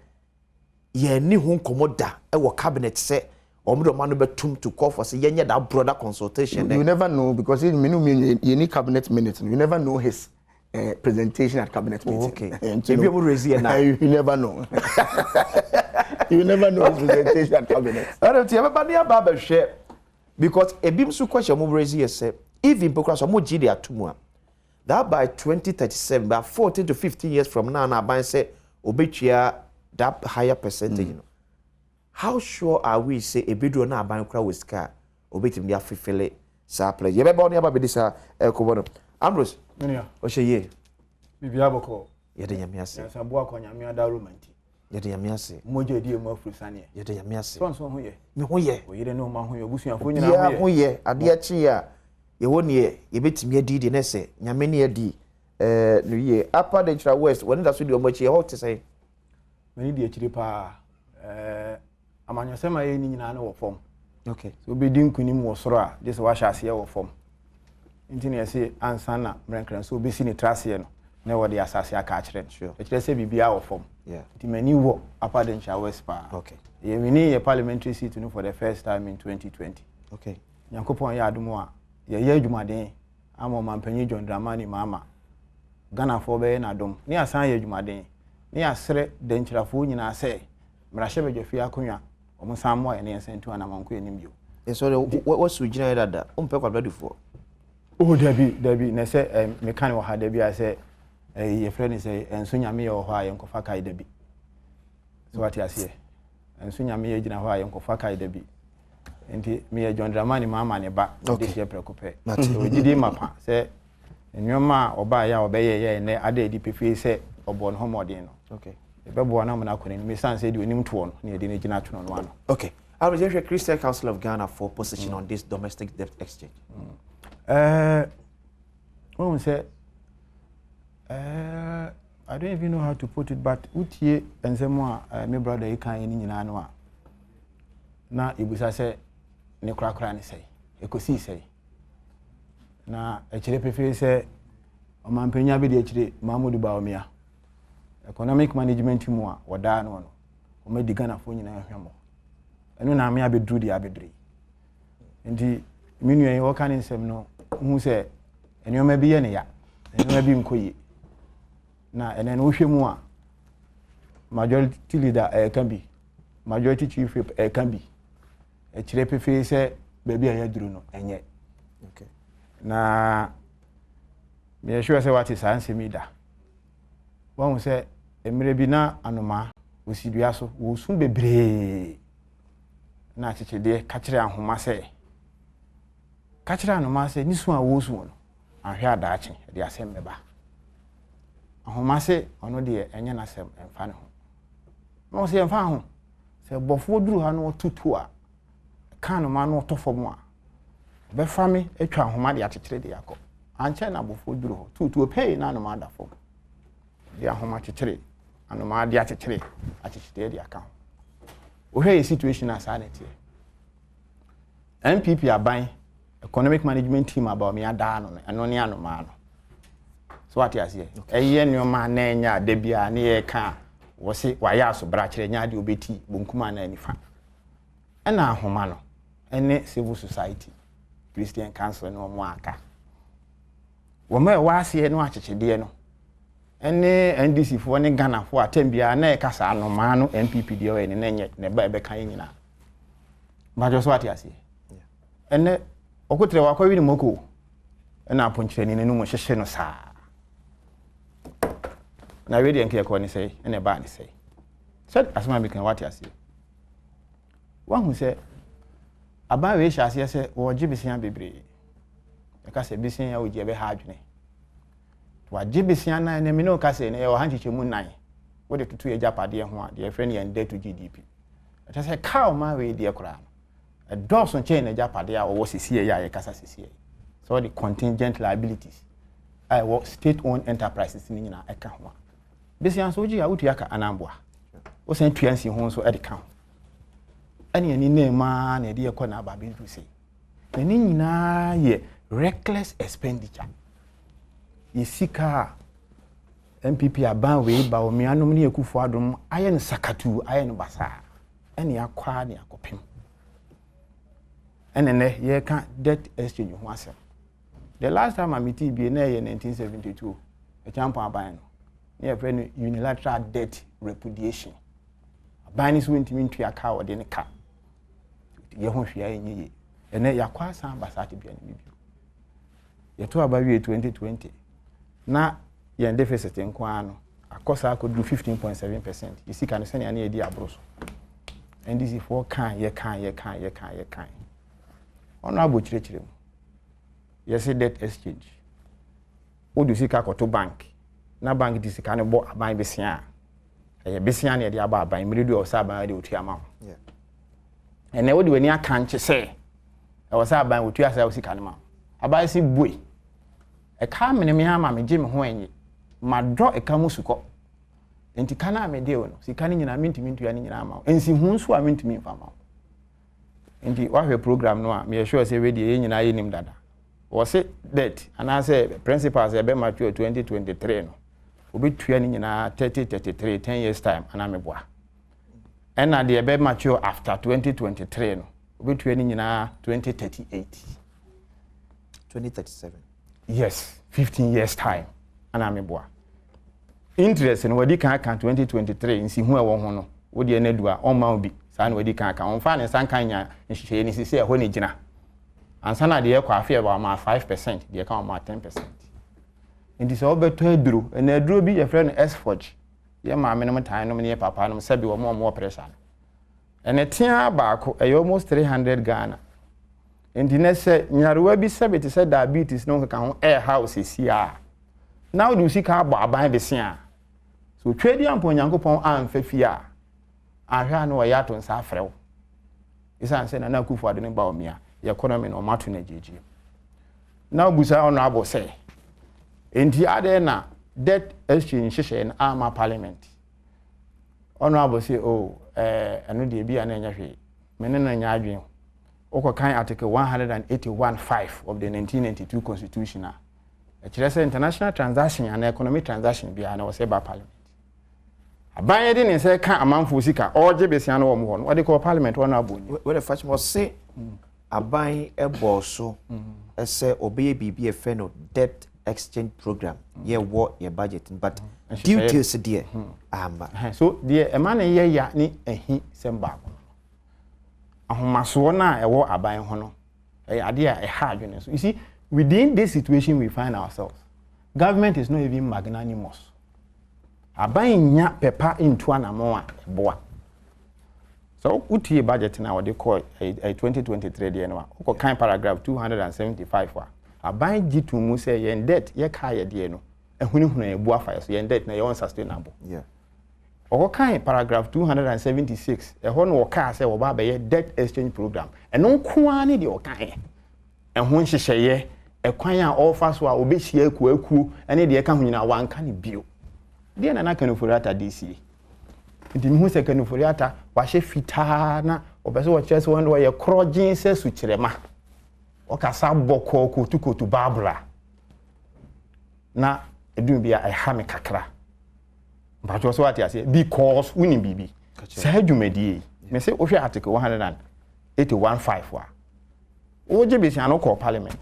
ni hun komoda cabinet say to call for say that broader consultation? You never know because you need cabinet minutes. You never know his presentation at cabinet meeting. Okay. You never know. You never know his presentation at cabinet. Everybody share because a bimsu question mo raise here say even because mo GD atumwa that by 2037, by 14 to 15 years from now, I say obetia that higher percentage. You know. How sure are we say a bidro na ban crowd with car obetim dia fifele sa play? You remember only about this Kobono. Ambrose. Oshe ye. Bibia boko. Yede nyamiase. Ya saboa ko nyamia da romanti. Yede nyamiase. Moje die mo afrisane. Yede nyamiase. Sonso ho ye. Me ho ye. Oyire ne o ma ho ye obusuafo nyina ho ye. Ya ho ye ade achi ya. Ye woni ye betimi adi de na se nyame ne adi no ye upper the west when that so the omochi how to say many the chiri pa amanyo sema ye ni nyina na wo fom okay so be din kunim wo soro a this wa sha ase wo fom nti na say ansa na mrenkran so be si ni trase no na wo de asase aka akire sure e kire say bibia wo fom yeah nti mani wo upper the west pa okay ye wini ye parliamentary seat no for the first time in 2020 okay yankopon ya adumo a ye adwumaden ama mampanyi John Dramani mama Ghana for be na dom ni asan ye adwumaden ni asre denkyirafo nyina se mrahye bedwafi akonwa omo sammo ene ensentu anamanko enimyo so what so gina dada umpe kwa bladufo oh dabi na se me kan wo ha dabi a se ye friend say enso nyame ye wo ha ye nkofa kai dabi so what ya se enso nyame ye gina ho a ye nkofa kai dabi enti me ye John Dramani mama ne ba de se prekope so gidi mapa se enwoma oba ya obeye ye ne ade di pefe se obo no homodin no okay bebo na mo na kone me san se di onim to no ne de ne gina to no ano okay I was the Christian Council of Ghana for position on this domestic debt exchange when say I don't even know how to put it but utie enzemo a me brother e kan ni nyina no a na ibusa se ne krakra ne sei ekosi sei na echire pefe se omampenya be de echire Mahmoud Bawumia economic management mu a woda no no o me digana fo nyina hwemo enu na me abedru di abedri ndi minu en wo kan nsem no hu se enoma bi ye ne ya enoma bi nkoyi na enen wo hwemu a majority leader can be majority chief whip can be echire pefe se baby ayaduru no enye okay na me sure say what is ansemi da won say emire bi na anoma osidua so wo sun bebre na chichide ka kire ahoma se ka kire anoma se nisu a wo sun no ahwe adaache de asem meba ahoma se ono de enye na sem emfa ne ho no se emfa ho se bofo duru ha no tutu a kan no ma no tofom a be fami etwa ahoma de akekere de yakọ anche na bofo duru ho tutu pay na no ma da fom de ahoma akekere anoma de akekere de aka ho o hwe situation asanete MPP aban economic management team about me ada no eno ne anoma no so what you say eye nneoma na enya da bia na ye ka wo se waya so bra kire nya de obeti bonkuma na anifa ena ahoma no ene civil society Christian Council no mo aka wo ma wa ase no akekede no ene NDC fo ne Ghana fo atem bia na e kasa anoma no MPP de o ene na nye ne ba e be kan nyina ma jo so what you say ene okotre wakwa wi ni moko ena aponkyere ni nenu mo hyehye no saa na we de nke ko ni sei ene ba ni sei said asma mi kan wati ase wa hu se aba we hya ase se wo gibisian bebre e ka se bisian ya oji ebe ha adwene wa gibisian na ne mi no ka se ne e wo hanchiche mu nan wo de tutu ye japade ho a de friend ye debt to GDP e se ka o ma we de kura a Dawson chain a japade a wo sisi ya ye kasa sisi so the contingent liabilities I work state owned enterprises ni nyina eka ho besian so ji a wutu aka anamboa o sen tuansi ho so e de ka ani ani na ma na de ekọ na aba be du sei na ni nyina ye reckless expenditure yesika MPP aban we ba o mianom ne ekufu adom aye no sakatu aye no basa ani akwa ne akopem enene ye ka debt exchange ho asem the last time I met you na ye 1972 e champo aban no ne friend unilateral debt repudiation aban ni so ntimi ntua ka o de ne ka ye ho hwia enye ene yakwa san basa te bia ne bibio ye to aba wie 2020 na ye deficit nko ano akosa akodu 15.7%. You see kan se ne ane edi abroso NDC for kan ye kan ono abo chirechire mu yes debt exchange odu sika koto bank na bank di sika ne bo aban besia eye besia ne de aba aban mredu o sa aban de otu ama yeah ene wodi wani aka nche se e wo sa aban otu asa sika ne ma aban si bue e ka me me ama me gye me ho enyi ma dro e ka musuko enti kana me de wo no sika ni nyina mintimi ntua ni nyina ama ensi hu nso a mintimi mfa ma enti wa hwe program no a me sure say we de ye nyina ye nim dada wo se that ana say principals e be mature 2023 no obi tua ni nyina 33 10 years time ana me boa ena de be mature after 2023 no obi tua ni nyina 2038 2037 yes 15 years time ana me boa interest no wadi kan 2023 nsi hu e wo ho no wodi ena dua on ma obi sa na wadi kan on fa ne san kan nya nhihye ni sisi e ho ne gina ansa na de e kwa afia ba ma 5% de e kan ma 10%. Indi so beto aduro na aduro bi ye friend S-Forge ye ma me no tan no me papa no se bi wo mo pressure ene tia baako e almost 300 Ghana. Indi ne se nyarewa bi se beti se diabetes no ka ho air house sia now do sika aba aban be sia so twedi ampo nyankopon amfa fia ahwa no ya to nsa afrew isa se na kufu ade ne ba omia economy no mato na jeje now busa ono abo se enti ade na debt exchange sheshe na ama parliament ono abo se eno de bia na nya hwe mene na nya adwen okokan article 181(5) of the 1992 constitution a international transaction and economic transaction bia na wo se ba parliament abanye de ne se ka amanfo sika oje besia na wo mo no wo de ko parliament wo na aboni we the fact was say aban eboso ese obeye bibi e fe no debt exchange program ye wo ye budget but details there so there e man ye ya ni ehi semba ahomaso na e wo aban ho no e ade a e ha adwene so you see within this situation we find ourselves government is not even magnanimous aban nya pepa into anamo a boa so utie budget na we call 2023 there no ko kan paragraph 275 wa aban gitu mu say yen debt ye ka ye de no ehunihunu e boa fa so yen debt na ye unsustainable yeah ko kan paragraph 276 e ho no ka say wo ba be ye debt exchange program eno nko ani de o kan ehun hyehyeye ekwan a offer so a obehia akuakuo ene de ka ho nyina wanka ne bio de na kanoforiata DC nti mi hu se kanoforiata wa hye fitaa na obeso wo chese won wo ye krogin se su kirema o ka sa bokko kotu babra na edun bia I ha me kakra but so what you say because winning bibi say adwumadie me say o hwe article 181(5) wa o je besia no call parliament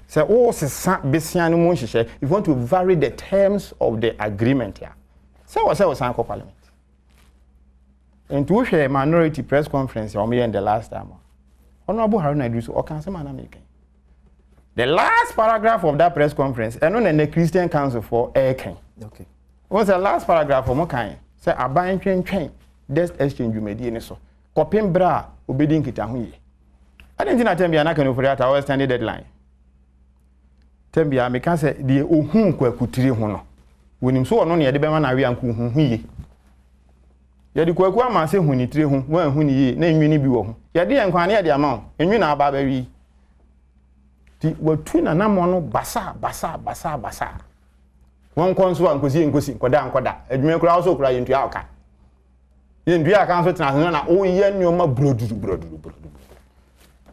say o sesa besia no mo hyehyɛ if you want to vary the terms of the agreement here say we san call parliament and to hwe minority press conference o me in the last time honorable Haruna Idris o kan say man na make the last paragraph of that press conference and on the Christian Council for Airken okay what's the last paragraph of Mokai? Say aban twen debt exchange umedi ni so. Kopim bra obedi nkita ho ye. Adenti na tembia na kan ofori ata our standing deadline. Tembia me kan say de ohun kwakutire ho no. Wonim so ono ne ye de bema na wi anku hu ye. Ye de kwaku ama se hu ni tire ho, wan hu ni ye na enwini bi wo ho. Ye de enkwane ye de ama ho. Enwi na aba ba wi. Ti watu na namo no basa won konso ankosi nkoda adwuma kura also kura yentua aka yentua aka so tena na o ye nyoma broduru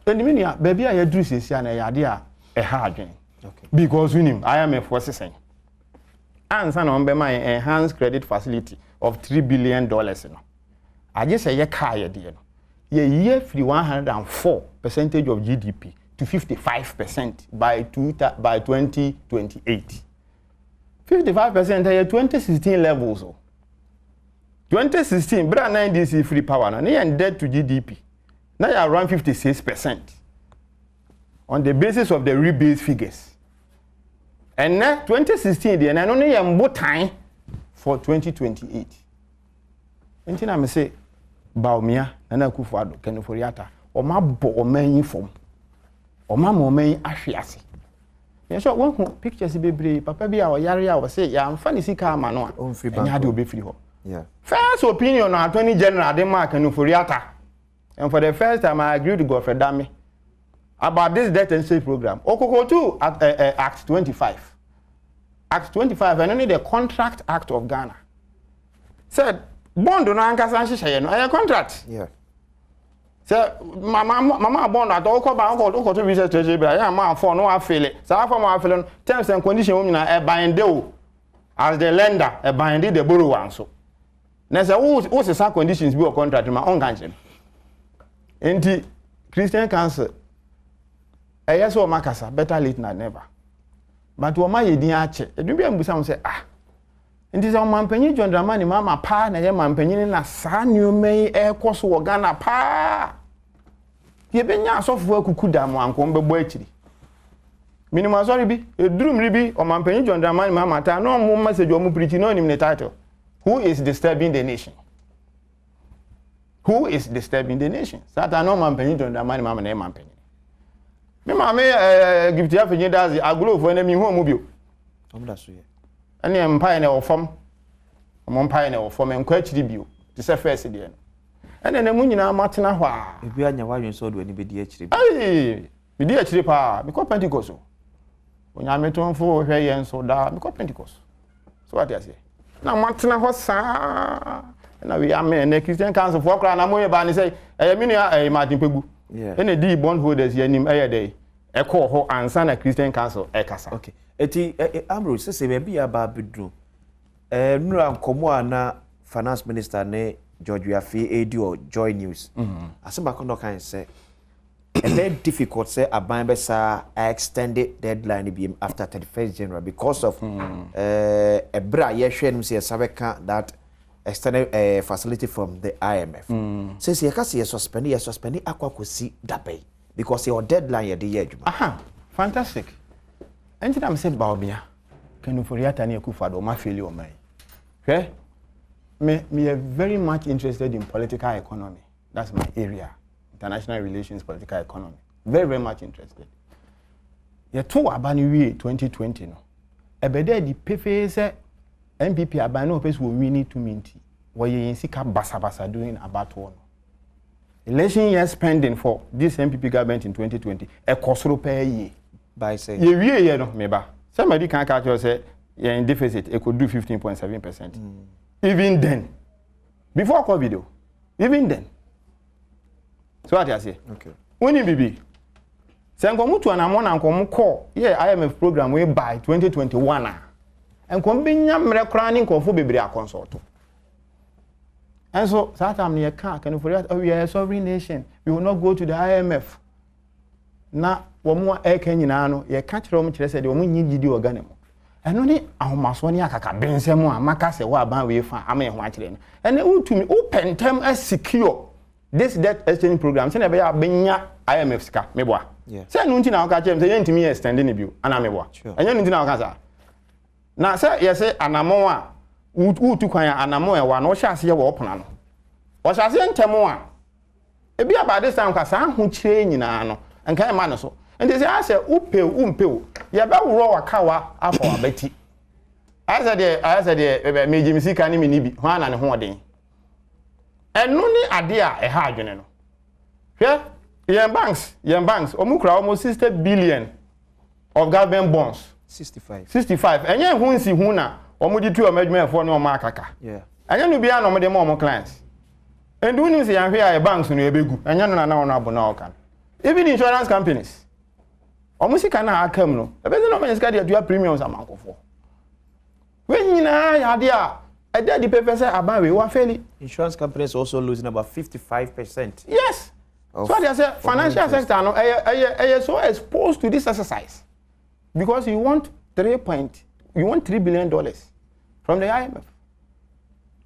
endimia baby a yaduru sesia na yade a e ha adwen because we him IMF was saying ansa na ombe my enhanced credit facility of $3 billion no aje say ye ka ye de no ye free 104% of GDP to 55% by 2028 55% are 2016 levels. 2016, brand 9 DC free power, and they debt to GDP. Now you are around 56% on the basis of the rebate figures. And now 2016, and only a more time for 2028. And then I say, Baumia, and I could for Kenoforiata, or my bo main form, or my main ashiasi. Yeah, so one pictures be papa be our yari say ya funny see car man no free bank and be free ho. Yeah. First opinion on Attorney General de mark and Furiata. And for the first time I agreed to go for Dami about this debt and save program. Okoko too at Act 25. Act 25 and only the Contract Act of Ghana said bond no ankasa nhyehyɛ no ɛyɛ contract. Yeah. So mama bond at all ba ko to research treasury bra ya ma for no afele. Sa for ma afele no terms and conditions wo nyina e bind o as the lender e bind the borrower so. Na say wo se sa conditions bi o contract ma on kan chem. Enti Christian Council ɛyɛ so makasa better late than never. But wo ma yedin ache. Edun bi ambusa mo say Nti se mampanyi John Dramani mama pa na ye mampanyi na saa nneomai ekoso wo Ghana pa. Ye benya asofo akuku da mo ankom bebo akiri. Minimum sorry bi edurum ribi o mampanyi John Dramani mama ta no mo message o mo preach no nim the title. Who is disturbing the nation? Who is disturbing the nation? Sata no mampanyi John Dramani mama na mampanyi. Me mama give tia fenye dazi aglo fo na mi hu mo bio. Omda so ye. Ani empire na ofam empire na ofam enko akiri bio te se first de no ene na mu nyina matena hɔ a ebi anya wadwen so do ani be di akiri bi di akiri pa because Pentecost onyame tonfo hwɛ yɛn so da because Pentecost so what you say na matena hɔ saa na we am na Christian Council for kra na mo ye ba ne say mi nua Martin Pegu ene di bond holders yanim dey ɛkɔ hɔ ansa na Christian Council ɛkasa. Okay. Eti Amro se be bia ba bedru nura nkomo na finance minister ne George Wiafe edu Joy News asema kono kan say a very difficult say aban be sa extended deadline be after 31st January because of a bra ye hwe nim say sabeka that extended facility from the IMF says ye ka say suspend akwakosi dabe because your deadline ye dey adwuma. Aha, fantastic. Enti na me say baobia kanu foriata na ekufa do ma feli o mai. Okay? Me are very much interested in political economy. That's my area. International relations, political economy. Very, very much interested. Ye to abani wie 2020 no. Ebede di pefe se MPP abani o pesu we need to minti. Wo ye sika basa doing about one. Election year spending for this MPP government in 2020 e kosoro pe ye. By say ye wie ye no meba. Somebody can catch you say you're in deficit, it could do 15.7%. Even then, before COVID, even then. So what I say? Okay. When you be, say come to an amount and come call, yeah, IMF program way by 2021 and come be nyamre craning konfo bebre consult. And so that time near car can for that we are a sovereign nation. We will not go to the IMF. Na womo eke nyina no ye ka kire omo kire se de omo nyi gidi organ mo eno ni ahomaso ni akaka bensem a maka se wa ban we fa ama ye ho akire no ene utumi opentem a secure this debt exchange program se na be ya benya IMF sika meboa se no nti na aka kire se ye ntimi extend ni bio ana meboa enye no nti na aka sa na se ye se anamo a utu kwan anamo e wa no hye ase ye wo opona no o hye ase ntemo a ebi aba this time ka sa ho kire nyina no enka ma no so and they say I say umpeu ya ba wuro wakawa afọ abati I said the meji misika ni minibi ho ana ne ho den enu ni ade a ha adwene no hwe yen banks omukura almost 60 billion of government bonds 65 enye hu nsi hu na omudi tu omadwuma efo ne o ma akaka enye no bia na omde ma omo clients and when you say yan hwe a banks no ebegu enye no na ono abo na okan even insurance companies omusika na akam no ebeze no manyesika dia dua premiums amankofo we nyina ya dia ede di pepese abawe wa feli insurance companies also losing about 55%. Yes. So they say financial sector no so exposed to this exercise because you want $3 billion from the IMF.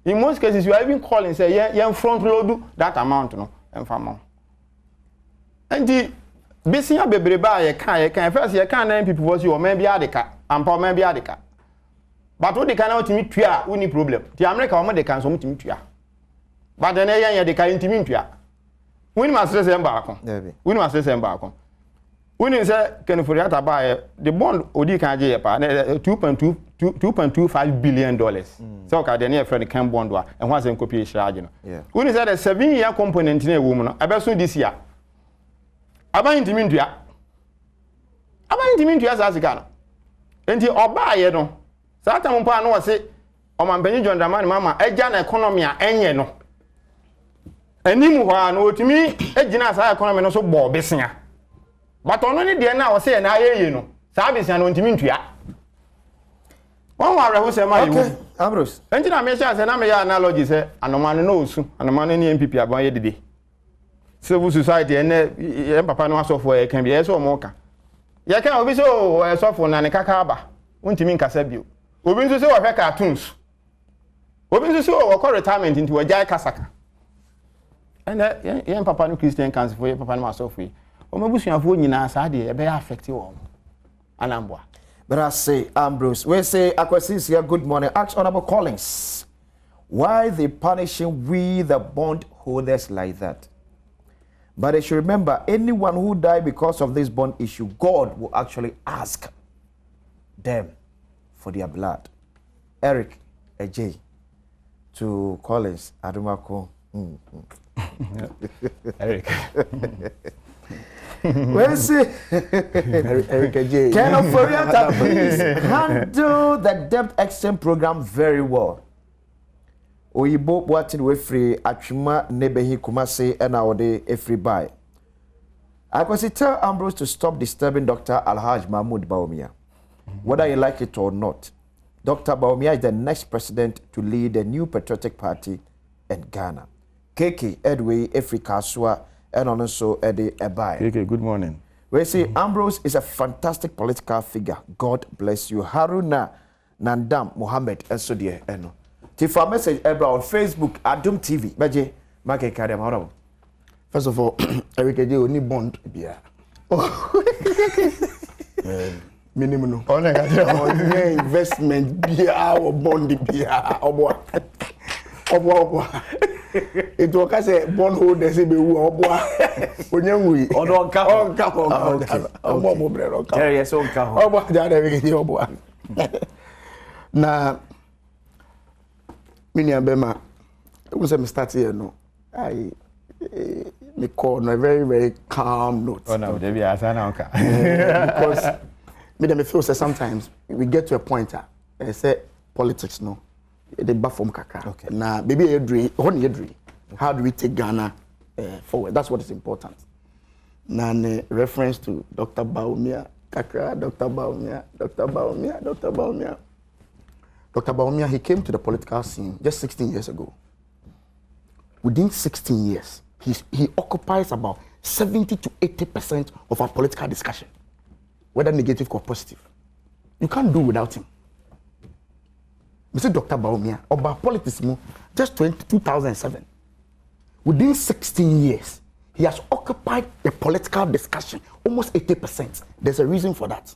In most cases you are even calling say yeah front load that amount no enfamo. And the bisinya bebreba ye kan first ye kan 9 people was you man bia deka ampa man bia deka but what they can not meet tua uni problem the America o they can so mutimi tua but then ye they can intimi tua when ma stress em ba akon when ma stress em ba akon when say can for that buy the bond odi kan je ye pa 2.25 billion dollars so ka de na friend kan bond wa en ho asem copy charge no when say the 7-year component na ewo mu no abeso this year aban intimintua sa sika no enti oba ye no Sata mo pa no wose o man benyi John Dramani mama eja na economy a enye no. Animu ho no otimi ejina sa economy no so bo besia. But ono ni de na wose na ayeye no. Sa besia no ntimi ntua. Won wa reho se ma yiwu. Okay, Ambrose. Entina me sha se na me ya analogy se anomane no osu, anomane ni MPP abon ye dede. Civil society ene papa no asofo e kan bi e so mo ka. Ye kan obi so asofo na ne kaka aba. Wontimi nkasa bio. Obi nso se wo hwe cartoons. Obi nso se wo ko retirement into wajai kasaka. Ene ye papa no Christian council for ye papa no asofo yi. O mabusuafo nyina sa de e be affect wo. Anambwa. But I say, Ambrose, we say, Aquasis here, good morning. Ask Honorable Collins, why they punishing we the bond holders like that? But they should remember, anyone who died because of this bond issue, God will actually ask them for their blood. Eric, AJ, to Collins, Adumako. Eric. Well, see, Eric AJ. Colonel Foriata, please handle the debt exchange program very well. Oyibo Boatin Wefree Achuma Nebehi Kumase and our day every buy. I can tell Ambrose to stop disturbing Dr. Alhaj Mahmoud Bawumia. Whether you like it or not, Dr. Bawumia is the next president to lead a new patriotic party in Ghana. KK Edway Africa Swa and also Eddie Ebai. KK, good morning. We say Ambrose is a fantastic political figure. God bless you. Haruna Nandam Mohammed and so dear Eno. Tifa message Ebra on Facebook, Adom TV. Baje, Make Kadem, how First of all, Eric J. only bond beer. Minimum no. On investment beer or bond beer or it was a bond holder say be who or onyanwi on yes on na mini abema we say me start here no I me call on a very calm note. Oh no, there be asana oka. Because me feel say sometimes we get to a point say politics no the baffom kaka. Okay. Now, baby, how do we take Ghana forward? That's what is important. Now, reference to Dr. Bawumia, Kakra, Dr. Bawumia, he came to the political scene just 16 years ago. Within 16 years, he occupies about 70 to 80% of our political discussion, whether negative or positive. You can't do without him. Mr. Dr. Bawumia, about politics, just 2007. Within 16 years, he has occupied the political discussion almost 80%. There's a reason for that.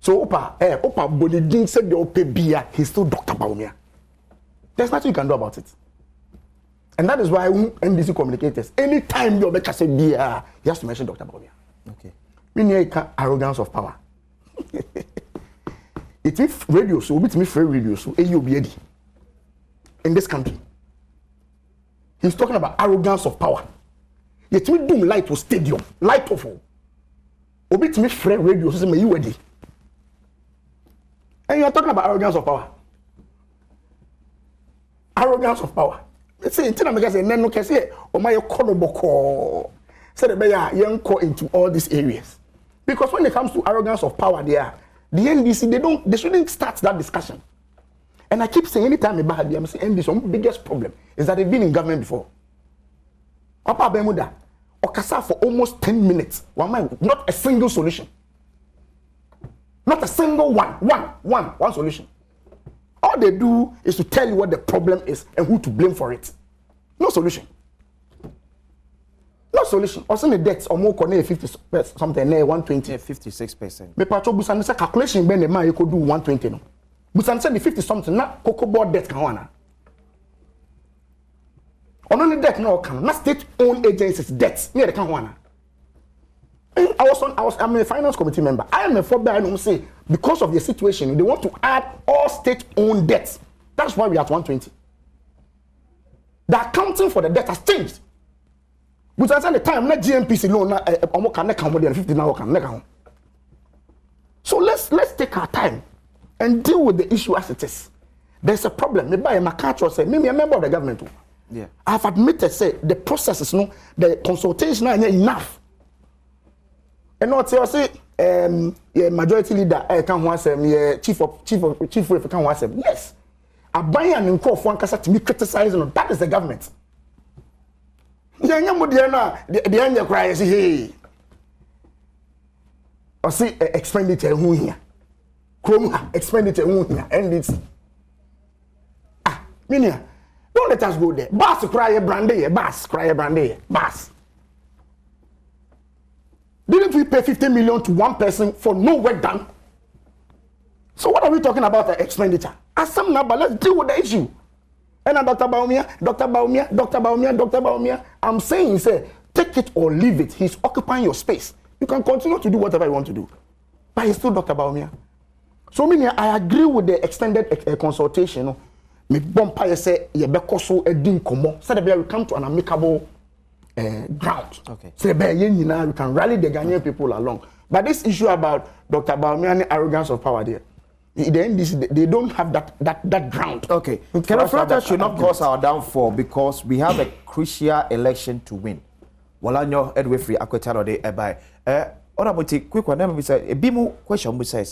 So, Opa Bonidin said the Ope Bia, he's still Dr. Bawumia. There's nothing you can do about it. And that is why NBC communicators, anytime you make say Bia, he has to mention Dr. Bawumia. Okay. We need arrogance of power. It means radio, so it means free radio, so in this country. He's talking about arrogance of power. It means doom light to stadium, light of all. It means free radio, so you ready. And you are talking about arrogance of power. Arrogance of power. Let's say, until I say, no, can say, or my economical, say the bear young call into all these areas. Because when it comes to arrogance of power, the NDC, they shouldn't start that discussion. And I keep saying anytime about them, I'm saying NDC, biggest problem is that they've been in government before. Papa Bermuda, Okasa for almost 10 minutes. Not a single solution. Not a single one solution. All they do is to tell you what the problem is and who to blame for it. No solution. No solution. Also the debts or more 50 something 120 56%. Me patrol busan say calculation ben the man you could do 120 no. Busan say the 50 something na cocoa board debt kan wana. Only debt no can na state owned agencies debts near the kan wana. I'm a finance committee member. I am a phobia I don't say because of the situation they want to add all state owned debts. That's why we are at 120. The accounting for the debt has changed. But at the time, na GMPC loan na omo kan na kan more than 50 now kan na kan. So let's take our time and deal with the issue as it is. There's a problem. Maybe I'm a catch or say, maybe a member of the government. Yeah. I've admitted, say, the process is no, the consultation is enough. And not say, majority leader, can want say, chief whip can want say, yes. A buyer and call for one to be criticizing, that is the government. The end cries, hey. Or see expenditure who here. Chrome expenditure who here. And it's Minia. Don't let us go there. Bass cry a brandy, bass cry a brandy, bass. Didn't we pay 50 million to one person for no work done? So what are we talking about the expenditure? As some number, let's deal with the issue. And Dr. Baumia, I'm saying, say, take it or leave it. He's occupying your space. You can continue to do whatever you want to do. But he's still Dr. Baumia. So meaning I agree with the extended consultation. Me bumpire say yebekoso edin komo. So that we come to an amicable ground. Okay. So we can rally the Ghanaian people along. But this issue about Dr. Baumia and the arrogance of power there, they don't have that ground. Okay. Kenofrata should not cause our downfall because we have a crucial election to win. Walanyo Edway Free Akwetano de Ebai. Honorable quick one, never be said. A bimu question we say.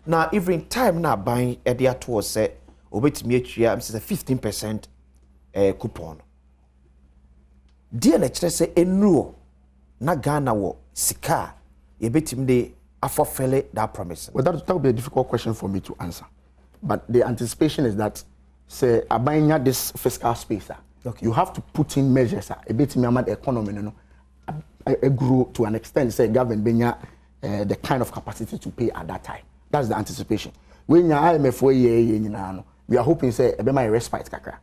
Now, even time now buying a dear towards say, obey me, I'm 15% coupon. Dear lecturer say, enro na Ghana wo sika, ye bet him de afofele that promise. Well, that would be a difficult question for me to answer. But the anticipation is that, say, buying this fiscal space, okay. You have to put in measures, a bit me the economy, you know. I grew to an extent, say, government being the kind of capacity to pay at that time. That's the anticipation. When you IMF, we are hoping, say, a my respite, kaka.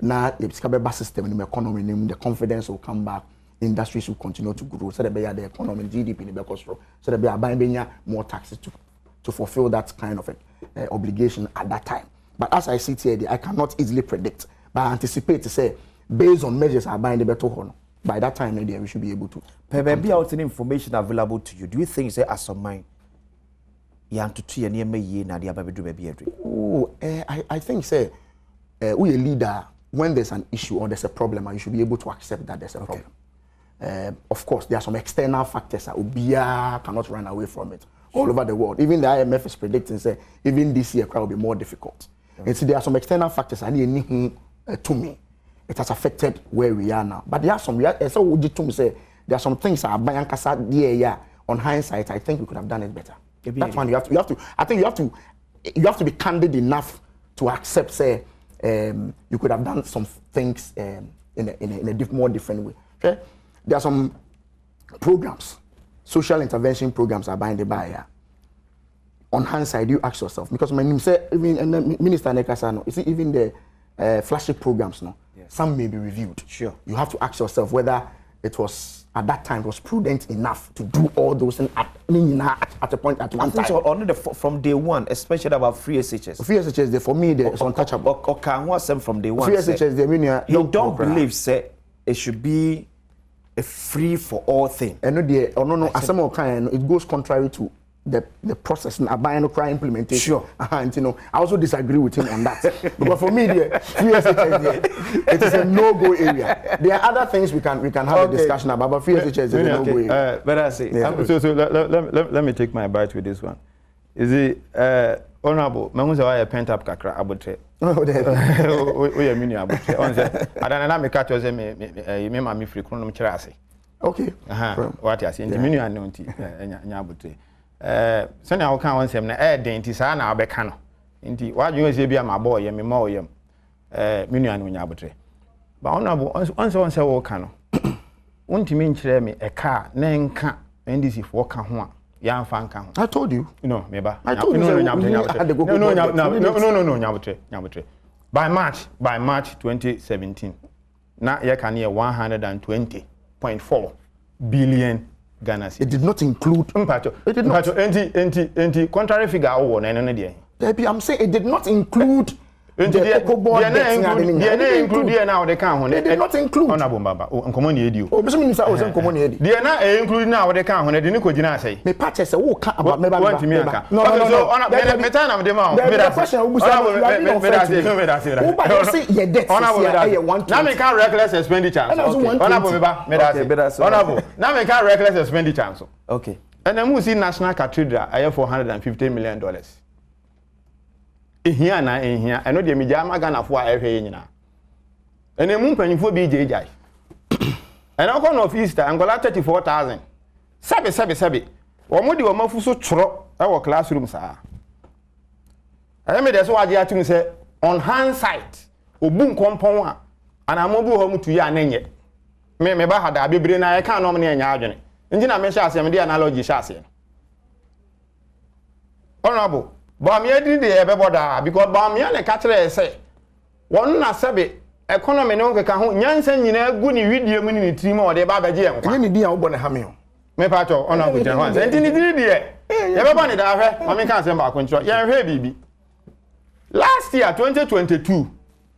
Now, the system in the economy, the confidence will come back, industries will continue to grow, so that the economy, GDP, in the so that they are buying more taxes to fulfill that kind of obligation at that time. But as I sit here, I cannot easily predict, but I anticipate to say, based on measures are buying the better honor. By that time, we should be able to. Be out any information available to you. Do you think, say, as of mine, you have to see any me na dia baby do baby every? Oh, I think, say, we a leader. When there's an issue or there's a problem, you should be able to accept that there's a problem. Of course, there are some external factors that Ubia cannot run away from it all over the world. Even the IMF is predicting, say, even this year will be more difficult. And so there are some external factors I need to me. It has affected where we are now. But there are some, so would you to say, there are some things that are buying kasa yeah. On hindsight, I think we could have done it better. That's one you have to. I think you have to be candid enough to accept, say, you could have done some things in a more different way. Okay, there are some programs, social intervention programs are buying the buyer. On hindsight, you ask yourself because my name say even Minister Nekasano, you see even the flagship programs now. Yes. Some may be reviewed. Sure. You have to ask yourself whether it was at that time it was prudent enough to do all those things at a point at one time. So only from day one, especially about free SHS. Free SHS, for me, it's untouchable. Or can one from day one? Free SHS, they mean you don't believe say it should be a free for all thing. And no, as some kind, it goes contrary to the process and buying crime implementation. Sure. And I also disagree with him on that. Because for me, it is a no-go area. There are other things we can have a discussion about, but free SHS is a no-go area. But I say, so let me take my bite with this one. Is it honorable? Manguza why pent-up kakra abotre. Oh, yeah, mini abotre. On say, I don't know. Me catch us me mama free chronom chirasi. Okay. What you say? Mini anonti abotre. Send our count some na denti sa na abeka no nti wadwen se bia ma boy ye me ma oyam menu anu nya abotre ba honorable once wo ka no wontimi nkire me e car na nka NDC fo ka ho a ya mfa nka ho. I told you. No, me ba. I told you. No, nyabotre. By March 2017 na ye can hear 120.4 billion Ghana cedis. It did not include it did not. Contrary figure over no there. I'm saying it did not include DNA include now they can they did not include honorable baba nkomo na edi o o biso minister o say nkomo na edi DNA include now they can they ni ko gina say me patch say wo ka about me ba no me time am dey ma me da question we say ye debt now me can reckless expenditure honorable me da say honorable now me can reckless expenditure so okay and then we see national cathedral I $450 million ehia na ehia eno de meja magana fo a ehwe nyina ene mu mpanyifo bi jejai ena ko no officer angola 34000 sabe wo mo de wo mafu so tworo e wo classroom saa aye me de so waje atum se on hand site obu nkompon a ana mo bu ho mutu ya anenye me ba hada bebre na e kan no me nya adwene njina me sha asem de analogy sha asem honorable Bamia did the Ebeboda because Bamia and Catcher say, one na sabe, economy no can Yansen in a good video mini team or the Babaji. Any dear Obon Hamil. Me pato, honorable John. And did it, everybody that I can't send back control. Yeah, baby. Last year, 2022,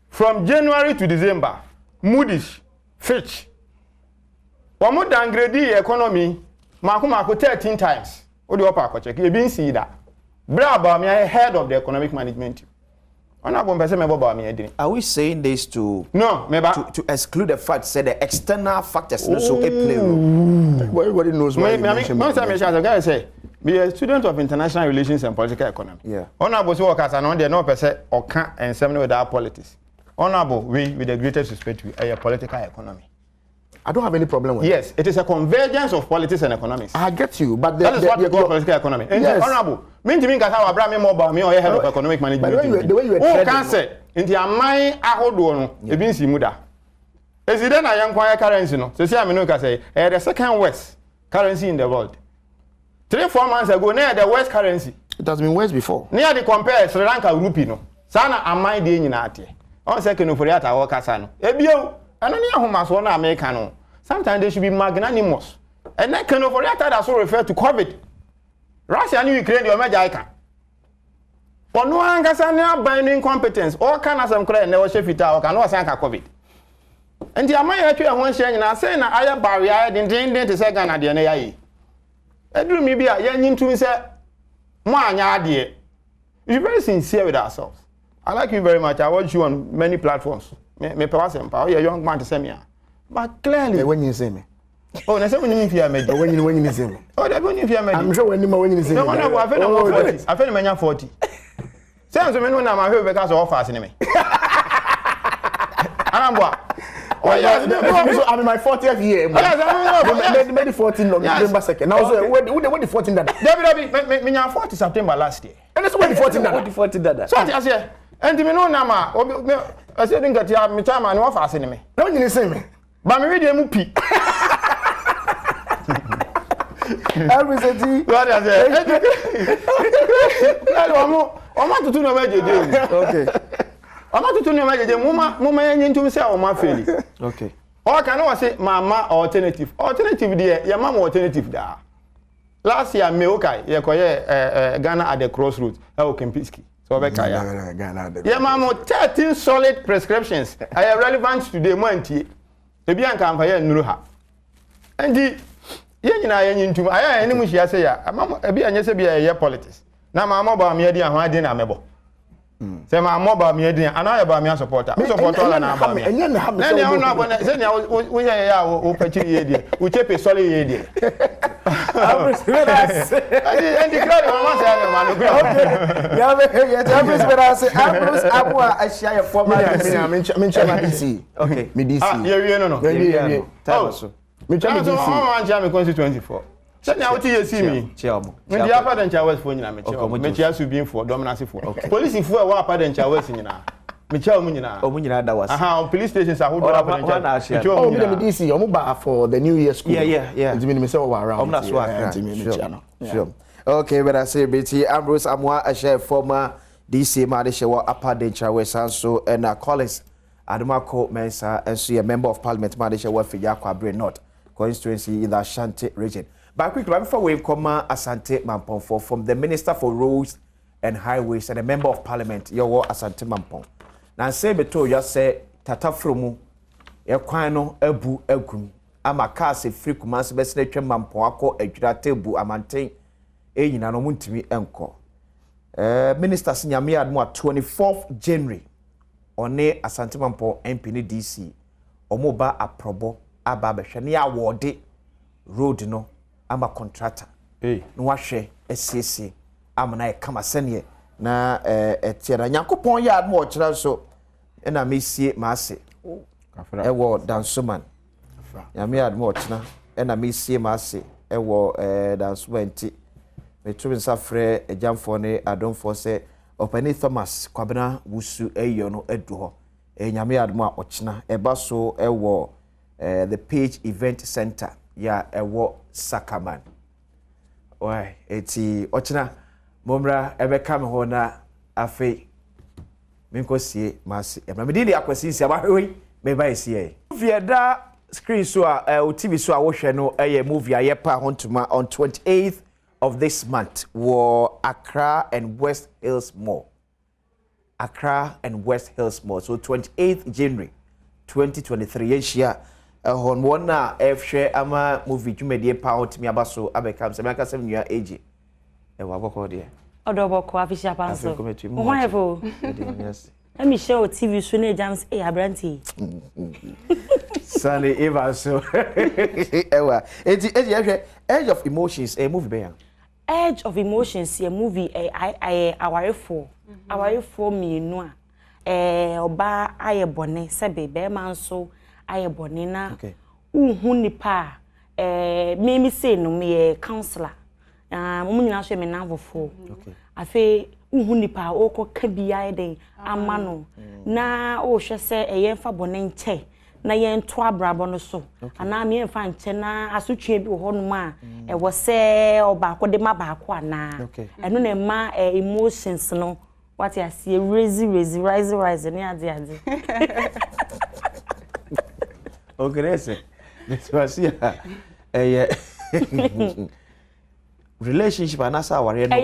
from January to December, Moody's, Fitch, one more downgrade the economy, Marco 13 times. What do you check? You been see that. Bravo, me head of the economic management team. Are we saying this to to exclude the fact say the external factors also play role? Everybody knows why. Say be a student of international relations and political economy. Yeah. Honorable so workers and on there no person or can and seminar without politics. Honorable, we with the greatest respect we are a political economy. I don't have any problem with yes, it is a convergence of politics and economics. I get you, but that is what we call political economy. Yes. Honorable, mean to me that our Abraham mobile me or head of economic management. The way you are can say into your mind ahodo no e bin si muda. Is it then a young quiet currency no? So see I no can say the second worst currency in the world. 3-4 months ago near the worst currency. It has been worse before. Near the compare Sri Lanka rupee no. Sana amai de nyina ate. On second for yata wo kasa no. Ebio and any homas one American. Sometimes they should be magnanimous. And that kind of that also refer to COVID. Russia and Ukraine, your major icon. But no one can say binding competence. All kind of some credit never chef it out, can no say COVID. And the amount actually one share and I say na aya barrier didn't to say Ghana the NAI. Edru me be a yen to say Manya dear. You're very sincere with ourselves. I like you very much. I watch you on many platforms. Me pass empower a young man to say me. But clearly when you say me. Oh, na say when you fear me. When you say me. Oh, that when you fear me. I'm sure when you say me. No, I feel I feel me 40. Say so me no na ma hwe because of fast ni me. Anambwa. Oh yeah, so I'm in my 40th year. Yes, I made 14 November 2nd. Now so when the 14 that. David, me 40 September last year. And that's when the 14 that. What the 14 that. So I say, and me no na ma, I say think that ya me time and what fast ni me. No you say me. But me read mu pi. Everything. What I say? Omo tutu no mejeje. Okay. Omo tutu no mejeje muma yenye ntum say o ma feli. Okay. Or can I say mama alternative? Alternative there, your mama alternative there. Last year me okay, ye koye Ghana at the crossroads. E o Kempinski. So be kaya. Ghana. Your mama 13 solid prescriptions are relevant to the month. Ebi anka amfa ye nuru ha. Endi ye nyina ye nyintum aya ene mu hia se ya amam ebi anye se bia ye politics. Na mama ba me adi ahon adi na mebo. Se mama ba me adi ana ya ba me supporter. Me supporter la na ba me. Enye na ha me. Na ne na bona se ne wo ye ya wo pachiri ye die. Wo chepe solid ye die. Endi crowd mama se ya ma no crowd. Okay. Ya be ye ta Esperance Ambrose Abua ashia ye former me chairman DC. Okay. Me DC. Ah, ye wie no. Ye. Tabaso. Me chairman DC. Oh, man, jam constituency 24. Say now what you see me. Chiamo. Me the upper than Chawes for nyina me chiamo. Me chia su bien for dominance for. Police for wa upper than Chawes nyina. Me chiamo nyina. O nyina da was. Aha, police stations are hold up and chat. Oh, me DC, omo ba for the New Year school. Yeah. It mean me say around. That's what. Sure. Okay, but I say BT Ambrose Amwa a share former DC Madisha wa upper than Chawes and so and Collins Adamako Mensa and so a member of Parliament Madisha wa for Yakwa Brain North constituency in the Ashanti region. But quickly, before we come Asante Mampong from the Minister for Roads and Highways and a member of Parliament, your Asante Mampong. na se beto ya se tatafro mu e kwan no abu agum ama cars free Kumasi be se twem mampo akọ adwira tebu amanten e nyina no muntimi enko minister sinyame admo 24th January one Asante Mampo MP ni DC omoba aprobo aba behwe ne award road no ama contractor no wahwe esiesie amana e kama sene na etiara Nyankopon ya admo okira so na mesie maase ewo dansoman nyame admo okira na mesie maase ewo dansoman ti metumi safre ejamfo ne adomfo se Openi Thomas kwabena wusu eyo no edu ho nyame admo a okina eba so ewo the Page Event Center ya ewo Sakaman oi eti okina momra ebeka me ho na afi minkosie masi ebra me didi akwasi si abahwe me ba esie movie da screen so a TV so a wo hwe no eye movie aye pa hontuma on 28th of this month were Accra and West Hills Mall. Accra and West Hills Mall. So 28th January 2023. Yesia on one F share ama movie jumedie pound me abaso abekam se maka 7 year age. E wa boko there. Odoboko afisha panso. Why for? Yes. Let me show TV so na jams abranti. Sunny Eva so. Ewa. Edge of Emotions a movie be Edge of Emotions a movie aware for me no oba aye bone se be man so aye bone na hu nipa me say no me counselor mo nyina so me nanfofo afi hu nipa okoka bia den amano na o hwe se yemfa bone nche na yen to abrabo no so ana me mfa nche na asotwe bi ho no ma e wo se oba ko de ma ba ko ana eno na ma emotions no what you see rise ne ade okay let's see relationship anasa aware no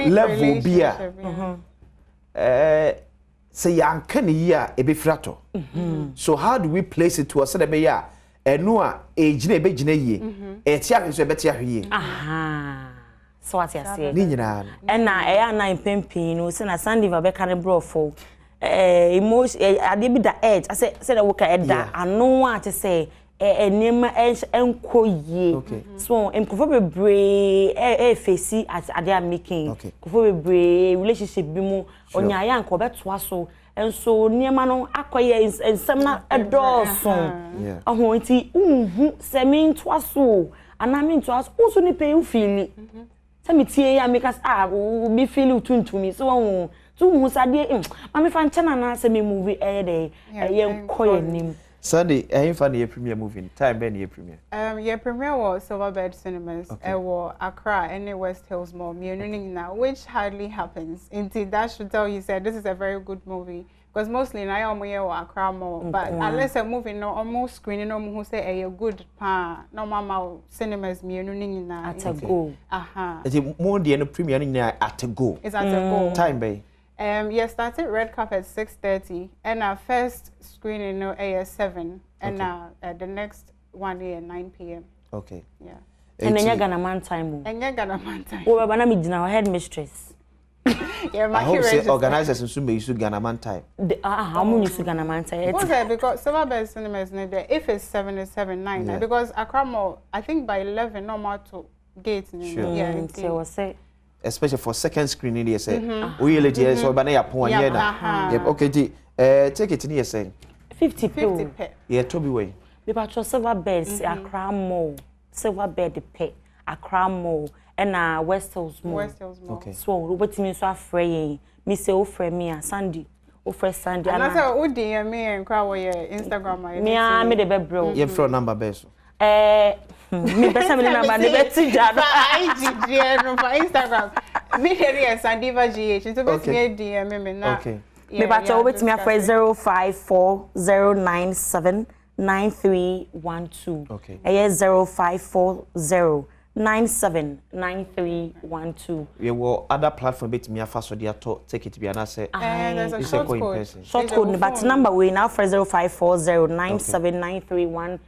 level bia say yankan ya ebefrato so how do we place it to us say be ya enu a ejina ebegina yie etia so ebetia hwie aha so what you say ni nyina na eya na impempin no say na Sunday va be kan brofo emotion ade bi da edge say that we can eda anu a te say enema enkoyie so emkofo bebre face as ade am making kofo bebre relationship bi mu onyaya nko beto so enso niema no akoye ensem na edoso oho nti unhu semin to so anami to so unso ni pay feel se metie ya make us be feel tuntumi so won tu hu sade mame fa nchana na se me movie dey yenkoye nim Sunday, I ain't funny a premiere movie. Time Ben your premiere. Your premiere was Silverbird Cinemas. Or Accra and West Hills Mall. Now, which hardly happens. Indeed, that should tell you said this is a very good movie because mostly in Naomi or Accra Mall. But unless a movie no almost screening no who say a good pa no mama cinemas na at a go. Aha. It's more the premiere at a go. It's at a go. Time bay. Yes, started red carpet 6:30 and our first screening no AS7 and the next one at 9 p.m. Okay. Yeah. And then you're gonna man time. And you're gonna man time. Oh, but I'm our headmistress. Yeah, my I hope say organizers in Sumbe you gonna man time. How many you gonna man time? Because Silverbird Cinema is not there. If it's 7, it's 7, 9. Yeah. Because Accra Mall, I think by 11 normal to gate. Sure. Yeah. So say. Especially for second screening, they say. We lady so banana ya pon here na. Okay, take it in here saying 50 pe. Yeah, Toby way. We patro Silverbird Accra Mall. Silverbird pe Accra Mall and West Hills Mall. West Hills Mall. Okay. So what mean so afraid me say ofre me a Sunday. Ofre Sunday. And I say o DM me and crowd your Instagram me the be bro. Your phone number best. Me besa me number the best jado. IG no for Instagram. Me here Sandiva GH. So best me DM me na. Okay. Me patro with me afre 0540979312. Okay. 0540 979312. We will other platform bit me afa so dia to take it be an say. There's a short code. Short code, but number we now for 0540979312.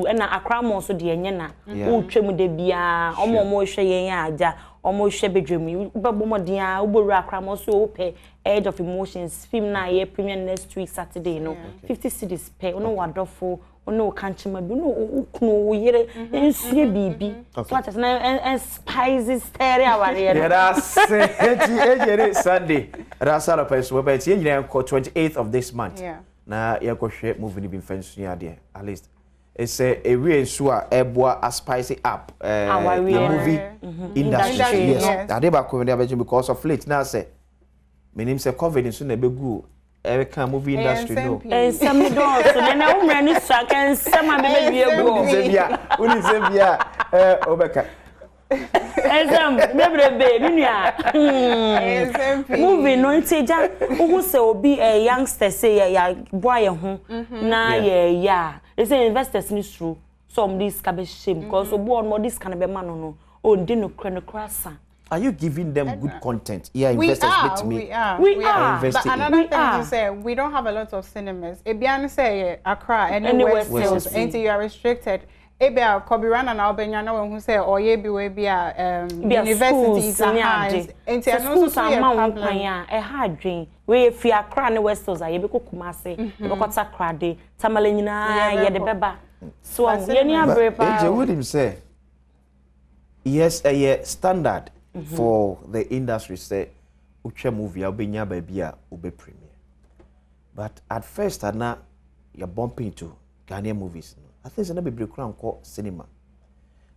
And Accra mo so de enye na. O twemu de bia, omo hwe yen aja, omo hwe bedwemu. Ubebo mo de a uboru Accra mo so ope Edge of Emotions film na ye premiere next week Saturday no. 50 cities pay. Ono wadofo ono kanchima bi no ukunu yere ensie bibi so at na spices tere aware yeah that's ejere Sunday that's all of us we be tie nyina ko 28th of this month na ye ko hwe movie ni bi fansu ya de at least it's a we nsu a eboa a spicy up the movie industry yes ade ba ko me because of late na say menim say covid nsu na begu Every movie industry no. Some don't. So then I umre ni strike and some maybe ego. Uni Zambia. Obeka. Exam, maybe baby movie no nteja. Who say obi a youngster say ya boy ho na ya. They say investors ni true. Some this can be shame because obo on more this can be man no. Oh, ndi no krasa. Are you giving them good content? Yeah, investors with me. We are. But another thing you say, we don't have a lot of cinemas. Ebian say Accra, any West Hills, until you are restricted. Ebia Kobiran and Albania no who say or ye be we be universities and hands. Until schools are problem. A hard dream. We if you Accra and West Hills, I be ko Kumasi, be ko Accra de. Tamale nyina ye de beba. So ye ni abrepa. Eje what him say? Yes, a standard. For the industry say uche movie obenya ba bia obe premiere but at first na you bumping into Ghanaian movies no I think say na be break ko cinema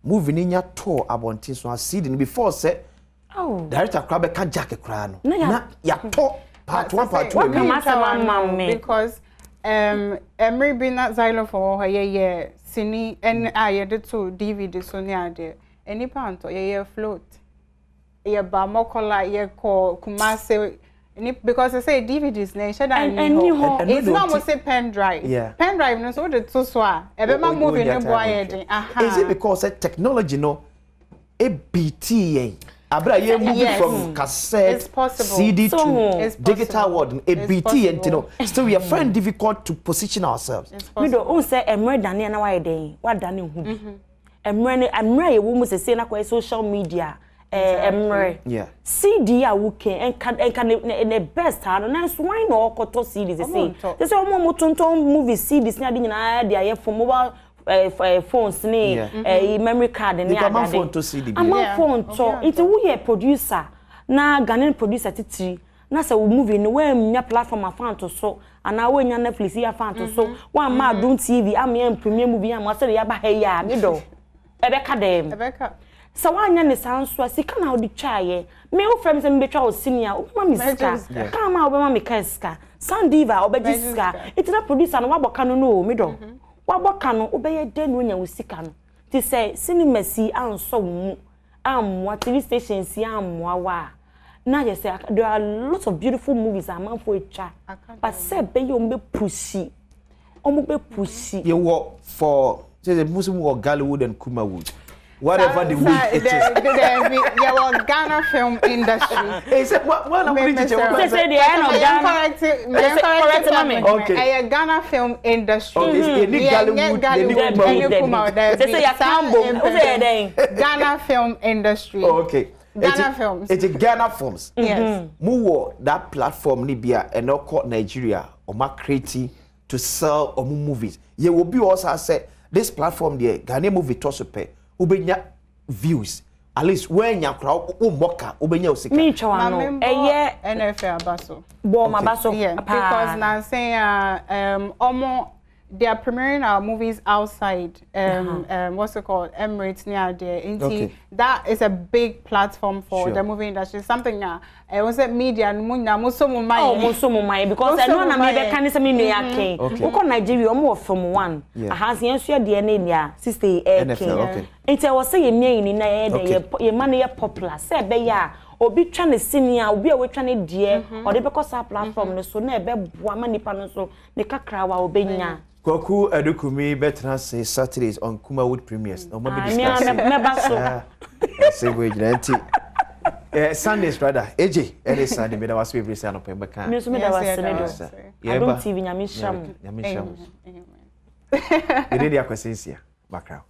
movie ni nya to abontin so see the before say director crab can jack cry no na ya to part 1 part 2 because Emery been that xylophone for ye cine and I did to DVD so near there any part ye float ye ba mokola ye ko Kumasi because I say DVDs na it's not almost a pen drive. Pen drive no so the to so ebe ma movie no boy is it because technology no a BT abra ye move from cassette CD to digital world a BT and you know still we are find difficult to position ourselves. We don't say emre dane na why dey what dane hu emre ye wo mu say na kwa social media CD a wuke and can the best hand and why no koto CDs say this one tonton movie CDs na nyina dey for mobile phones ni memory card ni ada phone to CD am phone to it who ye producer na Ghanaian producer titiri na say we movie no we nya platform afan to so and we nya Netflix ya afan to so one ma Adom TV am premiere movie am say ya ba ha ya me do ebeka dem so wanya ne sanso sika na odi twaye me wo frem se me betwa o senior o ma me sika ka ma o be ma me kaska Sandiva o be sika itina producer no waboka no no me do waboka no o be ye den no nya wo sika no ti say cinema si anso mu amwa TV stations si amwa wa na je say there are lots of beautiful movies am for echa but say be yo me pushi o mo be pushi you work for say the Muslim or Gallywood and Kumawood whatever the week it is. There was Ghana film industry. Hey, say what they say the end of Ghana. Okay. Ghana film industry. Okay. They say Ghana film industry. Okay. Ghana films. It's Ghana films. Yes. Muwo that platform Libya and not called Nigeria or creating to sell or movies. Ye will be also say this platform there Ghana movie to pay. Ubenya views at least when ya crowd moka ubenya usika me chawano NFL abaso bo mabaso because na say omo they are premiering our movies outside what's it called Emirates near there that is a big platform for the movie industry something was it media musomo mai because I know na me be kan say me nua aken uko Nigeria omo from one ahas yensu de na nia sister aken enti was say ye ni na ye man ye popular say be ya obi twa ne senior obi a we twa ne de o de be ko sa platform no so na e be boa manipa no so ne kakra wa obenya Kwaku Adukumi better say Saturdays on Kumawood Premiers. No more discussing. Same way, Sundays rather. AJ, any Sunday, but I was every Sunday on Pemba. Miss me that was Adom TV, Nyamisham. Nyamisham. You did your question here, background.